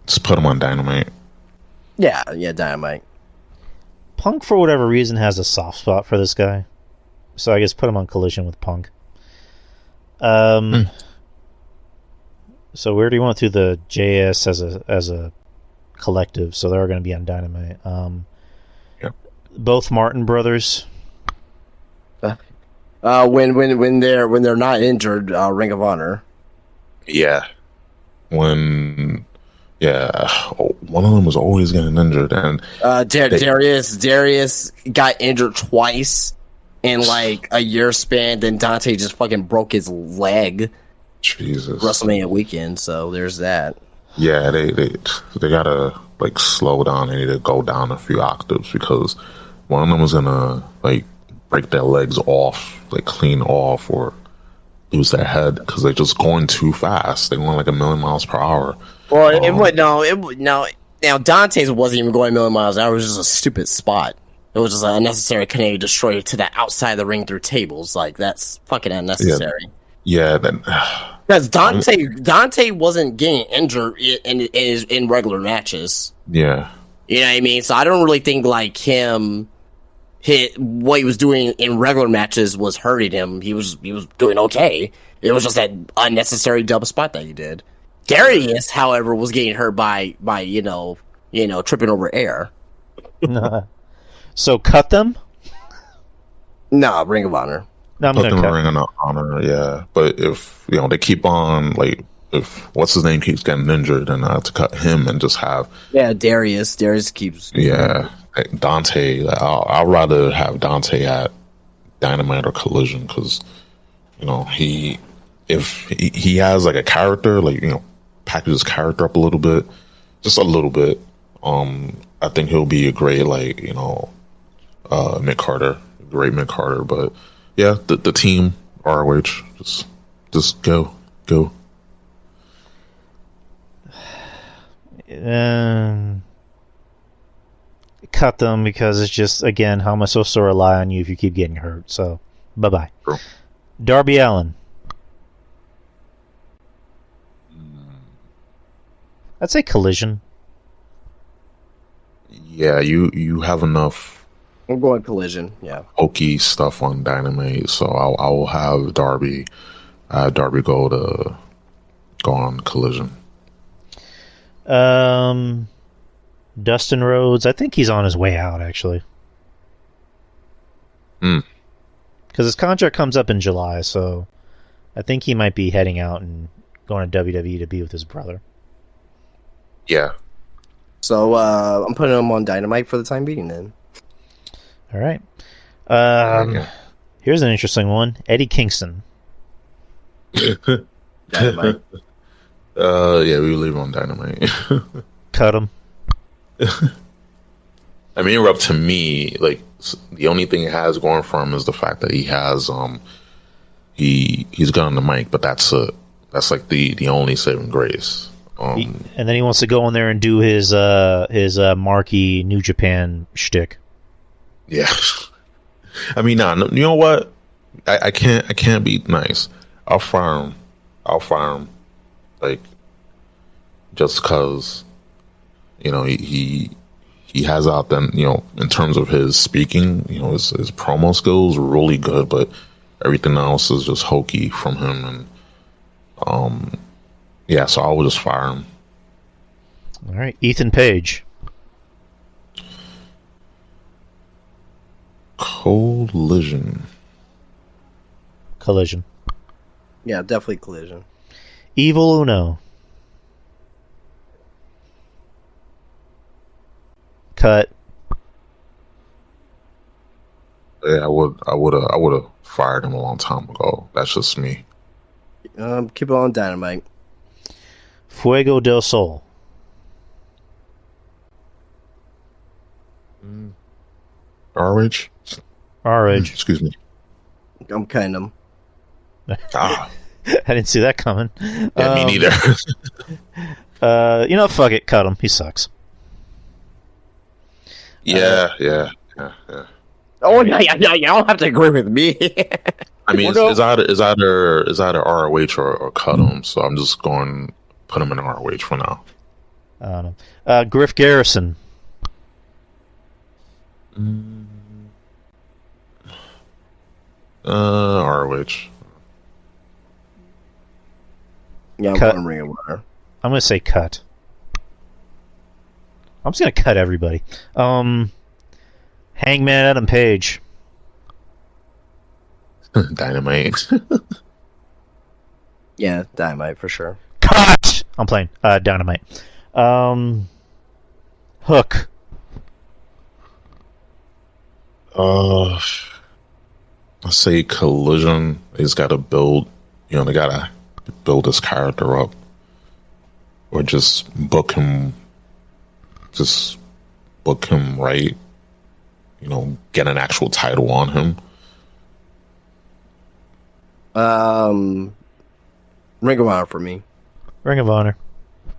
Just put him on Dynamite. Yeah, Dynamite. Punk, for whatever reason, has a soft spot for this guy. So I guess put him on Collision with Punk. So we already went through the JS as a collective, so they're going to be on Dynamite. Yep. Both Martin brothers. When they're not injured, Ring of Honor. Yeah. One of them was always getting injured, and Darius got injured twice in like a year span. Then Dante just fucking broke his leg. Jesus. WrestleMania weekend. So there's that. Yeah, they gotta slow down. They need to go down a few octaves because one of them was gonna break their legs off, like clean off, or lose their head because they're just going too fast. They're going like 1,000,000 miles per hour. Well, now Dante's wasn't even going 1,000,000 miles an hour. It was just a stupid spot. It was just an unnecessary Canadian destroyer to the outside of the ring through tables. Like, that's fucking unnecessary. Yeah, then because Dante wasn't getting injured in regular matches. Yeah, you know what I mean. So I don't really think like what he was doing in regular matches was hurting him. He was doing okay. It was just that unnecessary double spot that he did. Darius, however, was getting hurt by tripping over air. So cut them? Nah, Ring of Honor. No, I'm gonna cut. Ring of Honor, yeah. But if they keep on if what's his name keeps getting injured, then I have to cut him and just have Darius. Darius keeps like Dante. I'd rather have Dante at Dynamite or Collision because if he has like a character, package his character up a little bit, just a little bit. I think he'll be a great Mick Carter, great Mick Carter. But yeah, the team ROH just go. Cut them because it's just, again, how am I supposed to rely on you if you keep getting hurt? So bye bye. Sure. Darby Allin. I'd say Collision. Yeah, you have enough. I'm going Collision. Yeah, hokey stuff on Dynamite, so I will have Darby. Darby go on Collision. Dustin Rhodes. I think he's on his way out actually. Because his contract comes up in July, so I think he might be heading out and going to WWE to be with his brother. Yeah. So I'm putting him on Dynamite for the time being then. All right. Here's an interesting one. Eddie Kingston. Dynamite. Yeah, we leave him on Dynamite. Cut him. I mean, up to me, like the only thing he has going for him is the fact that he has he's got on the mic, but that's like the only saving grace. And then he wants to go in there and do his marquee New Japan shtick. Yeah, I mean, no, you know what? I can't be nice. I'll fire him. Like, just because, he has out then, in terms of his speaking, his promo skills are really good, but everything else is just hokey from him, and yeah, so I will just fire him. All right, Ethan Page. Collision. Yeah, definitely Collision. Evil Uno. Cut. Yeah, I would have fired him a long time ago. That's just me. Keep it on Dynamite. Fuego del Sol. RH. Excuse me. I'm cutting him. I didn't see that coming. Yeah, me neither. Fuck it. Cut him. He sucks. Yeah. Oh, yeah. You don't have to agree with me. I mean, it's either ROH or cut him. So I'm just going put him in ROH for now. I don't know. Griff Garrison. ROH. Yeah, I'm going Ring of Honor. I'm going to say cut. I'm just going to cut everybody. Hangman Adam Page. Dynamite. Yeah, Dynamite for sure. Cut! I'm playing Dynamite. Hook. Let's say Collision. He's got to build. They gotta build his character up, or just book him. Just book him right. Get an actual title on him. Ring of Honor for me. Ring of Honor.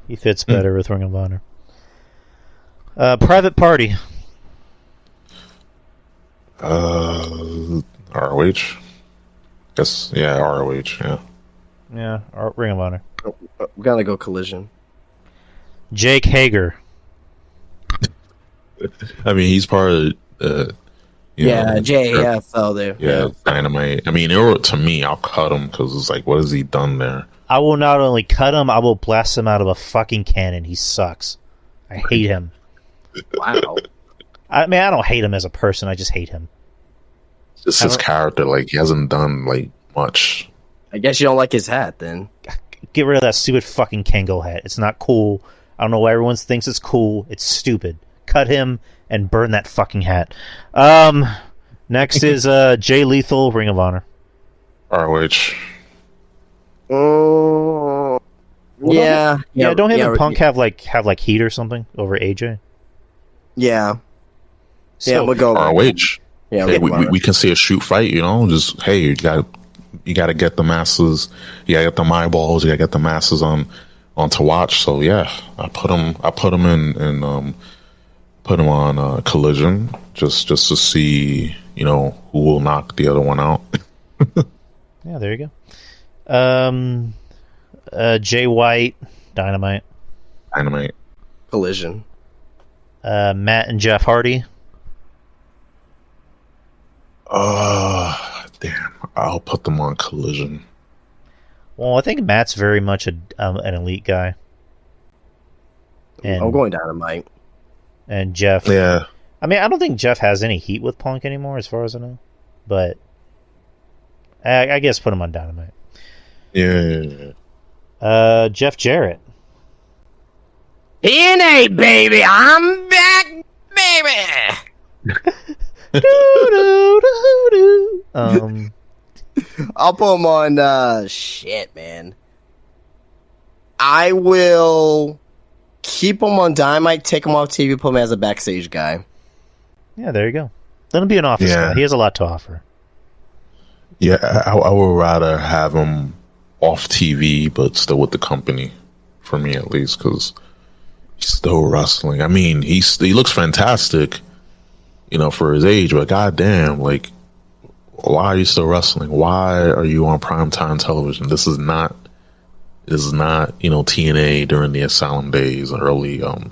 He fits better with Ring of Honor. Private Party. ROH. Guess ROH. Yeah. Yeah, Ring of Honor. We gotta go Collision. Jake Hager. I mean, he's part of JAF fell there. Yeah, Dynamite. I mean, to me, I'll cut him because it's like, what has he done there? I will not only cut him, I will blast him out of a fucking cannon. He sucks. I hate him. Wow. I mean, I don't hate him as a person. I just hate him. Just his character, like, he hasn't done, like, much. I guess you don't like his hat, then. Get rid of that stupid fucking Kango hat. It's not cool. I don't know why everyone thinks it's cool. It's stupid. Cut him and burn that fucking hat. Next is Jay Lethal, Ring of Honor. ROH. Yeah. Don't him and Punk have heat or something over AJ? Yeah. So, we'll go ROH. Yeah, hey, we can see a shoot fight, just, hey, you got to get the masses, you got to get them eyeballs, you got to get the masses on to watch. So yeah, I put him in put him on Collision just to see, who will knock the other one out. Yeah, there you go. Jay White, Dynamite. Collision. Matt and Jeff Hardy. Damn, I'll put them on Collision. Well, I think Matt's very much an elite guy. And, I'm going Dynamite. And Jeff. Yeah. I mean, I don't think Jeff has any heat with Punk anymore, as far as I know. But I guess put him on Dynamite. Yeah. Jeff Jarrett. TNA, baby! I'm back, baby! I'll put him on, shit, man. I will keep him on Dynamite, take him off TV, put him as a backstage guy. Yeah, there you go. Let him be an office guy. He has a lot to offer. Yeah, I would rather have him off TV, but still with the company, for me at least, because he's still wrestling. I mean, he looks fantastic, for his age, but goddamn, like, why are you still wrestling? Why are you on primetime television? This is not, TNA during the Asylum days and early, Total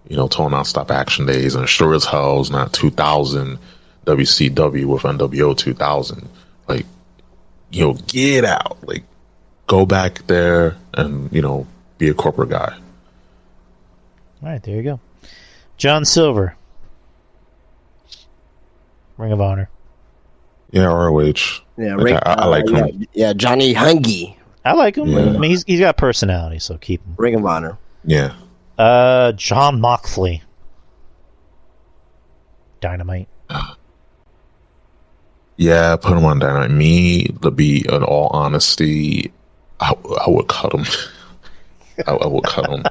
Nonstop Action days, and sure as hell is not 2000 WCW with NWO 2000. Like, get out. Like, go back there and, be a corporate guy. All right, there you go. John Silver. Ring of Honor. Yeah, ROH. Yeah, I like him. Yeah, Johnny Hungy. I like him. Yeah. I mean, he's got personality, so keep him. Ring of Honor. Yeah. John Moxley. Dynamite. Yeah, put him on Dynamite. Me, to be in all honesty, I would cut him. I would cut him.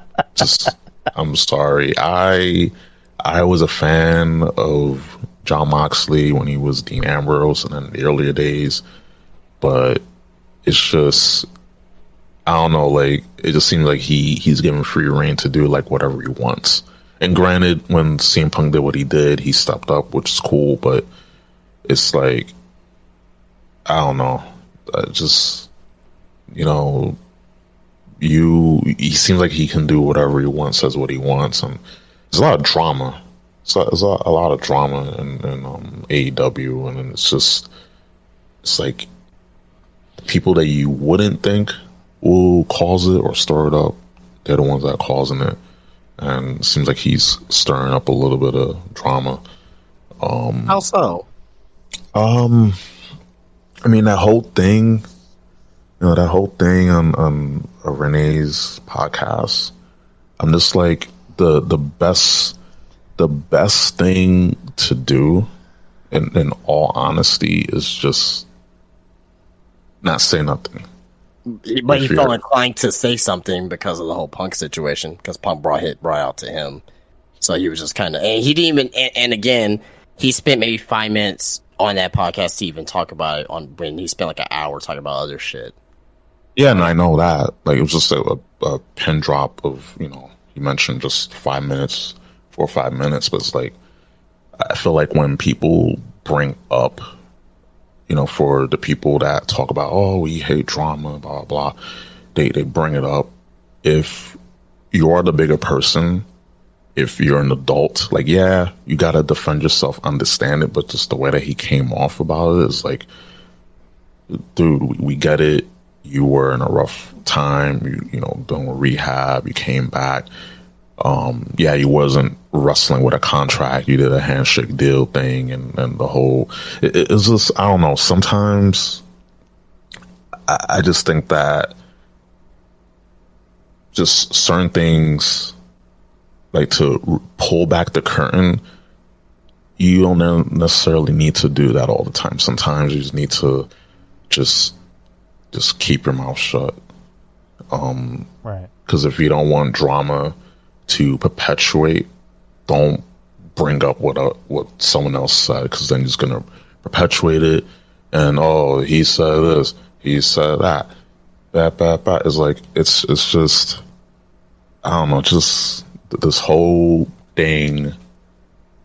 I'm sorry. I was a fan of John Moxley when he was Dean Ambrose and in the earlier days, but it's just, I don't know, like, it just seems like he's given free reign to do like whatever he wants. And granted, when CM Punk did what he did, he stepped up, which is cool, but it's like, I don't know, just, he seems like he can do whatever he wants, says what he wants, and there's a lot of drama. There's a lot of drama in AEW, and it's like people that you wouldn't think will cause it or stir it up, they're the ones that are causing it, and it seems like he's stirring up a little bit of drama. How so? I mean, that whole thing, on Renee's podcast, I'm just like, the best thing to do, in all honesty, is just not say nothing. But he felt inclined to say something because of the whole Punk situation, because Punk brought out to him. So he was just kind of, and he didn't even, and again, he spent maybe 5 minutes on that podcast to even talk about it on when he spent like an hour talking about other shit. Yeah, and I know that. Like, it was just a pin drop of, he mentioned just 5 minutes, 4 or 5 minutes, but it's like, I feel like when people bring up, for the people that talk about, oh, we hate drama, blah, blah, they bring it up. If you are the bigger person, if you're an adult, like, yeah, you got to defend yourself, understand it, but just the way that he came off about it is like, dude, we get it. You were in a rough time, doing rehab, you came back. Yeah, you wasn't wrestling with a contract. You did a handshake deal thing and the whole, it's just, I don't know. Sometimes I just think that just certain things, like to pull back the curtain, you don't necessarily need to do that all the time. Sometimes you just need to just keep your mouth shut. Right. Because if you don't want drama to perpetuate, don't bring up what someone else said, because then he's gonna perpetuate it. And he said this, he said that. It's like it's just, I don't know, just this whole thing.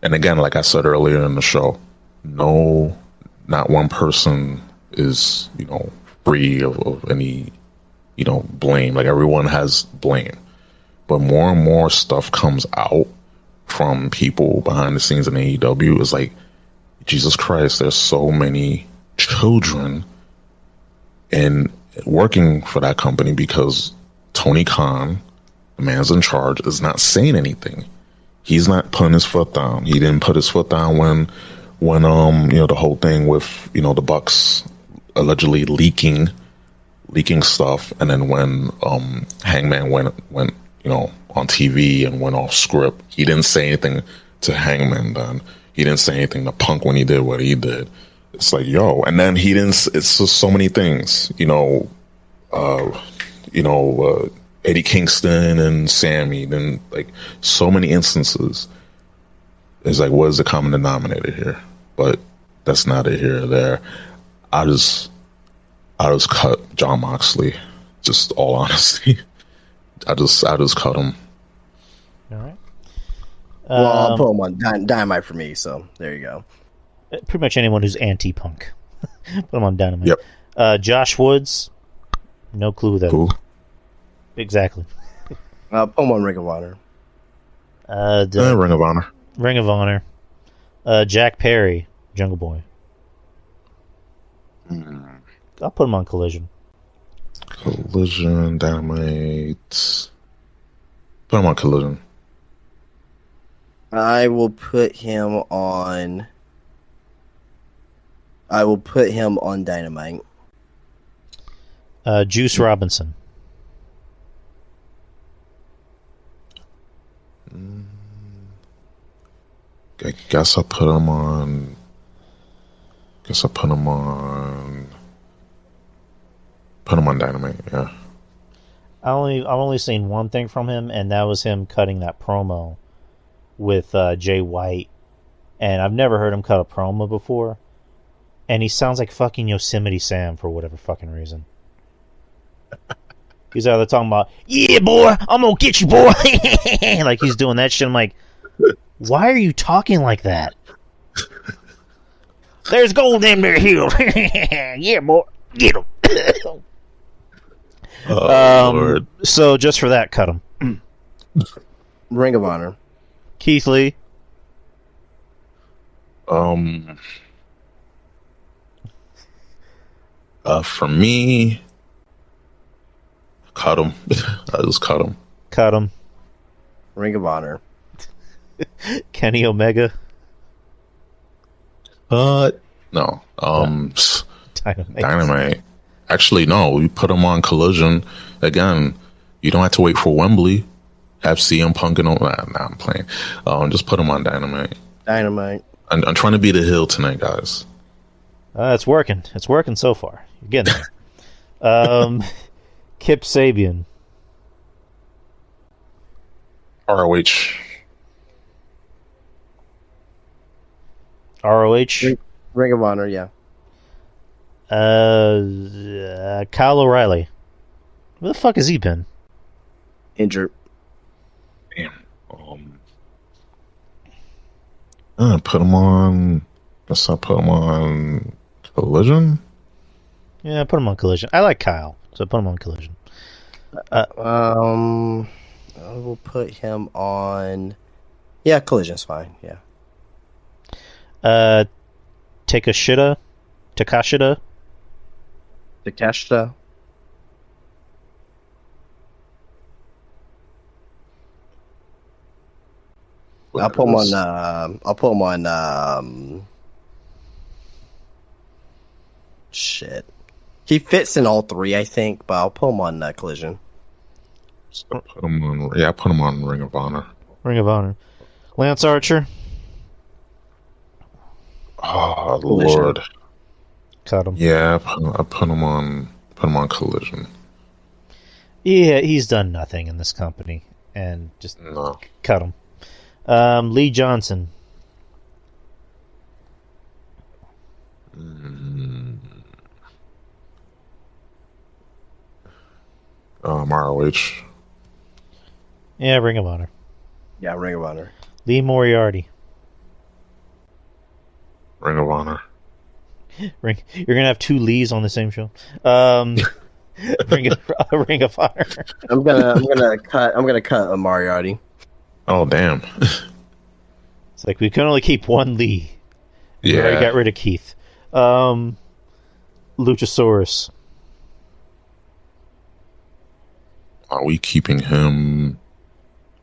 And again, like I said earlier in the show, no, not one person is free of any blame. Like, everyone has blame, but more and more stuff comes out from people behind the scenes in AEW. Is like, Jesus Christ, there's so many children and working for that company because Tony Khan, the man's in charge, is not saying anything. He's not putting his foot down. He didn't put his foot down when the whole thing with the Bucks allegedly leaking stuff, and then when Hangman went on TV and went off script, he didn't say anything to Hangman then. He didn't say anything to Punk when he did what he did. It's like, yo, and then he didn't. It's just so many things, Eddie Kingston and Sammy. Then, like, so many instances. It's like, what is the common denominator here? But that's not it here or there. I just cut John Moxley. Just all honesty, I just cut him. All right. Well, I'll put him on Dynamite for me. So there you go. Pretty much anyone who's anti-Punk, put him on Dynamite. Yep. Josh Woods, no clue who that Who? is. Exactly. I'll put him on Ring of Honor. Ring of Honor. Ring of Honor. Jack Perry, Jungle Boy. I'll put him on Collision. Collision, Dynamite. Put him on Collision. I will put him on Dynamite. Juice Robinson. I guess I'll put him on. Put him on Dynamite. Yeah. I've only seen one thing from him, and that was him cutting that promo with Jay White. And I've never heard him cut a promo before. And he sounds like fucking Yosemite Sam for whatever fucking reason. He's out there talking about, yeah, boy, I'm gonna get you, boy. Like, he's doing that shit. I'm like, why are you talking like that? There's gold in their hill. Yeah, boy, get him. Lord. So just for that, cut him. Ring of Honor. Keith Lee. For me, cut him. I just cut him. Cut him. Ring of Honor. Kenny Omega. No. Dynamite. Actually, no. We put him on Collision. Again, you don't have to wait for Wembley. Have CM Punk and all that. Nah, I'm playing. Just put him on Dynamite. Dynamite. I'm trying to be the heel tonight, guys. It's working. It's working so far. You're getting there. Kip Sabian. ROH. ROH. Ring of Honor, yeah. Kyle O'Reilly. Where the fuck has he been? Injured. Damn. I put him on. Guess I put him on Collision. Yeah, put him on Collision. I like Kyle, so put him on Collision. I will put him on. Yeah, Collision's fine. Yeah. Takashita. Takeshita. I'll put him on. Shit. He fits in all three, I think, but I'll put him on Collision. I put him on. Yeah, I put him on Ring of Honor. Ring of Honor. Lance Archer. Oh Collision. Lord. Cut him. Yeah, I put him on. Put him on Collision. Yeah, he's done nothing in this company, and just No. cut him. Lee Johnson. ROH. Yeah, Ring of Honor. Yeah, Ring of Honor. Lee Moriarty. Ring of Honor. You're gonna have two Lees on the same show. Ring of Honor. I'm gonna cut Moriarty. Oh damn. It's like we can only keep one Lee. We already Yeah. got rid of Keith. Luchasaurus. Are we keeping him?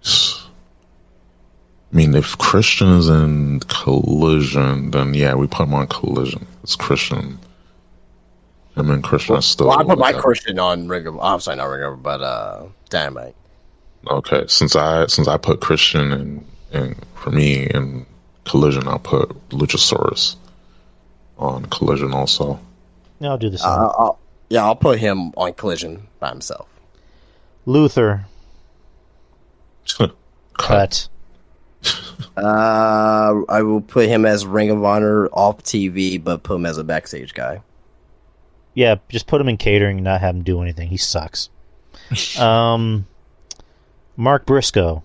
I mean, if Christian is in Collision, then yeah, we put him on Collision. It's Christian. Him and Christian are still. Well, I put my Christian on Ring of. I'm sorry, not Ring of, but Dynamite. Okay, since I put Christian in for me in Collision, I'll put Luchasaurus on Collision also. Yeah, I'll do the same. I'll put him on Collision by himself. Luther. Cut. I will put him as Ring of Honor off TV, but put him as a backstage guy. Yeah, just put him in catering and not have him do anything. He sucks. Mark Briscoe.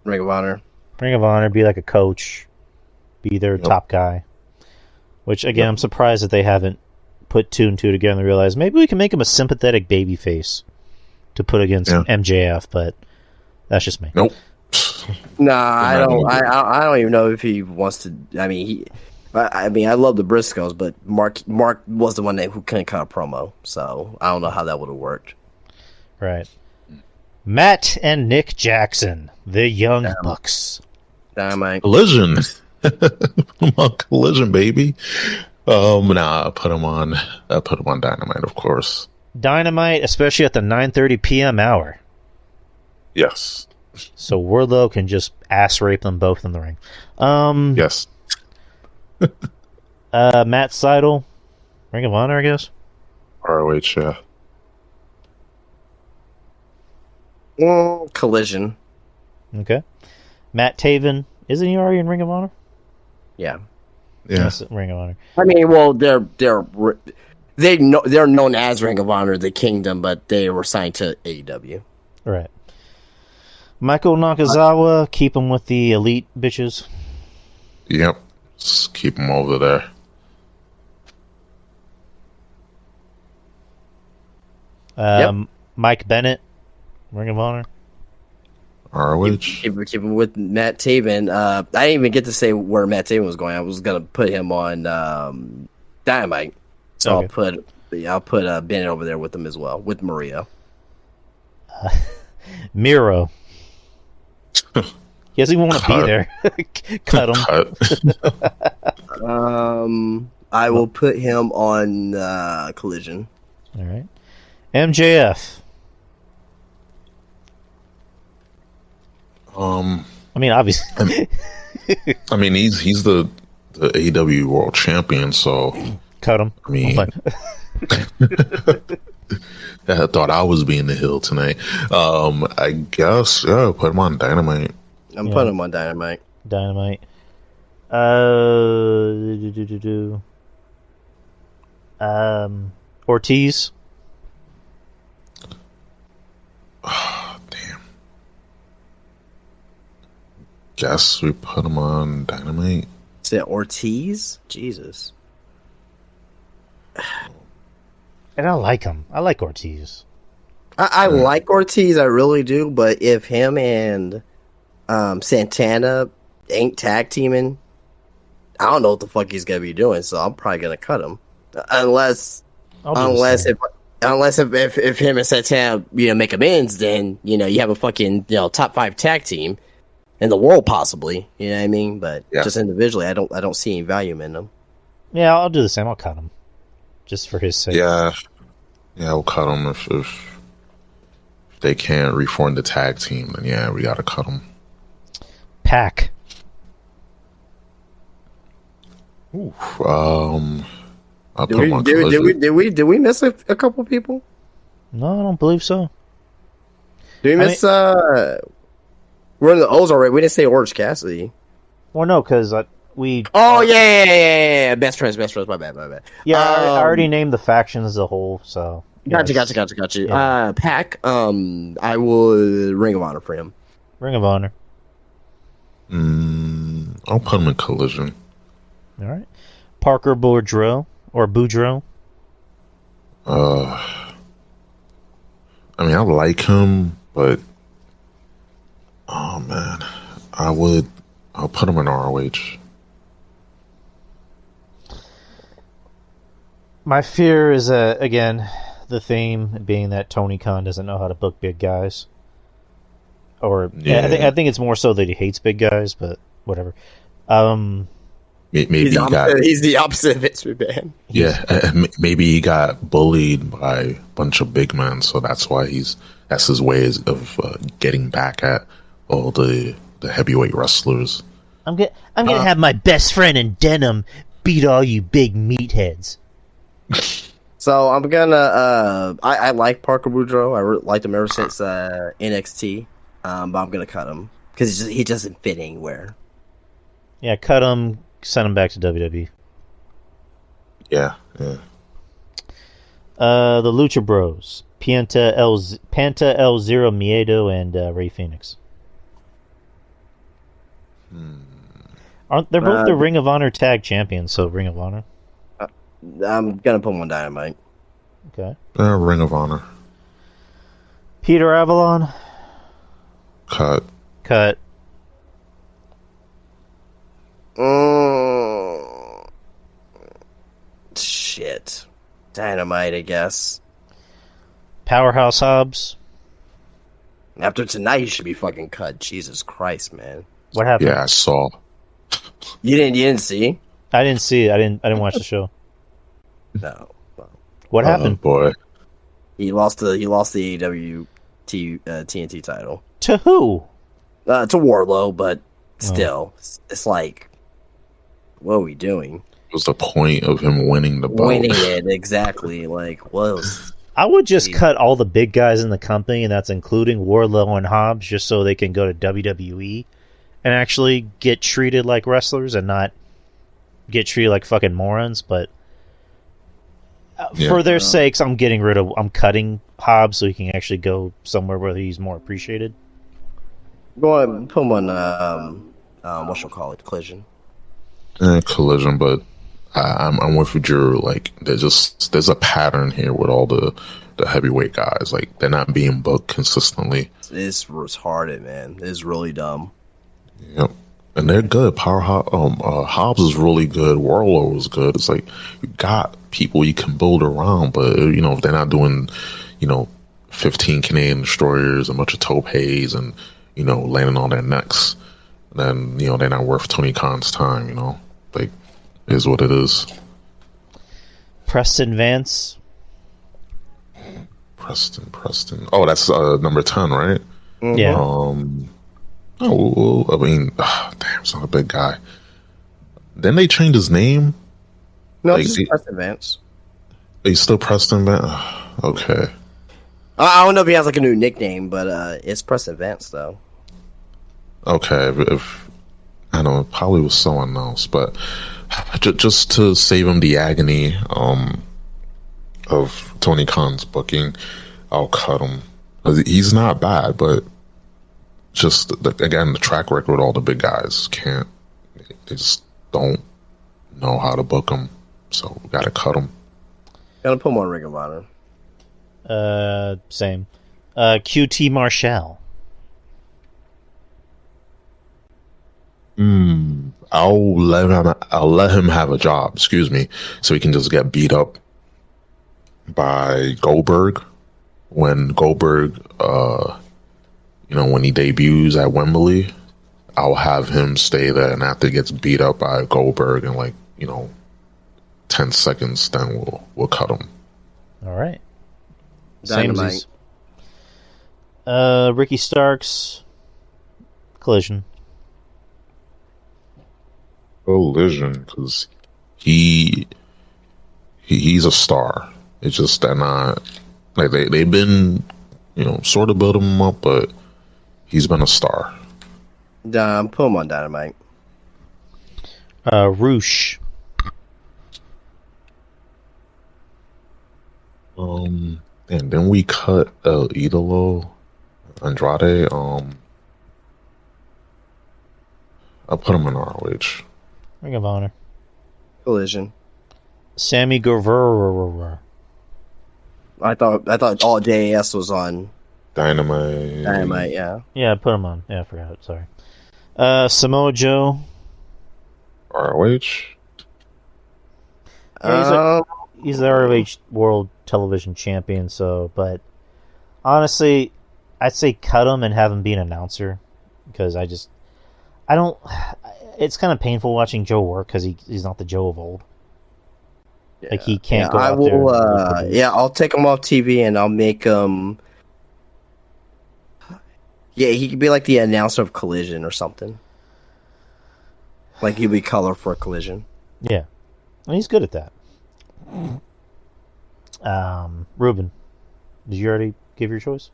Ring of Honor. Ring of Honor, be like a coach. Be their top guy. Which, again, I'm surprised that they haven't put two and two together and realized maybe we can make him a sympathetic babyface to put against MJF, but that's just me. Nope. Nah, I don't even know if he wants to. I mean, I love the Briscoes, but Mark was the one who couldn't cut a promo, so I don't know how that would have worked. Right. Matt and Nick Jackson, the Young Bucks. Dynamite. Collision. Put him on Collision, baby. Nah, I put him on Dynamite, of course. Dynamite, especially at the 9:30 p.m. hour. Yes. So Wardlow can just ass rape them both in the ring. Yes. Matt Seidel, Ring of Honor, I guess. ROH, yeah. Collision. Okay. Matt Taven, isn't he already in Ring of Honor? Yeah. Yeah. Yes, Ring of Honor. I mean, well, they're known as Ring of Honor, the Kingdom, but they were signed to AEW. Right. Michael Nakazawa, keep him with the elite bitches. Yep. Just keep him over there. Mike Bennett, Ring of Honor. ROH. Keep him with Matt Taven. I didn't even get to say where Matt Taven was going. I was gonna put him on Dynamite, so Okay. I'll put Bennett over there with him as well, with Maria. Miro. He doesn't even want to be there. Cut him. I will put him on Collision. All right. MJF. I mean, obviously. I mean, he's the AEW World Champion, so Cut him. I mean, I thought I was being the heel tonight. I guess, yeah, put him on Dynamite. I'm putting him on Dynamite. Dynamite. Ortiz. Damn. Guess we put him on Dynamite. Is it Ortiz? Jesus. And I like him. I like Ortiz. I like Ortiz, I really do, but if him and Santana ain't tag teaming, I don't know what the fuck he's gonna be doing, so I'm probably gonna cut him. Unless if him and Santana, make amends, then, you have a fucking, top 5 tag team in the world, possibly. You know what I mean? But just individually, I don't see any value in them. Yeah, I'll do the same. I'll cut him. Just for his sake. Yeah, we'll cut him if they can't reform the tag team. Then yeah, we gotta cut him. Pack. Ooh, I'll put him on Collision. Did we miss a couple people? No, I don't believe so. Did we miss? We're in the O's already. We didn't say Orange Cassidy. Well, no, because we. Oh yeah. Best friends. My bad. Yeah, I already named the factions as a whole. So gotcha. Yeah. Pac. I would Ring of Honor for him. Ring of Honor. I'll put him in Collision. All right. Parker Boudreaux or Boudreaux. I mean, I like him, but oh man, I'll put him in ROH. My fear is again the theme being that Tony Khan doesn't know how to book big guys. Or I think it's more so that he hates big guys, but whatever. Maybe he's the opposite of Vince McMahon. Yeah, maybe he got bullied by a bunch of big men, so that's why that's his way of getting back at all the heavyweight wrestlers. I'm gonna have my best friend in denim beat all you big meatheads. So I'm gonna. I like Parker Boudreaux. I liked him ever since NXT, but I'm gonna cut him because he doesn't fit anywhere. Yeah, cut him. Send him back to WWE. Yeah. The Lucha Bros, Panta El Zero Miedo, and Rey Fenix. Aren't they're both the Ring of Honor tag champions? So Ring of Honor. I'm gonna put him on Dynamite. Okay. Ring of Honor. Peter Avalon. Cut. Shit. Dynamite, I guess. Powerhouse Hobbs. After tonight, he should be fucking cut. Jesus Christ, man. What happened? Yeah, I saw. You didn't see? I didn't see it. I didn't watch the show. No. What happened? Boy. He lost the AEW TNT title. To who? To Wardlow, but still, it's like, what are we doing? What was the point of him winning the belt? Winning it, exactly. Like, what was... I would just cut all the big guys in the company, and that's including Wardlow and Hobbs, just so they can go to WWE and actually get treated like wrestlers and not get treated like fucking morons. But for their sakes, I'm cutting Hobbs so he can actually go somewhere where he's more appreciated. Go ahead, put him on Collision. Collision, but I'm with you, Drew. Like, there's a pattern here with all the heavyweight guys. Like, they're not being booked consistently. It's retarded, man. It's really dumb. Yep, and they're good. Hobbs is really good. Warlow is good. It's like, you got people you can build around, but if they're not doing 15 Canadian destroyers, a bunch of topes, and landing on their necks, then they're not worth Tony Khan's time. Like, it is what it is. Preston Vance. Preston. Oh, that's number 10, right? Yeah. I mean, damn, it's not a big guy. Then they changed his name. No, it's just Preston Vance. He's still Preston Vance. Okay. I don't know if he has like a new nickname, but it's Preston Vance though. Okay, I don't know, probably with someone else, but just to save him the agony of Tony Khan's booking, I'll cut him. He's not bad, but just again, the track record with all the big guys can't. They just don't know how to book him, so we gotta cut him. Gotta put him on Ring of Honor. Same. QT Marshall. I'll let him have a job. Excuse me, so he can just get beat up by Goldberg when Goldberg, when he debuts at Wembley. I'll have him stay there, and after he gets beat up by Goldberg in 10 seconds, then we'll cut him. All right. Dynamite. Ricky Starks. Collision. Collision, because he's a star. It's just they're not like they've been sort of building him up, but he's been a star. Put him on Dynamite. Roosh. And then we cut El Idolo, Andrade. I'll put him in ROH. Ring of Honor. Collision. Sammy Guevara. I thought all JAS was on Dynamite. Dynamite, yeah. Yeah, put him on. Yeah, I forgot. Sorry. Samoa Joe. ROH. Yeah, he's the ROH World Television Champion, but honestly, I'd say cut him and have him be an announcer, because I don't. It's kind of painful watching Joe work because he's not the Joe of old. Yeah. Like he can't go I out will, there. I'll take him off TV and I'll make him. Yeah, he could be like the announcer of Collision or something. Like he'd be color for Collision. Yeah, and he's good at that. Ruben, did you already give your choice?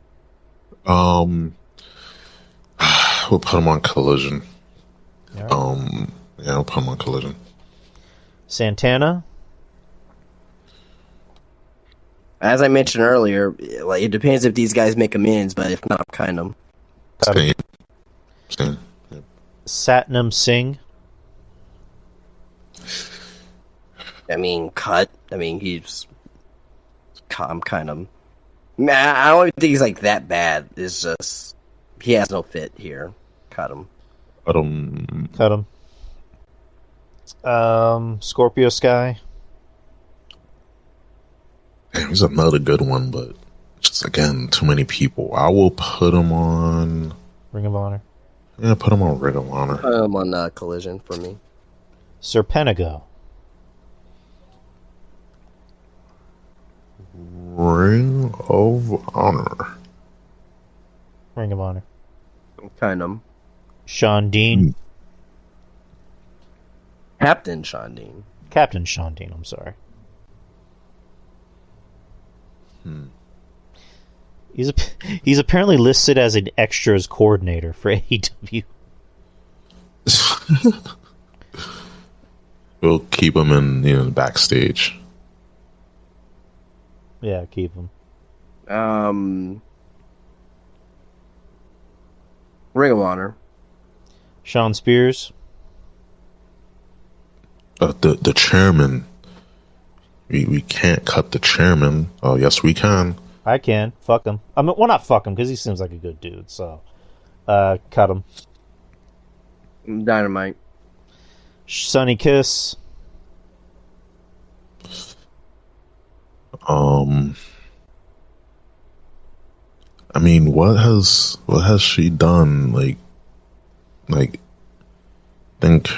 We'll put him on Collision. Right. We'll put him on Collision. Santana. As I mentioned earlier, like it depends if these guys make amends, but if not, kind of. Same. Yeah. Satnam Singh. I mean, cut. I mean, I'm kind of. Nah, I don't even think he's like that bad. It's just he has no fit here. Cut him. Cut him. Scorpio Sky. Damn, he's another good one, but just again, too many people. I will put him on Ring of Honor. Yeah, put him on Ring of Honor. Put him on Collision for me. Serpentigo. Ring of Honor. Ring of Honor. Kind of. Sean Dean. Captain Sean Dean. Captain Sean Dean, I'm sorry. He's apparently listed as an extras coordinator for AEW. We'll keep him in backstage. Yeah, keep him. Ring of Honor. Sean Spears. The chairman. We can't cut the chairman. Oh, yes, we can. I can. Fuck him. I mean, well, not fuck him, because he seems like a good dude, so... cut him. Dynamite. Sonny Kiss. I mean, what has she done? Like, I think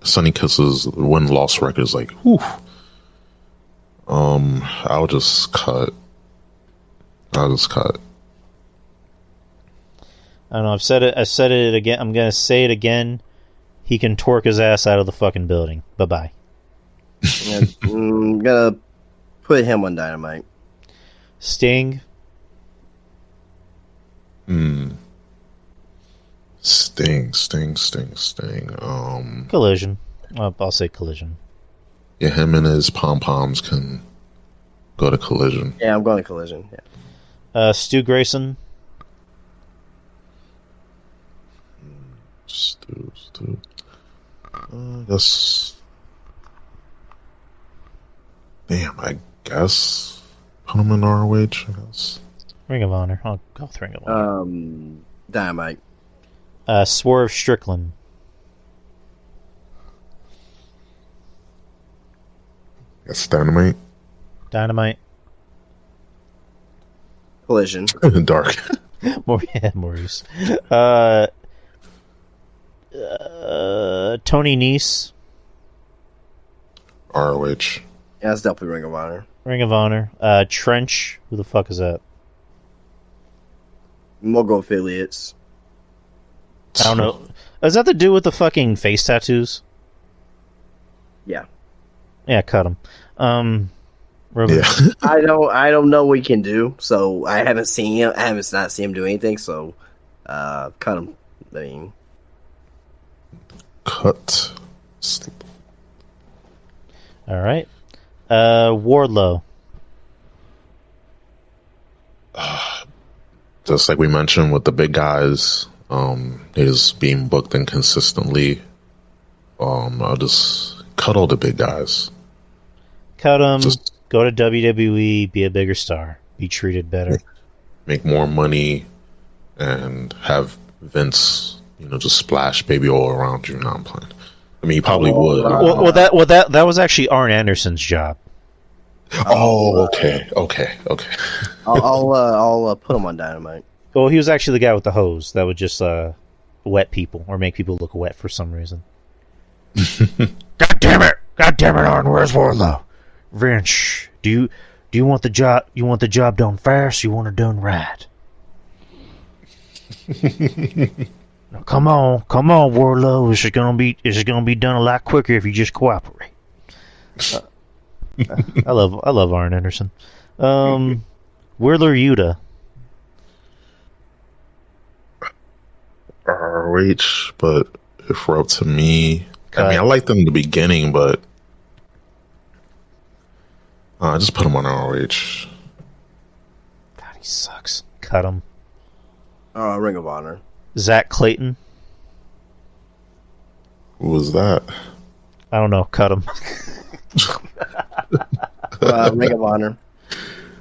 Sonny Kiss's win-loss record is like, whew. I'll just cut. I don't know. I've said it again. I'm gonna say it again. He can torque his ass out of the fucking building. Bye-bye. I'm gonna put him on Dynamite. Sting. Sting. Sting. Collision. I'll say Collision. Yeah, him and his pom-poms can go to Collision. Yeah, I'm going to Collision. Yeah. Stu Grayson. Stu. I guess. Damn, I guess put him in ROH. I guess. Ring of Honor. I'll go with Ring of Honor. Dynamite. Swerve Strickland. That's Dynamite. Dynamite. Collision. Dark. Maurice. Tony Nese. ROH. Yeah, that's definitely Ring of Honor. Ring of Honor. Trench. Who the fuck is that? Mogo affiliates. I don't know. Is that the dude with the fucking face tattoos? Yeah. Yeah, cut him. Yeah. I don't know what he can do, so I haven't seen him. I haven't not seen him do anything, so cut him. I mean, Cut. All right. Wardlow. Just like we mentioned with the big guys, is being booked inconsistently. I'll just cut all the big guys. Cut him. Just Go to WWE. Be a bigger star. Be treated better. make more money and have Vince, just splash baby oil around you. No, I'm playing. I mean, he probably would. That was actually Arn Anderson's job. Okay. I'll put him on Dynamite. Well, he was actually the guy with the hose that would just wet people or make people look wet for some reason. God damn it, Arn, where's Wardlow? Vince, do you want the job? You want the job done fast? You want it done right? Now, come on, Wardlow. This is gonna be done a lot quicker if you just cooperate. I love Arn Anderson. Wheeler Yuta. ROH, but if we're up to me, Cut. I mean, I liked them in the beginning, but I just put him on ROH. God, he sucks. Cut him. Ring of Honor. Zach Clayton. Who was that? I don't know. Cut him. Ring of Honor.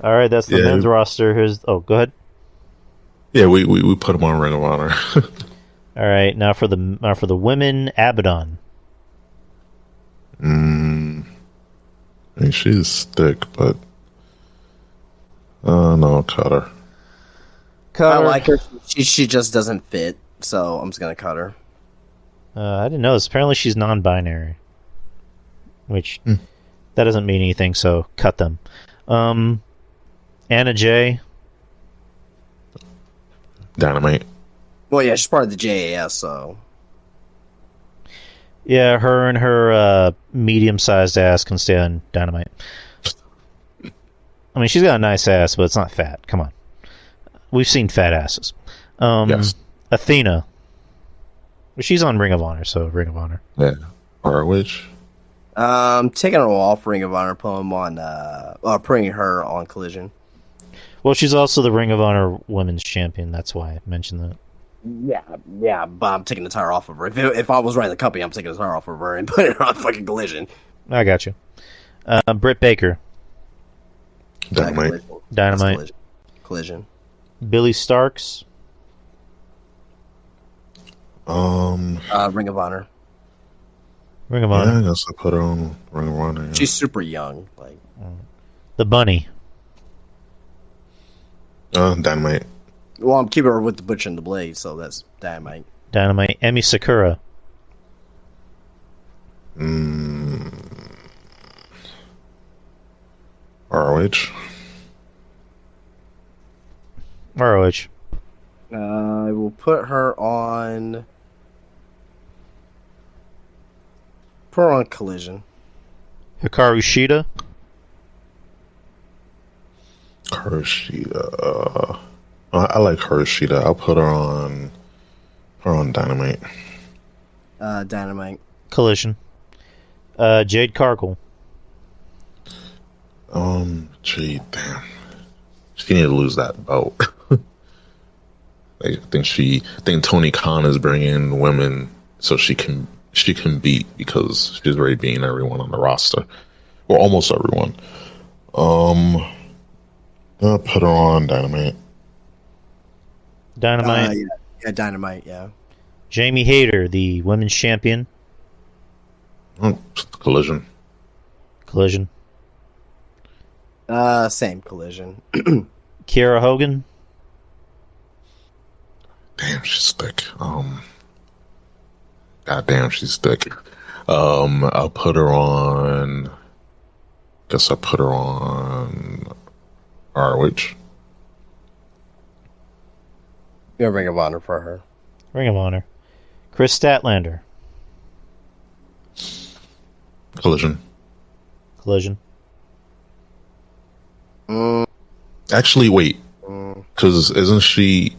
All right, that's the men's roster. Go ahead. Yeah, we put him on Ring of Honor. All right, now for the women, Abaddon. I mean, she's thick, but no, cut her. Cut I her. like her. She just doesn't fit, so I'm just gonna cut her. I didn't know this. Apparently, she's non-binary, which that doesn't mean anything. So cut them. Anna Jay. Dynamite. Well, yeah, she's part of the JAS, so Yeah, her and her medium-sized ass can stay on Dynamite. I mean, she's got a nice ass, but it's not fat. Come on. We've seen fat asses. Yes. Athena. She's on Ring of Honor, so Ring of Honor. Yeah. ROH. taking her off Ring of Honor, putting her on Collision. Well, she's also the Ring of Honor Women's Champion. That's why I mentioned that. Yeah, but I'm taking the tire off of her. If I was running the company, I'm taking the tire off of her and putting her on fucking Collision. I got you. Britt Baker. Dynamite. Dynamite. Collision. Billy Starks. Ring of Honor. Ring of Yeah, Honor. I guess I put her on Ring of Honor. Yeah. She's super young. Like The Bunny. Dynamite. well, I'm keeping her with the Butcher and the Blade, so that's Dynamite. Dynamite. Emi Sakura. ROH. ROH. I will put her on. Put her on Collision. Hikaru Shida. Hershida. I like Hershida. I'll put her on Put her on Dynamite. Dynamite. Collision. Jade Cargill. Gee, damn. She need to lose that belt. I think Tony Khan is bringing women so she can beat, because she's already beating everyone on the roster, or almost everyone. I'll put her on Dynamite. Dynamite. Yeah, Dynamite. Yeah. Jamie Hayter, the women's champion. Collision. Collision. Same Collision. Kiera Hogan. Damn, she's thick. God damn, she's thick. I'll put her on. Guess I'll put her on ROH. Yeah, Ring of Honor for her. Ring of Honor. Chris Statlander. Collision. Collision. Actually, wait. Because isn't she's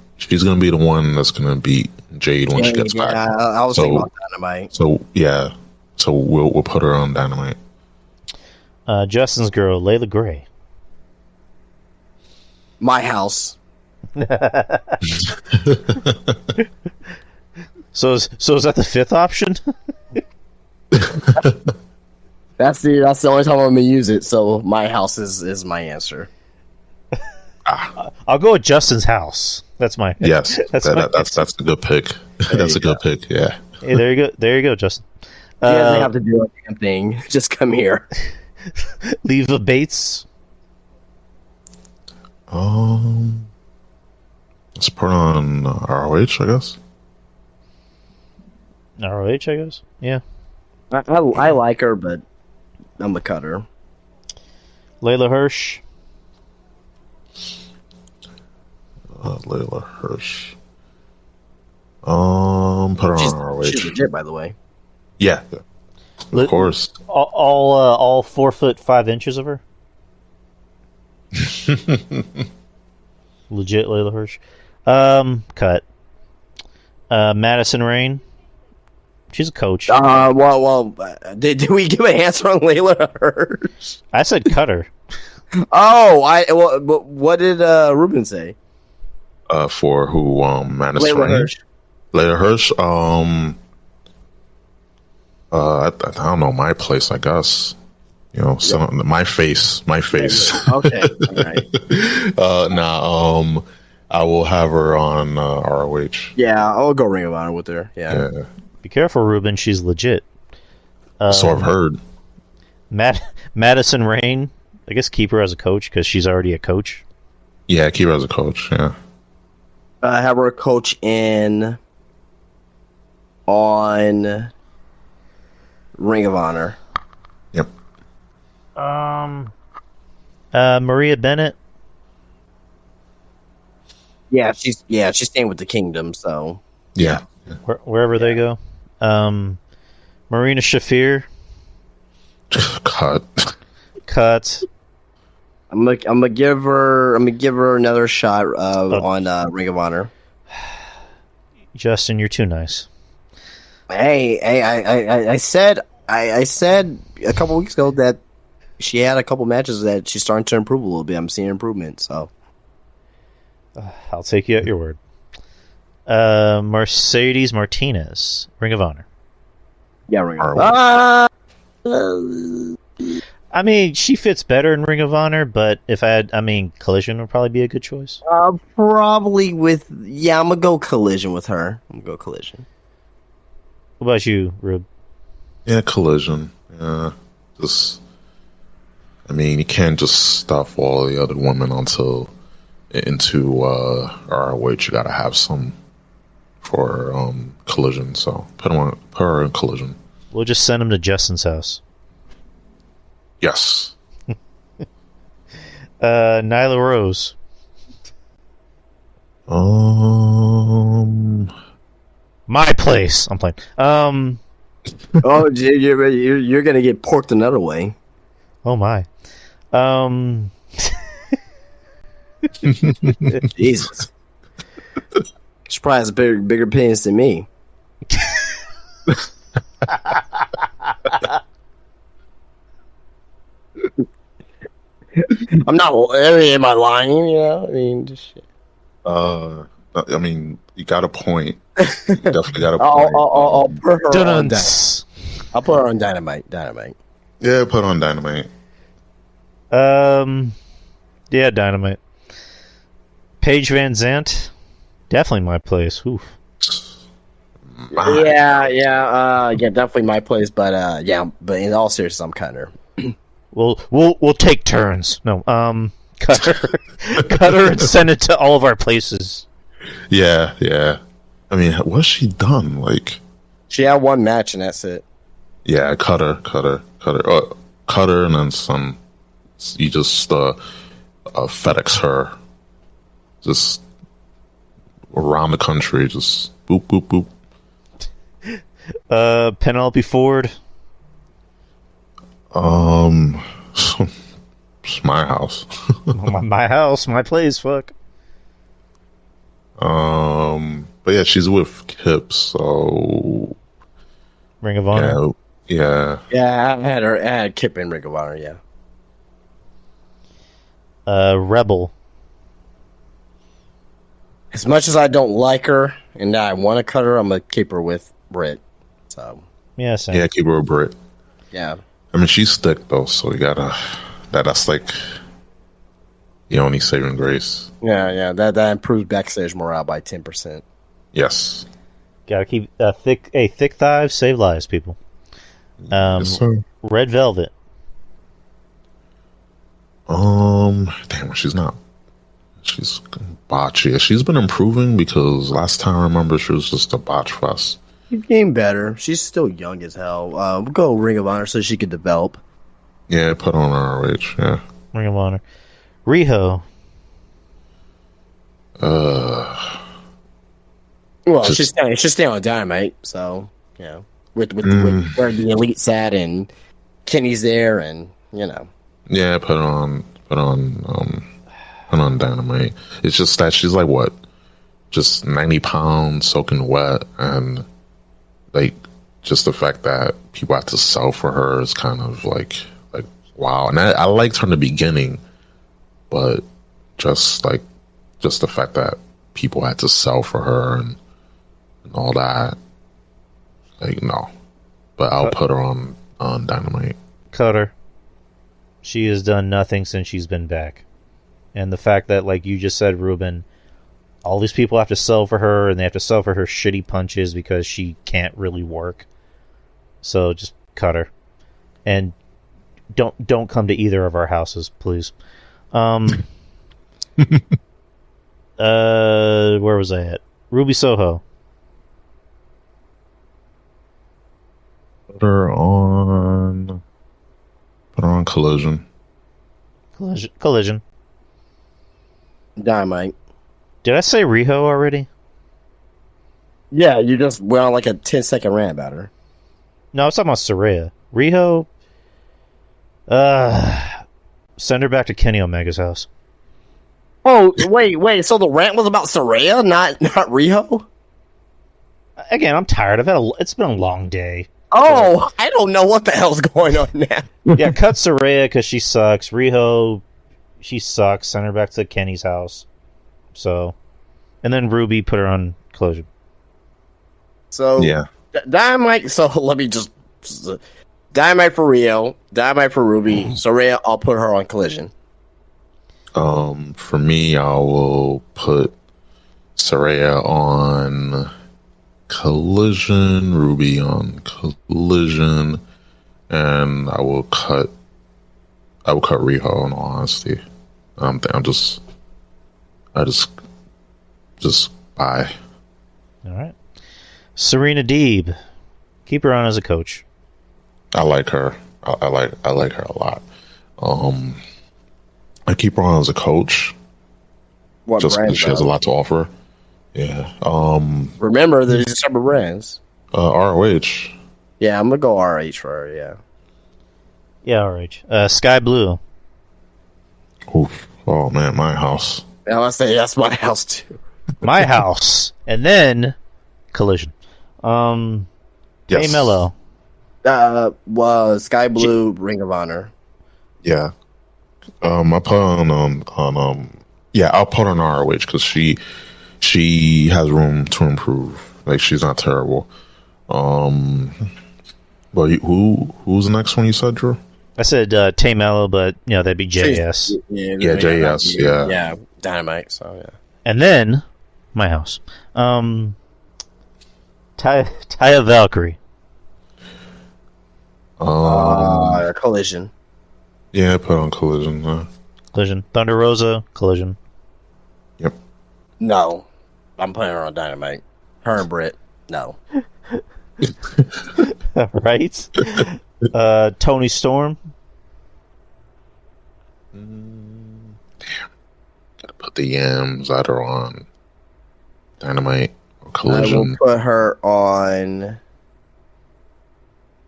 going to be the one that's going to beat Jade when she gets back. I was thinking about Dynamite. So, yeah. So we'll put her on Dynamite. Justin's girl, Layla Gray. My house. So is that the fifth option? That's the only time I'm gonna use it. So my house is my answer. I'll go with Justin's house. That's my yes. That's a good pick. That's a good pick. Yeah. Hey, there you go, Justin. You guys don't have to do a damn thing. Just come here. Leva Bates. Let's put on ROH, I guess. ROH, I guess. Yeah. I like her, but I'm a cutter. Layla Hirsch. Layla Hirsch. Put her on ROH. She's legit, by the way. Yeah. Of course. All 4'5" of her. Legit Layla Hirsch. Cut. Madison Rain. She's a coach. Did we give an answer on Layla Hirsch? I said cut her. What did Ruben say? For who? Madison Layla Rain? Hirsch. Layla Hirsch. I don't know. My place, I guess. You know, so my face. Okay. All right. I will have her on ROH. Yeah, I'll go Ring of Honor with her. Yeah. Be careful, Ruben. She's legit. So I've heard. Madison Rain. I guess keep her as a coach because she's already a coach. Yeah, keep her as a coach. Yeah. Have her coach on Ring of Honor. Yep. Maria Bennett. Yeah, she's staying with the Kingdom. So yeah. Wherever they go. Marina Shafir. Cut. I'm gonna give her another shot on Ring of Honor. Justin, you're too nice. Hey, I said a couple weeks ago that she had a couple matches that she's starting to improve a little bit. I'm seeing improvement, so I'll take you at your word. Mercedes Martinez, Ring of Honor. Yeah, Ring of Honor. I mean, she fits better in Ring of Honor, but Collision would probably be a good choice. Probably with I'm gonna go Collision with her. I'm gonna go Collision. What about you, Rube? Yeah, Collision. You can't just stuff all the other women into ROH. You gotta have some for Collision. So put her in Collision. We'll just send them to Justin's house. Yes. Nyla Rose. My place. I'm playing. You're gonna get porked another way. Oh my. Jesus. She probably has a bigger penis than me. I'm not. Am I lying? You know, I mean, just shit. I mean, you got a point. You definitely got a point. I'll put her on Dun-dun. I'll put her on Dynamite. Dynamite. Yeah, put on Dynamite. Yeah, Dynamite. Paige Van Zant, definitely my place. Oof. Yeah, definitely my place. But but in all seriousness, I'm cutting her. We'll take turns. No, cut her and send it to all of our places. Yeah. I mean, what's she done? Like, She had one match and that's it. yeah, cut her, and then some. You just FedEx her, just around the country, just boop boop boop. Penelope Ford. It's my house. my house, my place. Fuck. But yeah, she's with Kip, so Ring of Honor. Yeah. Yeah, I had Kip in Ring of Honor. Yeah. Rebel. As much as I don't like her and I want to cut her, I'm gonna keep her with Britt. So Yeah, same. Yeah, keep her a Brit. yeah. I mean, she's thick though, so you gotta. That's like the only saving grace. Yeah. That improves backstage morale by 10%. Yes. Gotta keep thick thighs save lives, people. Yes, sir. Red Velvet. Damn, she's not. She's botchy. She's been improving because last time I remember she was just a botch fest. She's getting better. She's still young as hell. We'll go Ring of Honor so she could develop. Yeah, put on ROH. Yeah. Ring of Honor. Riho. Well, she's staying on Dynamite, so you know, with where the Elite's at and Kenny's there, and you know. Yeah, put on Dynamite. It's just that she's like what, just 90 pounds soaking wet, and like just the fact that people have to sell for her is kind of like wow. And I liked her in the beginning, but just the fact that people had to sell for her and all that, like no. But I'll put her on Dynamite. Cut her. She has done nothing since she's been back. And the fact that, like you just said, Ruben, all these people have to sell for her, and they have to sell for her shitty punches because she can't really work. So just cut her. And don't come to either of our houses, please. Where was I at? Ruby Soho. Put her on Collision. Collision. Dynamite. Did I say Riho already? Yeah, you just went on like a 10-second rant about her. No, I was talking about Saraya. Riho. Send her back to Kenny Omega's house. Oh, wait. So the rant was about Saraya, not Riho? Again, I'm tired of it. It's been a long day. Oh, I don't know what the hell's going on now. Yeah, cut Saraya because she sucks. Riho, she sucks. Send her back to Kenny's house. So, and then Ruby, put her on Collision. So Yeah. Dynamite. So let me just Dynamite for Rio, Dynamite for Ruby. Saraya, I'll put her on Collision. For me, I will put Saraya on Collision, Ruby on Collision, and I will cut Riho. In all honesty, I just bye. All right. Serena Deeb, keep her on as a coach. I like her. I like her a lot. I keep her on as a coach just because she has a lot to offer. Yeah. Remember, there's separate brands. ROH. Yeah, I'm gonna go RH for her. Yeah. Yeah, RH. Sky Blue. Oof. Oh man, my house. Yeah, I say that's my house too. My house. And then Collision. Hey Mello. Well, Sky Blue, Ring of Honor. Yeah. I put on I'll put on ROH because she has room to improve. Like, she's not terrible. But who's the next one you said, Drew? I said Tay Mello, but that'd be JS. Yeah, JS. Yeah. Yeah, Dynamite. So yeah. And then my house. Taya Valkyrie. Collision. Yeah, I put on Collision. Collision. Thunder Rosa. Collision. Yep. No, I'm putting her on Dynamite. Her and Britt. No. Right. Tony Storm. Gotta put the yams either on Dynamite or Collision. I will put her on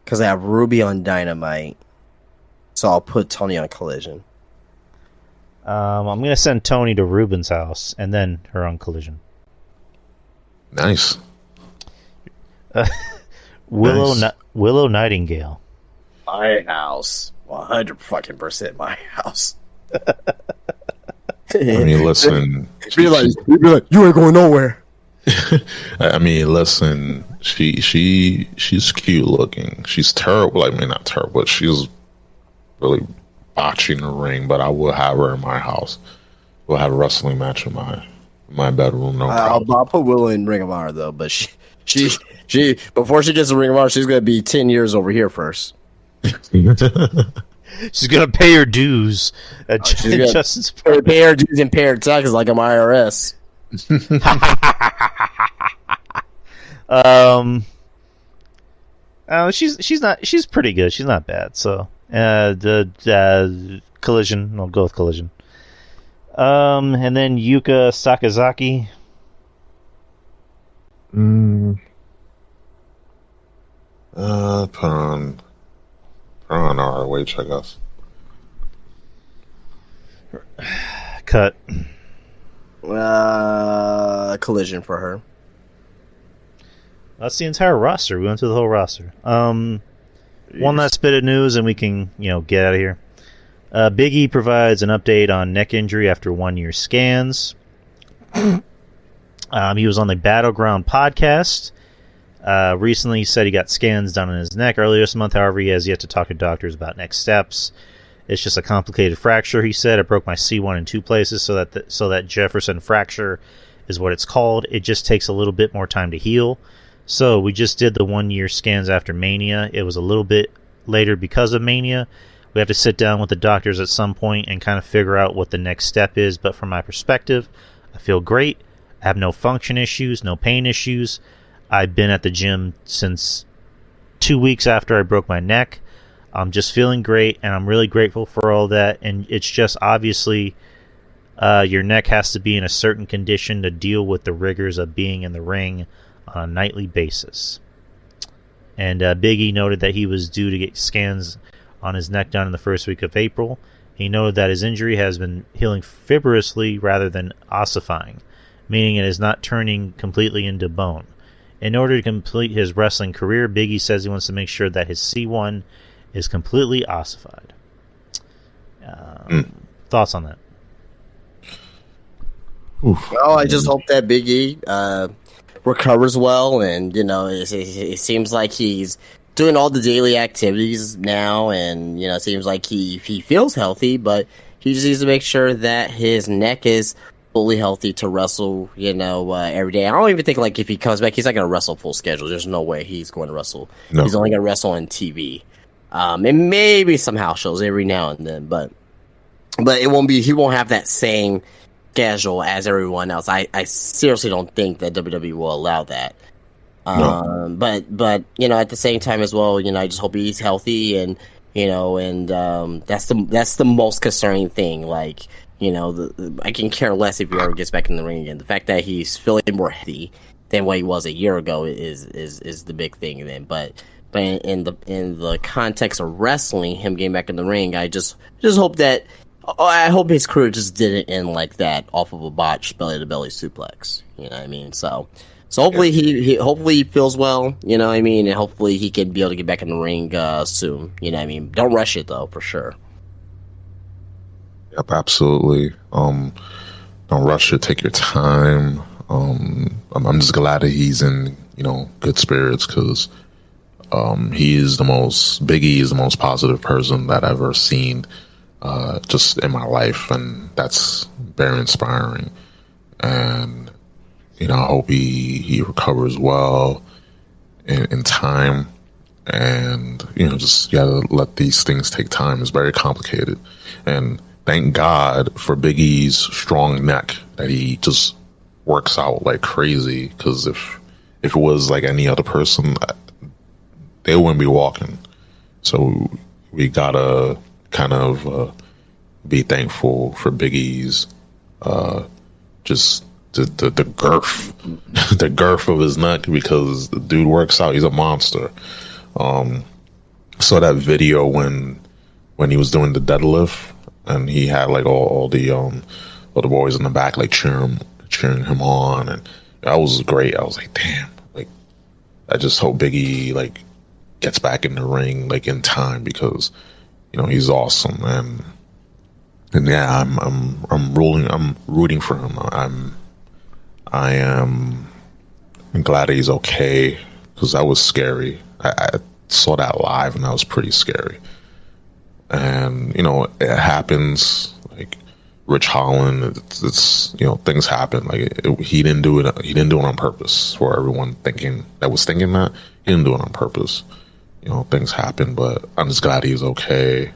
because I have Ruby on Dynamite, so I'll put Tony on Collision. I'm gonna send Tony to Ruben's house and then her on Collision. Nice. Willow Nightingale. My house, 100% my house. I mean, listen. Be like, you ain't going nowhere. I mean, listen. She's cute looking. She's terrible. I mean, not terrible, but she's really botching the ring. But I will have her in my house. We'll have a wrestling match in my bedroom. No problem. I'll put Willow in Ring of Honor though. But she before she gets to Ring of Honor, she's gonna be 10 years over here first. She's gonna pay her dues at Justice Party. Pay her dues and pay her taxes like I'm IRS. She's pretty good. She's not bad. So the Collision. I'll go with Collision. And then Yuka Sakazaki. Put on ROH, I guess. Cut. Collision for her. That's the entire roster. We went through the whole roster. One last bit of news, and we can get out of here. Big E provides an update on neck injury after 1 year scans. He was on the Battleground podcast. Recently, he said he got scans done on his neck earlier this month. However, he has yet to talk to doctors about next steps. It's just a complicated fracture, he said. I broke my C1 in two places, so that Jefferson fracture is what it's called. It just takes a little bit more time to heal. So we just did the 1 year scans after Mania. It was a little bit later because of Mania. We have to sit down with the doctors at some point and kind of figure out what the next step is. But from my perspective, I feel great. I have no function issues, no pain issues. I've been at the gym since 2 weeks after I broke my neck. I'm just feeling great, and I'm really grateful for all that. And it's just obviously your neck has to be in a certain condition to deal with the rigors of being in the ring on a nightly basis. And Big E noted that he was due to get scans on his neck done in the first week of April. He noted that his injury has been healing fibrously rather than ossifying, meaning it is not turning completely into bone. In order to complete his wrestling career, Big E says he wants to make sure that his C1 is completely ossified. Thoughts on that? Oof. Well, I just hope that Big E recovers well, and it seems like he's doing all the daily activities now, and it seems like he feels healthy, but he just needs to make sure that his neck is fully healthy to wrestle, every day. I don't even think if he comes back, he's not going to wrestle full schedule. There's no way he's going to wrestle. No. He's only going to wrestle on TV, and maybe some house shows every now and then, but it won't be. He won't have that same schedule as everyone else. I seriously don't think that WWE will allow that. No. But at the same time as well, I just hope he's healthy, and that's the most concerning thing. I can care less if he ever gets back in the ring again. The fact that he's feeling more healthy than what he was a year ago is the big thing then. But in the context of wrestling, him getting back in the ring, I just hope that Oh, I hope his career just didn't end like that off of a botched belly to belly suplex. You know what I mean? So hopefully he hopefully he feels well. You know what I mean? And hopefully he can be able to get back in the ring soon. You know what I mean? Don't rush it though, for sure. Yep, absolutely. Don't rush it. Take your time. I'm just glad that he's in good spirits because Big E is the most positive person that I've ever seen just in my life, and that's very inspiring. And I hope he recovers well in time. And just you gotta let these things take time. It's very complicated, and thank God for Big E's strong neck that he just works out like crazy. Because if it was like any other person, they wouldn't be walking. So we gotta kind of be thankful for Big E's just the girth, the girth of his neck, because the dude works out. He's a monster. Saw that video when he was doing the deadlift, and he had like all the boys in the back like cheering him on, and that was great. I was like, damn, like I just hope Big E like gets back in the ring like in time, because he's awesome. And yeah, I'm rooting for him. I'm glad he's okay, because that was scary. I saw that live, and that was pretty scary. And it happens. Like Rich Holland, it's things happen. Like he didn't do it. He didn't do it on purpose. For everyone thinking that, he didn't do it on purpose. Things happen, but I'm just glad he's okay.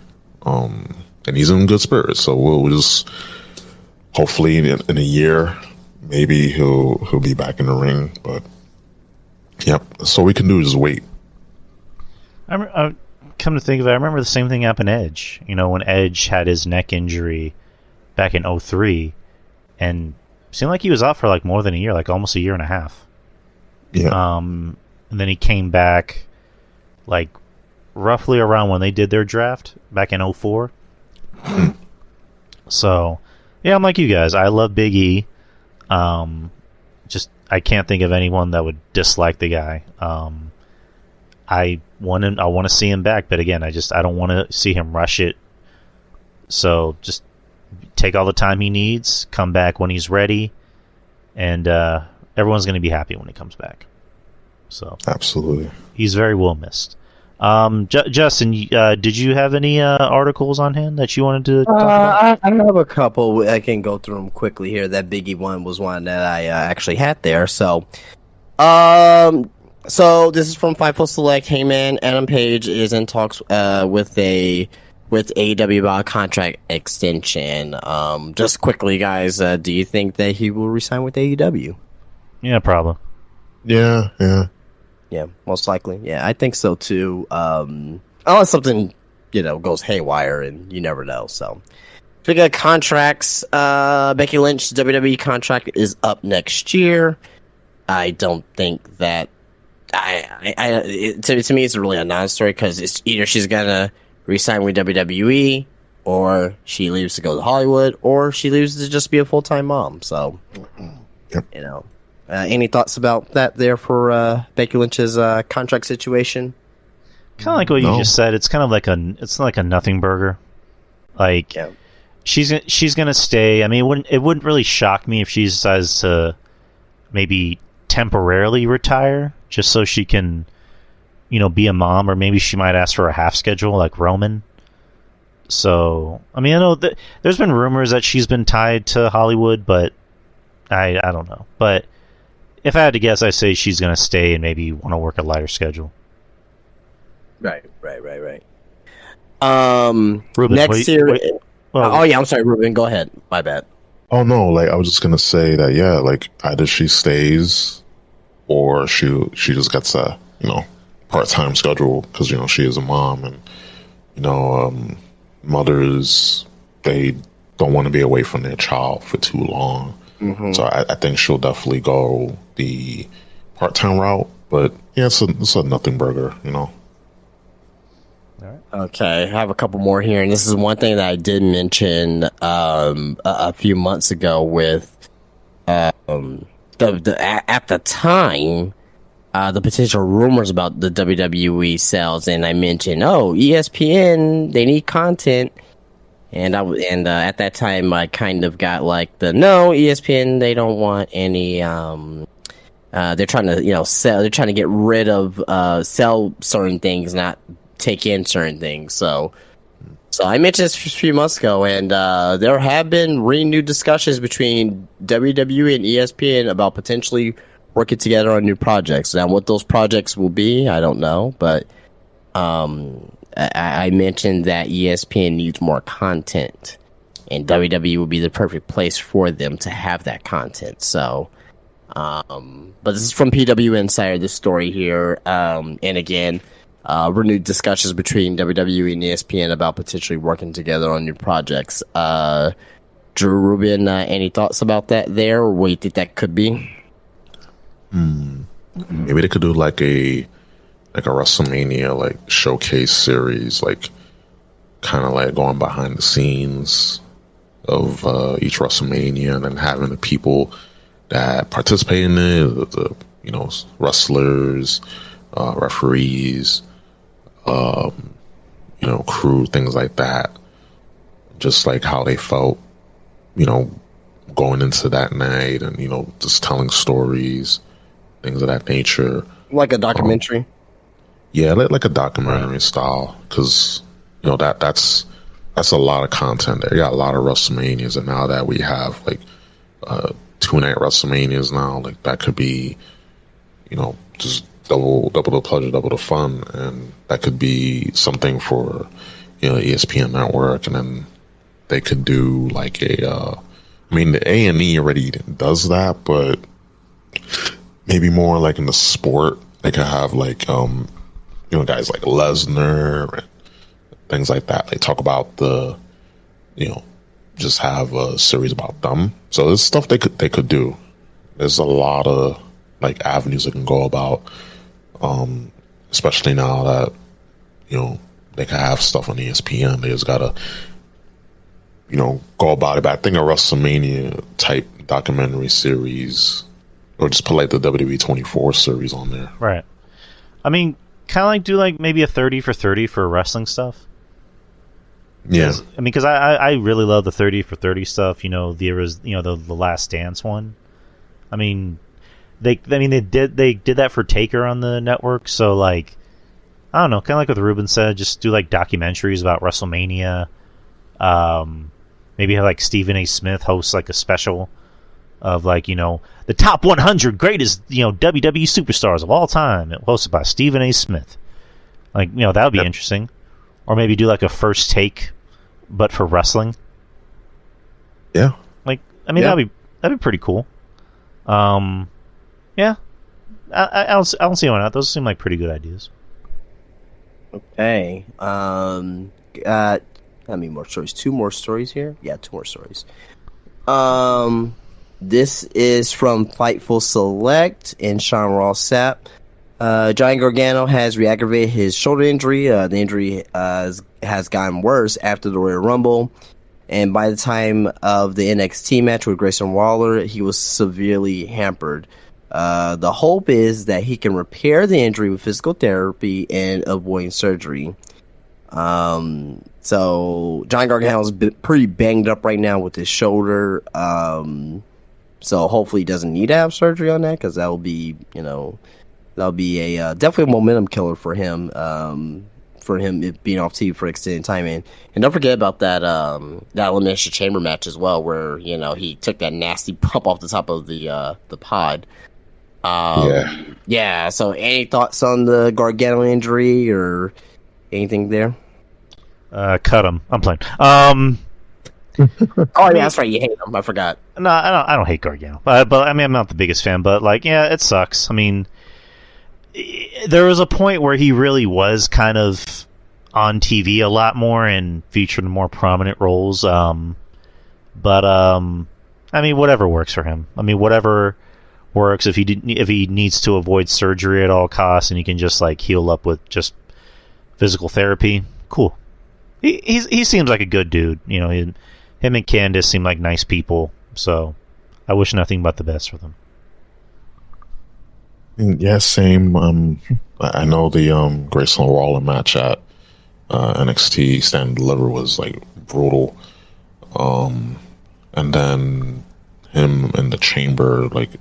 And he's in good spirits. So we'll just hopefully in a year, maybe he'll be back in the ring. But yep, that's all we can do is wait. I come to think of it, I remember the same thing happened to Edge. When Edge had his neck injury back in 2003, and it seemed like he was out for like more than a year, like almost a year and a half. Yeah. And then he came back like roughly around when they did their draft back in 2004. So, yeah, I'm like you guys. I love Big E. Just I can't think of anyone that would dislike the guy. I want to see him back, but again, I don't want to see him rush it. So just take all the time he needs, come back when he's ready, and everyone's going to be happy when he comes back. So absolutely, he's very well missed. Justin, did you have any articles on hand that you wanted to talk about? I have a couple. I can go through them quickly here. That Biggie one was one that I actually had there. So, so this is from Fightful Select. Hey man, Adam Page is in talks with AEW about a contract extension. Just quickly, guys, do you think that he will resign with AEW? Yeah, probably. Yeah, most likely. Yeah, I think so too. Unless something, goes haywire, and you never know. So, speaking of contracts, Becky Lynch's WWE contract is up next year. I don't think that. To me, it's really a non-story, because it's either she's gonna re-sign with WWE, or she leaves to go to Hollywood, or she leaves to just be a full-time mom. So, yep. Any thoughts about that there for Becky Lynch's contract situation? Kind of like what you just said. It's kind of like a nothing burger. Like she's gonna stay. I mean, it wouldn't really shock me if she decides to maybe temporarily retire just so she can, be a mom, or maybe she might ask for a half schedule like Roman. So, I mean, I know that there's been rumors that she's been tied to Hollywood, but I don't know. But if I had to guess, I say she's going to stay and maybe want to work a lighter schedule. Right. Ruben, next year. I'm sorry, Ruben. Go ahead. My bad. Oh no, like I was just gonna say that. Yeah, like either she stays, or she just gets a part-time schedule, because she is a mom, and mothers, they don't want to be away from their child for too long. Mm-hmm. So I think she'll definitely go the part-time route. But yeah, it's a nothing burger, Okay, I have a couple more here, and this is one thing that I did mention a few months ago with at the time the potential rumors about the WWE sales, and I mentioned, ESPN, they need content, and at that time I kind of got like no, ESPN, they don't want any. They're trying to sell. They're trying to get rid of sell certain things, not take in certain things. So I mentioned this a few months ago, and there have been renewed discussions between WWE and ESPN about potentially working together on new projects. Now, what those projects will be, I don't know, but I mentioned that ESPN needs more content, and WWE would be the perfect place for them to have that content. So, but this is from PW Insider, this story here, and again, renewed discussions between WWE and ESPN about potentially working together on new projects. Drew, Ruben, any thoughts about that there, or what do you think that could be? Maybe they could do like a WrestleMania like showcase series, like kind of like going behind the scenes of each WrestleMania, and then having the people that participate in it, the wrestlers, referees, crew, things like that. Just like how they felt, going into that night, and just telling stories, things of that nature. Like a documentary. Yeah, like a documentary style, because that's a lot of content there. You got a lot of WrestleManias, and now that we have like 2-night WrestleManias now, like that could be, just double the pleasure, double the fun, and that could be something for ESPN Network, and then they could do like the A&E already does that, but maybe more like in the sport, they could have like guys like Lesnar and things like that. They talk about just have a series about them. So there's stuff they could do. There's a lot of like avenues they can go about, especially now that they can have stuff on ESPN. They just gotta go about it. But I think a WrestleMania type documentary series, or just put like the WWE 24 series on there. Right. I mean, kind of like do like maybe a 30 for 30 for wrestling stuff. Yeah. I mean, because I really love the 30 for 30 stuff. There was the Last Dance one. I mean, they did that for Taker on the network. So like, I don't know, kind of like what Ruben said, just do like documentaries about WrestleMania. Maybe have like Stephen A. Smith host like a special of like the top 100 greatest WWE superstars of all time, hosted by Stephen A. Smith. Like that would be interesting. Or maybe do like a First Take, but for wrestling. Yeah. Like, I mean, that'd be pretty cool. Yeah. I don't see why not. Those seem like pretty good ideas. Okay. Got how many more stories? 2 more stories here? Yeah, 2 more stories. This is from Fightful Select and Sean Ross Sapp. Johnny Gargano has re-aggravated his shoulder injury. The injury has gotten worse after the Royal Rumble, and by the time of the NXT match with Grayson Waller, he was severely hampered. The hope is that he can repair the injury with physical therapy and avoiding surgery. So Johnny Gargano's pretty banged up right now with his shoulder. So hopefully he doesn't need to have surgery on that, because that will be, that'll be a definitely a momentum killer for him. For him being off TV for extended time, and don't forget about that Elimination Chamber match as well, where he took that nasty pump off the top of the pod. Yeah. So, any thoughts on the Gargano injury or anything there? Cut him. I'm playing. Oh yeah, that's right. You hate him. I forgot. No, I don't hate Gargano, but I mean, I'm not the biggest fan. But like, yeah, it sucks. I mean, there was a point where he really was kind of on TV a lot more and featured in more prominent roles. But I mean, whatever works for him. I mean, whatever works. If he needs to avoid surgery at all costs, and he can just like heal up with just physical therapy. Cool. He seems like a good dude. You know, him and Candice seem like nice people. So I wish nothing but the best for them. Yeah, same. I know the Grayson Waller match at NXT Stand and Deliver was like brutal. And then him in the chamber like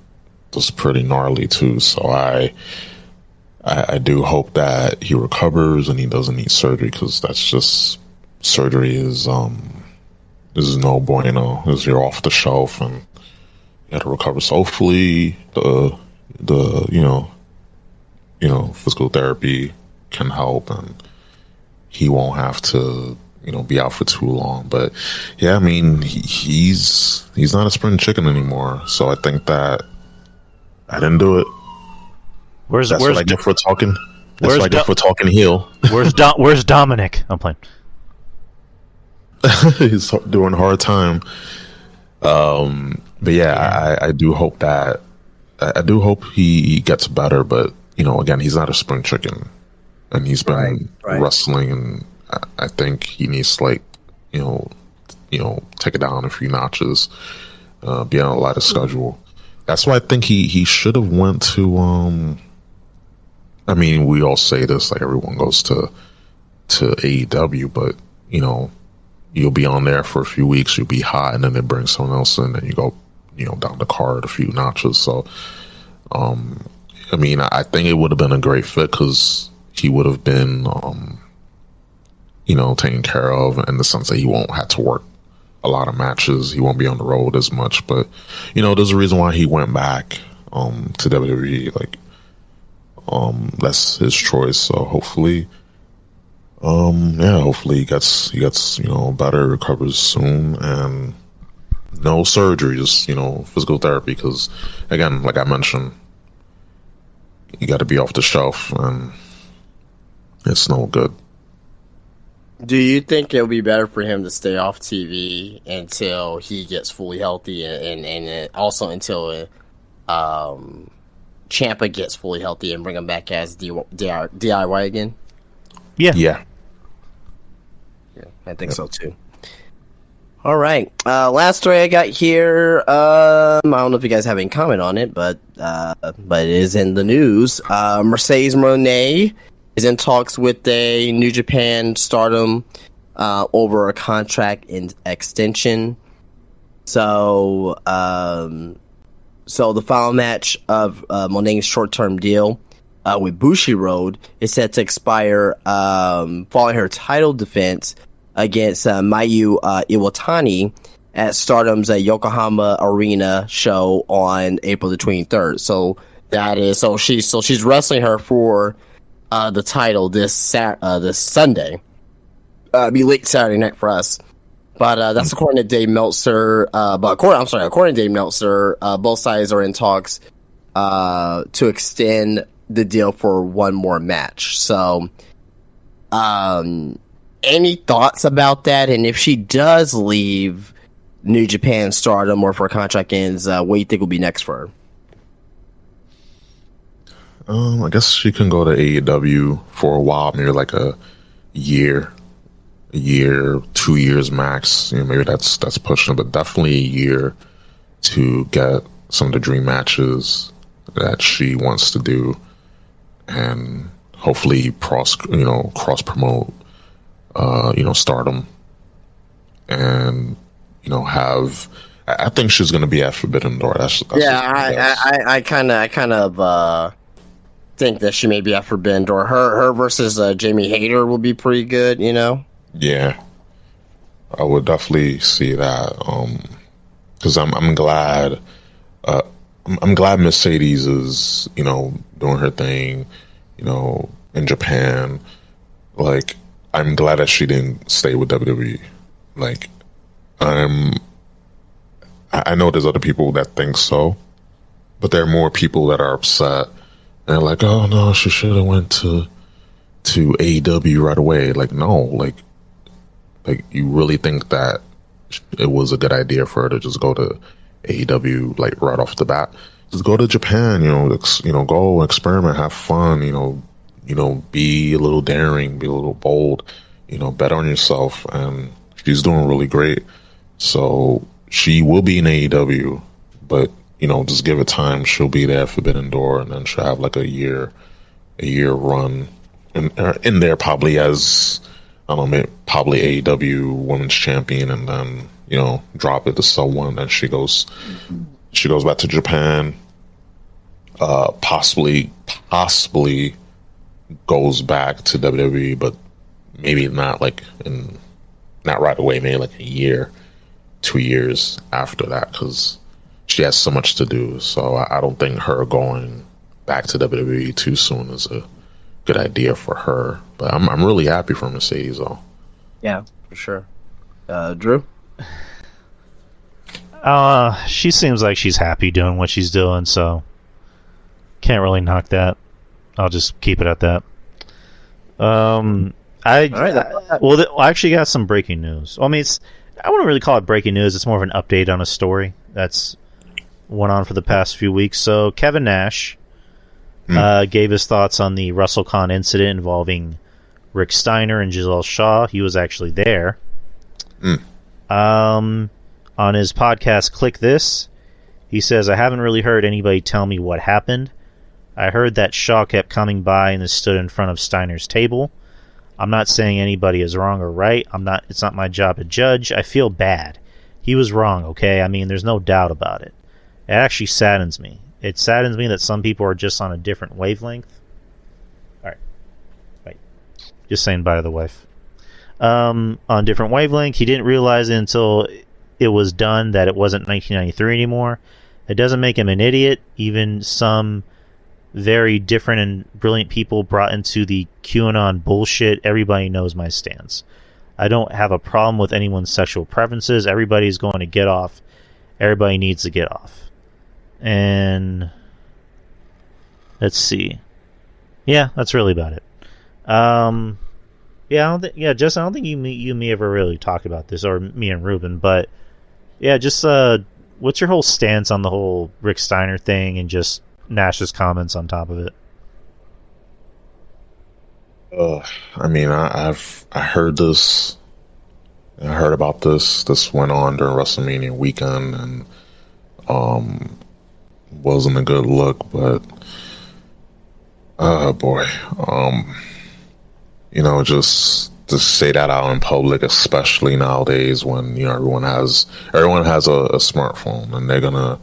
was pretty gnarly too. So I do hope that he recovers and he doesn't need surgery, because that's just surgery is no bueno. Is you're off the shelf and you got to recover. So hopefully the physical therapy can help and he won't have to be out for too long. But yeah, I mean he's not a spring chicken anymore. So I think that I didn't do it. That's what I get for talking. That's what I get for talking heel. Where's Dominic? I'm playing. He's doing a hard time. But yeah, I do hope that he gets better. But again, he's not a spring chicken, and he's been wrestling, and I think he needs to take it down a few notches, be on a lighter schedule. That's why I think he should have went to. I mean, we all say this, like everyone goes to AEW, but you'll be on there for a few weeks, you'll be hot, and then they bring someone else in, and you go, down the card a few notches. So, I mean, I think it would have been a great fit because he would have been, taken care of in the sense that he won't have to work a lot of matches. He won't be on the road as much. But, there's a reason why he went back to WWE. Like, that's his choice. So hopefully, hopefully he gets better, recovers soon, and no surgery, just physical therapy. Because again, like I mentioned, you got to be off the shelf, and it's no good. Do you think it would be better for him to stay off TV until he gets fully healthy, and also until Ciampa gets fully healthy, and bring him back as DIY again? Yeah. I think so too. All right. Last story I got here. I don't know if you guys have any comment on it, but it is in the news. Mercedes Moné is in talks with a New Japan Stardom over a contract extension. So the final match of Moné's short-term deal with Bushiroad is set to expire following her title defense against Mayu Iwatani at Stardom's Yokohama Arena show on April the 23rd. So she's wrestling her for the title this Sunday. Be late Saturday night for us. But that's according to Dave Meltzer. According to Dave Meltzer, both sides are in talks to extend the deal for one more match. So, any thoughts about that? And if she does leave New Japan Stardom or if her contract ends, what do you think will be next for her? I guess she can go to AEW for a while, maybe like a year, 2 years max. Maybe that's pushing it, but definitely a year to get some of the dream matches that she wants to do, and hopefully cross promote, Stardom, and have. I think she's going to be at Forbidden Door. I kind of think that she may be at Forbidden Door. Her versus Jamie Hayter will be pretty good. Yeah, I would definitely see that. Because I'm glad. I'm glad Mercedes is doing her thing, in Japan. Like, I'm glad that she didn't stay with WWE. Like, I know there's other people that think so, but there are more people that are upset and they're like, oh no, she should have went to AEW right away. Like, no, like you really think that it was a good idea for her to just go to AEW like right off the bat? Just go to Japan, go experiment, have fun, be a little daring, be a little bold, bet on yourself. And she's doing really great. So she will be in AEW, but, just give it time. She'll be there at Forbidden Door, and then she'll have like a year run in there, probably as, I don't know, probably AEW Women's Champion, and then, drop it to someone. Then she goes back to Japan, possibly goes back to WWE, but maybe not not right away, maybe like a year, 2 years after that, because she has so much to do. So I don't think her going back to WWE too soon is a good idea for her. But I'm really happy for Mercedes, though. Yeah, for sure. Drew? She seems like she's happy doing what she's doing, so can't really knock that. I'll just keep it at that. I actually got some breaking news. I wouldn't really call it breaking news. It's more of an update on a story that's went on for the past few weeks. So Kevin Nash gave his thoughts on the WrestleCon incident involving Rick Steiner and Giselle Shaw. He was actually there. On his podcast, Click This, he says, "I haven't really heard anybody tell me what happened. I heard that Shaw kept coming by and stood in front of Steiner's table. I'm not saying anybody is wrong or right. It's not my job to judge. I feel bad. He was wrong, okay? There's no doubt about it. It actually saddens me. It saddens me that some people are just on a different wavelength." Alright. Right. Just saying bye to the wife. On a different wavelength. He didn't realize it until it was done that it wasn't 1993 anymore. It doesn't make him an idiot. Even some very different and brilliant people brought into the QAnon bullshit. Everybody knows my stance. I don't have a problem with anyone's sexual preferences. Everybody's going to get off. Everybody needs to get off. And let's see. Yeah, that's really about it. Justin, I don't think you and me ever really talked about this, or me and Ruben, but yeah, just what's your whole stance on the whole Rick Steiner thing and just Nash's comments on top of it? I heard this. I heard about this. This went on during WrestleMania weekend, and wasn't a good look. But just to say that out in public, especially nowadays when everyone has a smartphone, and they're gonna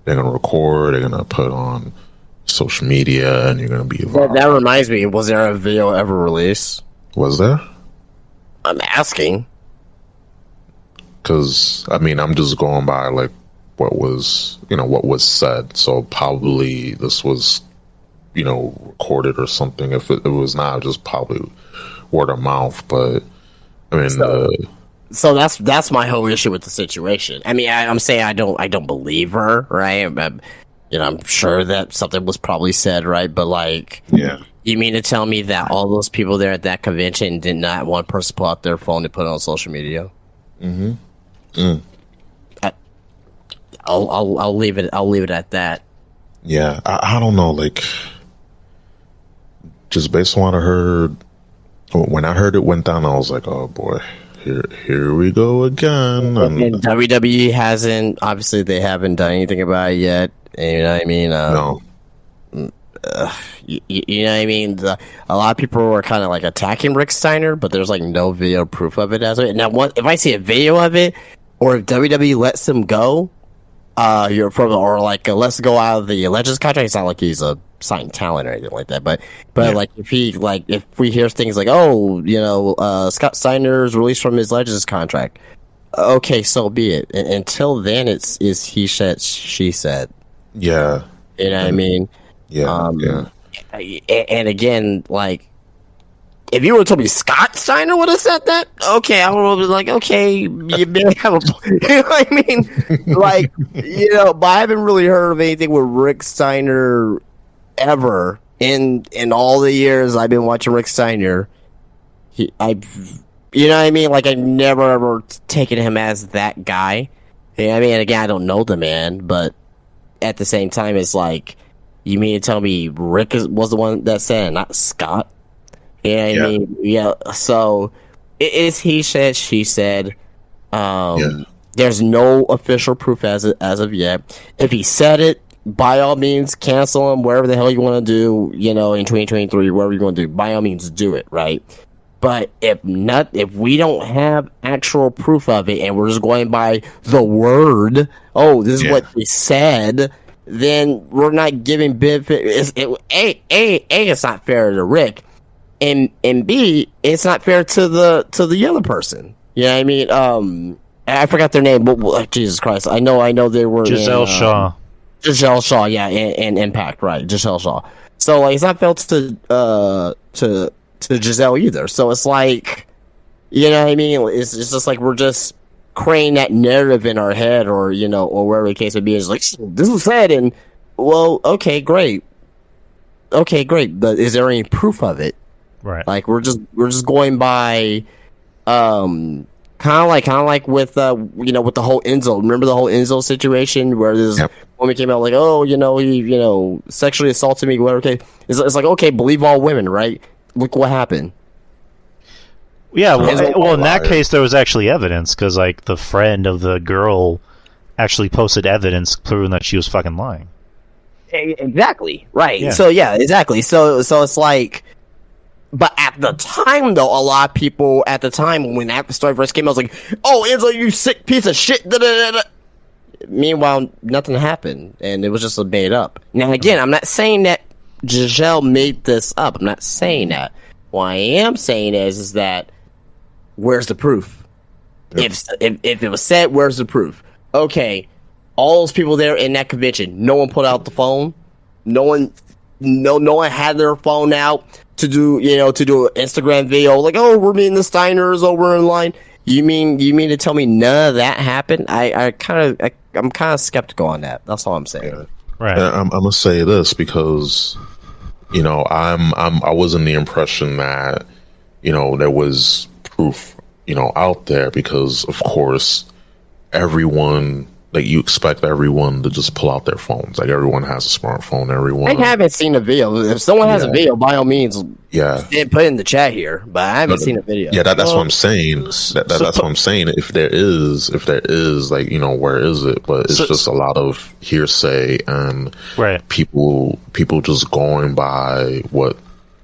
record, they're gonna put on social media, and you're gonna be involved. That reminds me, was there a video ever released? Was there? I'm asking. Because I'm just going by like what was said. So probably this was recorded or something. If it was not, just probably word of mouth. But so that's my whole issue with the situation. I'm saying I don't believe her, right? I'm sure that something was probably said, right? But yeah. You mean to tell me that all those people there at that convention did not one person pull out their phone and put it on social media? Mm-hmm. Mm. I'll leave it at that. Yeah, I don't know. Just based on what I heard, when I heard it went down, I was like, oh boy, here we go again. And WWE hasn't, obviously, they haven't done anything about it yet. You know what I mean? No. You know what I mean? A lot of people are kind of attacking Rick Steiner, but there's no video proof of it as of it. Now, if I see a video of it, or if WWE lets him go, lets go out of the Legends contract, it's not like he's a signed talent or anything like that. But yeah. If we hear things like, Scott Steiner's released from his Legends contract, okay, so be it. Until then, it's he said, she said. Yeah. You know what I mean? Yeah. Yeah. And again, if you would have told me Scott Steiner would have said that, okay, I would have been like, okay, you may have a point. You know what I mean? But I haven't really heard of anything with Rick Steiner ever in all the years I've been watching Rick Steiner. You know what I mean? I've never ever taken him as that guy. You know what I mean? And again, I don't know the man, but at the same time, it's You mean to tell me Rick was the one that said, not Scott? Yeah, I mean, yeah. So it is he said, she said. There's no official proof as of yet. If he said it, by all means, cancel him. Wherever the hell you want to do, in 2023, wherever you're going to do, by all means, do it, right? But if we don't have actual proof of it, and we're just going by the word, this is what they said, then we're not giving benefit. It's not fair to Rick, and B, it's not fair to the other person. You know what I mean? I forgot their name, but Jesus Christ, I know they were Giselle Shaw. Giselle Shaw, yeah, and Impact, right? Giselle Shaw. So like, it's not fair to Giselle either. So it's like, you know what I mean? It's just like we're just creating that narrative in our head, or or wherever the case would be. It's like, this was said, and well, okay, great, but is there any proof of it? Right. Like we're just going by, kind of like with with the whole Enzo. Remember the whole Enzo situation where this woman came out like, he sexually assaulted me, whatever. Okay, it's like, okay, believe all women, right? Look what happened. Yeah, well, in that case, there was actually evidence, because, like, the friend of the girl actually posted evidence proving that she was fucking lying. Exactly. Right. Yeah. So, yeah, exactly. So it's like... But at the time, though, a lot of people, at the time, when that story first came out, was like, oh, Enzo, you sick piece of shit. Da, da, da, da. Meanwhile, nothing happened, and it was just made up. Now, again, I'm not saying that Giselle made this up. I'm not saying that. What I am saying is that where's the proof? Yep. If it was said, where's the proof? Okay, all those people there in that convention, no one put out the phone. No one had their phone out to do an Instagram video like, oh, we're meeting the Steiners over in line. You mean to tell me none of that happened? I'm kind of skeptical on that. That's all I'm saying. Yeah. Right. I'm gonna say this because I was in the impression that there was proof out there, because of course everyone, like, you expect everyone to just pull out their phones. Like, everyone has a smartphone. Everyone. I haven't seen a video. If someone has a video, by all means, put it in the chat here. But I haven't seen a video. Yeah, that's what I'm saying. That's what I'm saying. If there is, like, where is it? But it's just a lot of hearsay and people just going by what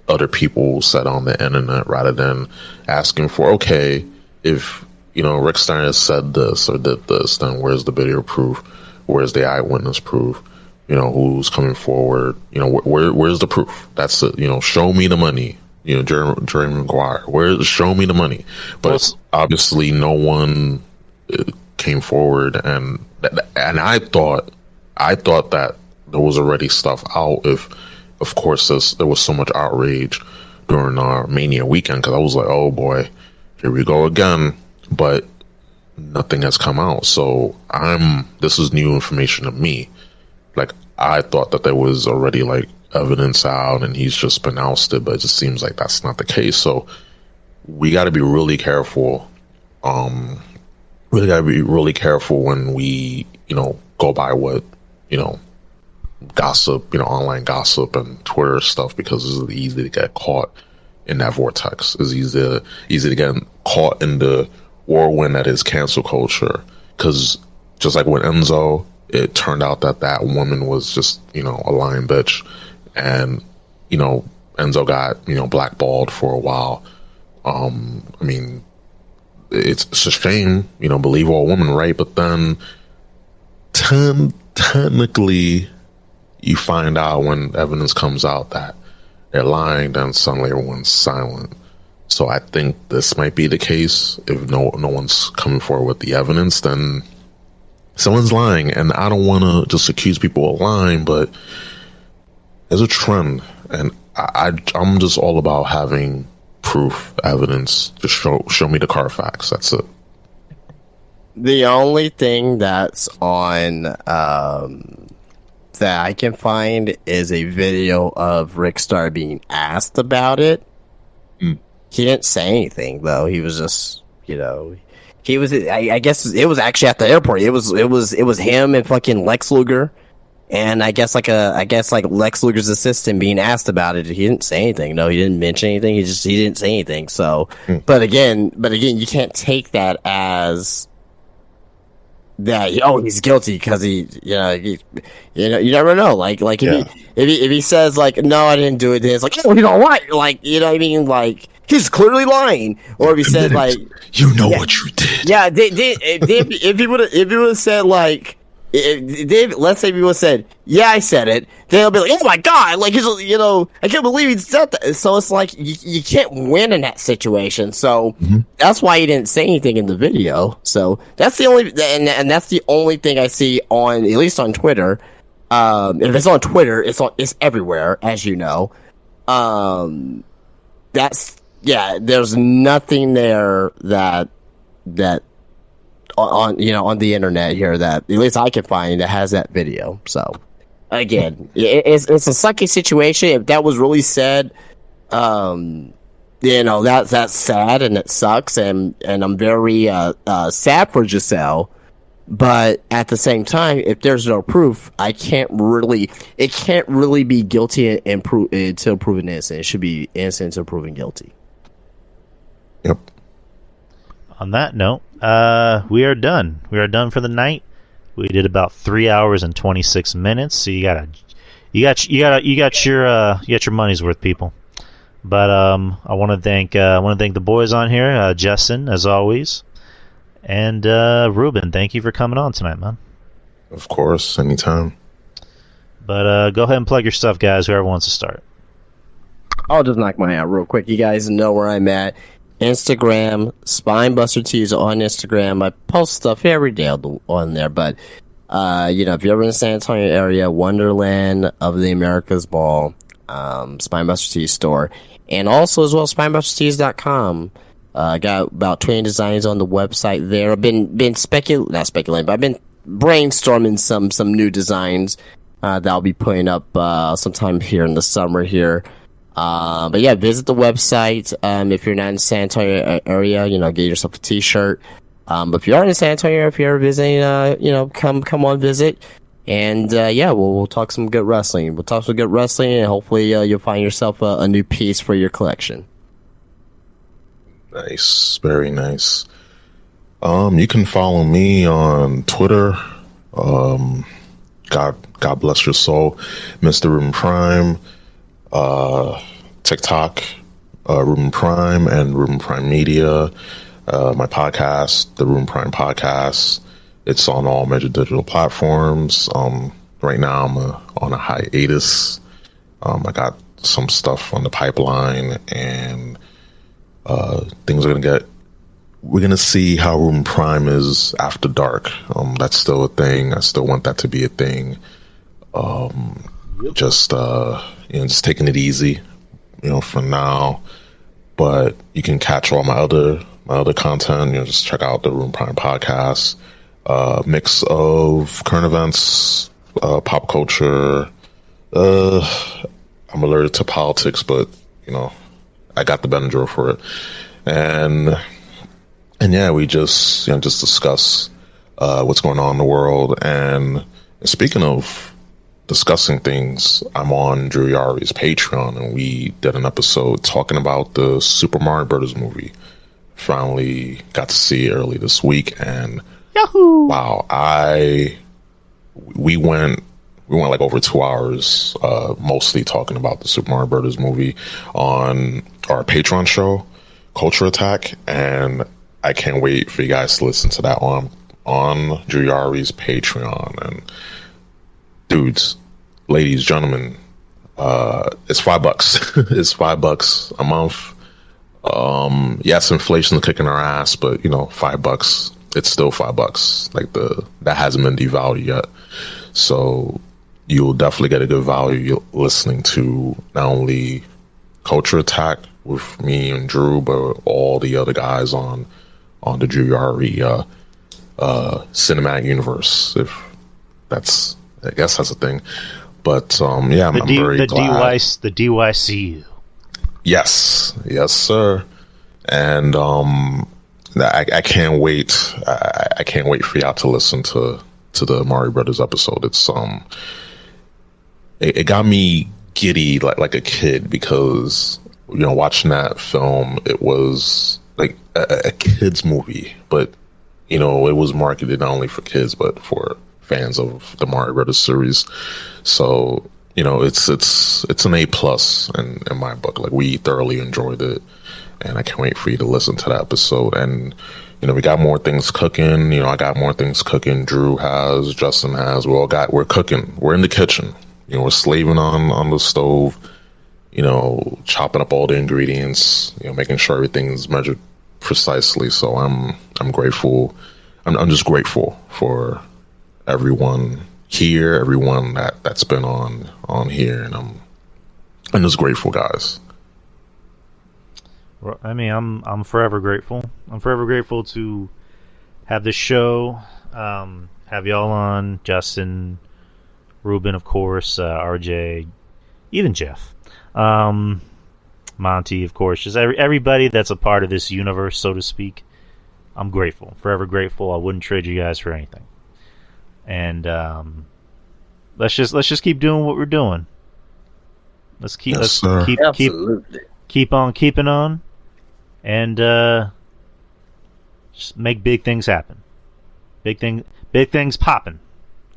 other people said on the internet, rather than asking for, okay, if Rick Steiner said this or did this, then where's the video proof? Where's the eyewitness proof? Who's coming forward? Where's the proof? That's it. Show me the money. Jerry Maguire. Show me the money? But obviously, no one came forward, and I thought that there was already stuff out. If, of course, there was so much outrage during our Mania weekend, because I was like, oh boy, here we go again. But nothing has come out, so this is new information to me. Like, I thought that there was already, like, evidence out and he's just been ousted, but it just seems like that's not the case. So we got to be really careful. Really got to be really careful when we go by what gossip, online gossip and Twitter stuff, because it's easy to get caught in that vortex. It's easy to get caught in the whirlwind that is cancel culture. Because just like with Enzo, it turned out that woman was just a lying bitch, and Enzo got blackballed for a while. I mean, it's a shame, believe all women, right? But then technically, you find out when evidence comes out that they're lying, then suddenly everyone's silent. So I think this might be the case. If no one's coming forward with the evidence, then someone's lying. And I don't want to just accuse people of lying, but there's a trend, and I'm just all about having proof, evidence. Just show me the Carfax. That's it. The only thing that's on that I can find is a video of Rick Starr being asked about it. He didn't say anything, though. He was just, he was. I guess it was actually at the airport. It was him and fucking Lex Luger, And I guess like Lex Luger's assistant being asked about it, he didn't say anything. No, he didn't mention anything. He didn't say anything. So, but again, you can't take that as that. Oh, he's guilty because you never know. Like if he says like, no, I didn't do it, then it's like, oh, he's all right. Like, you know what I mean? Like, he's clearly lying. Or if he said like, you know what you did. Yeah, if he would have said like. Let's say if he would have said, yeah, I said it, then he'll be like, oh my god, like, I can't believe he said that. So it's like, you can't win in that situation. So that's why he didn't say anything in the video. So that's the only, and that's the only thing I see on, at least on Twitter. If it's on Twitter, it's everywhere, as you know. There's nothing there that on the internet here that at least I can find that has that video. So again, it's a sucky situation. If that was really said, that's sad and it sucks, and I'm very sad for Giselle. But at the same time, if there's no proof, it can't really be guilty until proven innocent. It should be innocent until proven guilty. Yep. On that note, we are done. We are done for the night. We did about 3 hours and 26 minutes. So you got your money's worth, people. But I want to thank the boys on here, Justin, as always, and Ruben. Thank you for coming on tonight, man. Of course, anytime. But go ahead and plug your stuff, guys. Whoever wants to start. I'll just knock mine out real quick. You guys know where I'm at. Instagram, Spinebuster Tees on Instagram. I post stuff every day on there, but if you're ever in the San Antonio area, Wonderland of the Americas Ball, Spinebuster Tees store, and also as well spinebustertees.com. I got about 20 designs on the website there. I've been not speculating, but I've been brainstorming some new designs that I'll be putting up sometime here in the summer here. But yeah, visit the website. If you're not in the San Antonio area, get yourself a t-shirt. But if you are in the San Antonio area, if you're visiting, come on visit. And, we'll talk some good wrestling. And hopefully, you'll find yourself a new piece for your collection. Nice. Very nice. You can follow me on Twitter. God bless your soul, Mr. Ruben Prime. TikTok, Ruben Prime and Ruben Prime Media. My podcast, the Ruben Prime Podcast. It's on all major digital platforms. Right now I'm on a hiatus. I got some stuff on the pipeline, and things are we're gonna see how Ruben Prime is after dark. That's still a thing. I still want that to be a thing. Just taking it easy, for now. But you can catch all my other content. Just check out the Ruben Prime Podcast. Mix of current events, pop culture. I'm allergic to politics, but I got the Benadryl for it. And yeah, we just discuss what's going on in the world. And speaking of discussing things, I'm on Drew Yari's Patreon, and we did an episode talking about the Super Mario Brothers movie. Finally got to see it early this week, and Yahoo! Wow, we went like over 2 hours, mostly talking about the Super Mario Brothers movie on our Patreon show, Culture Attack, and I can't wait for you guys to listen to that on Drew Yari's Patreon. And dudes, ladies, gentlemen, it's $5. It's $5 a month. Yes, inflation's kicking our ass, but $5, it's still $5. Like that hasn't been devalued yet. So you'll definitely get a good value listening to not only Culture Attack with me and Drew, but all the other guys on the Drew Yari cinematic universe, if that's, I guess that's a thing. But I'm very glad. The DYCU. Yes, sir. And I can't wait. I can't wait for y'all to listen to the Mario Brothers episode. it got me giddy like a kid because watching that film, it was like a kids movie, but it was marketed not only for kids but for fans of the Mario Brothers series. So it's an A+ in my book. Like, we thoroughly enjoyed it, and I can't wait for you to listen to that episode. And we got more things cooking. I got more things cooking. Drew has, Justin has. We're cooking. We're in the kitchen. We're slaving on the stove. Chopping up all the ingredients. Making sure everything's measured precisely. So I'm grateful. I'm just grateful for everyone here, everyone that's been on here, and I'm just grateful, guys. I mean, I'm forever grateful. I'm forever grateful to have this show, have y'all on, Justin, Ruben, of course, RJ, even Jeff, Monty, of course, just everybody that's a part of this universe, so to speak. I'm grateful, forever grateful. I wouldn't trade you guys for anything. And let's just keep doing what we're doing. Let's keep on keeping on, and just make big things happen. Big things popping,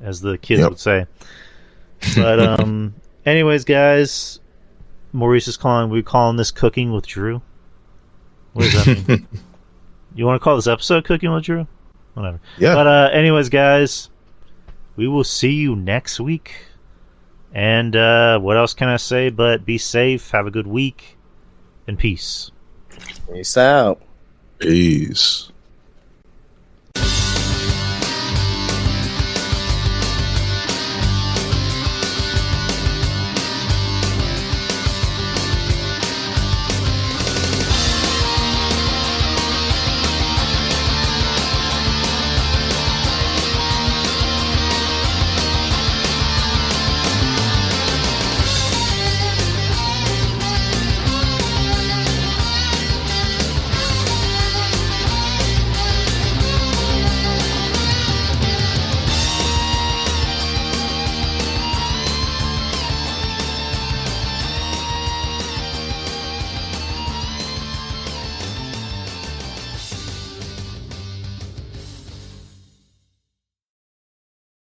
as the kids would say. But anyways, guys, Maurice is we're calling this Cooking with Drew. What does that mean? You want to call this episode Cooking with Drew? Whatever. Yeah. But anyways, guys, we will see you next week. And what else can I say but be safe, have a good week, and peace. Peace out. Peace.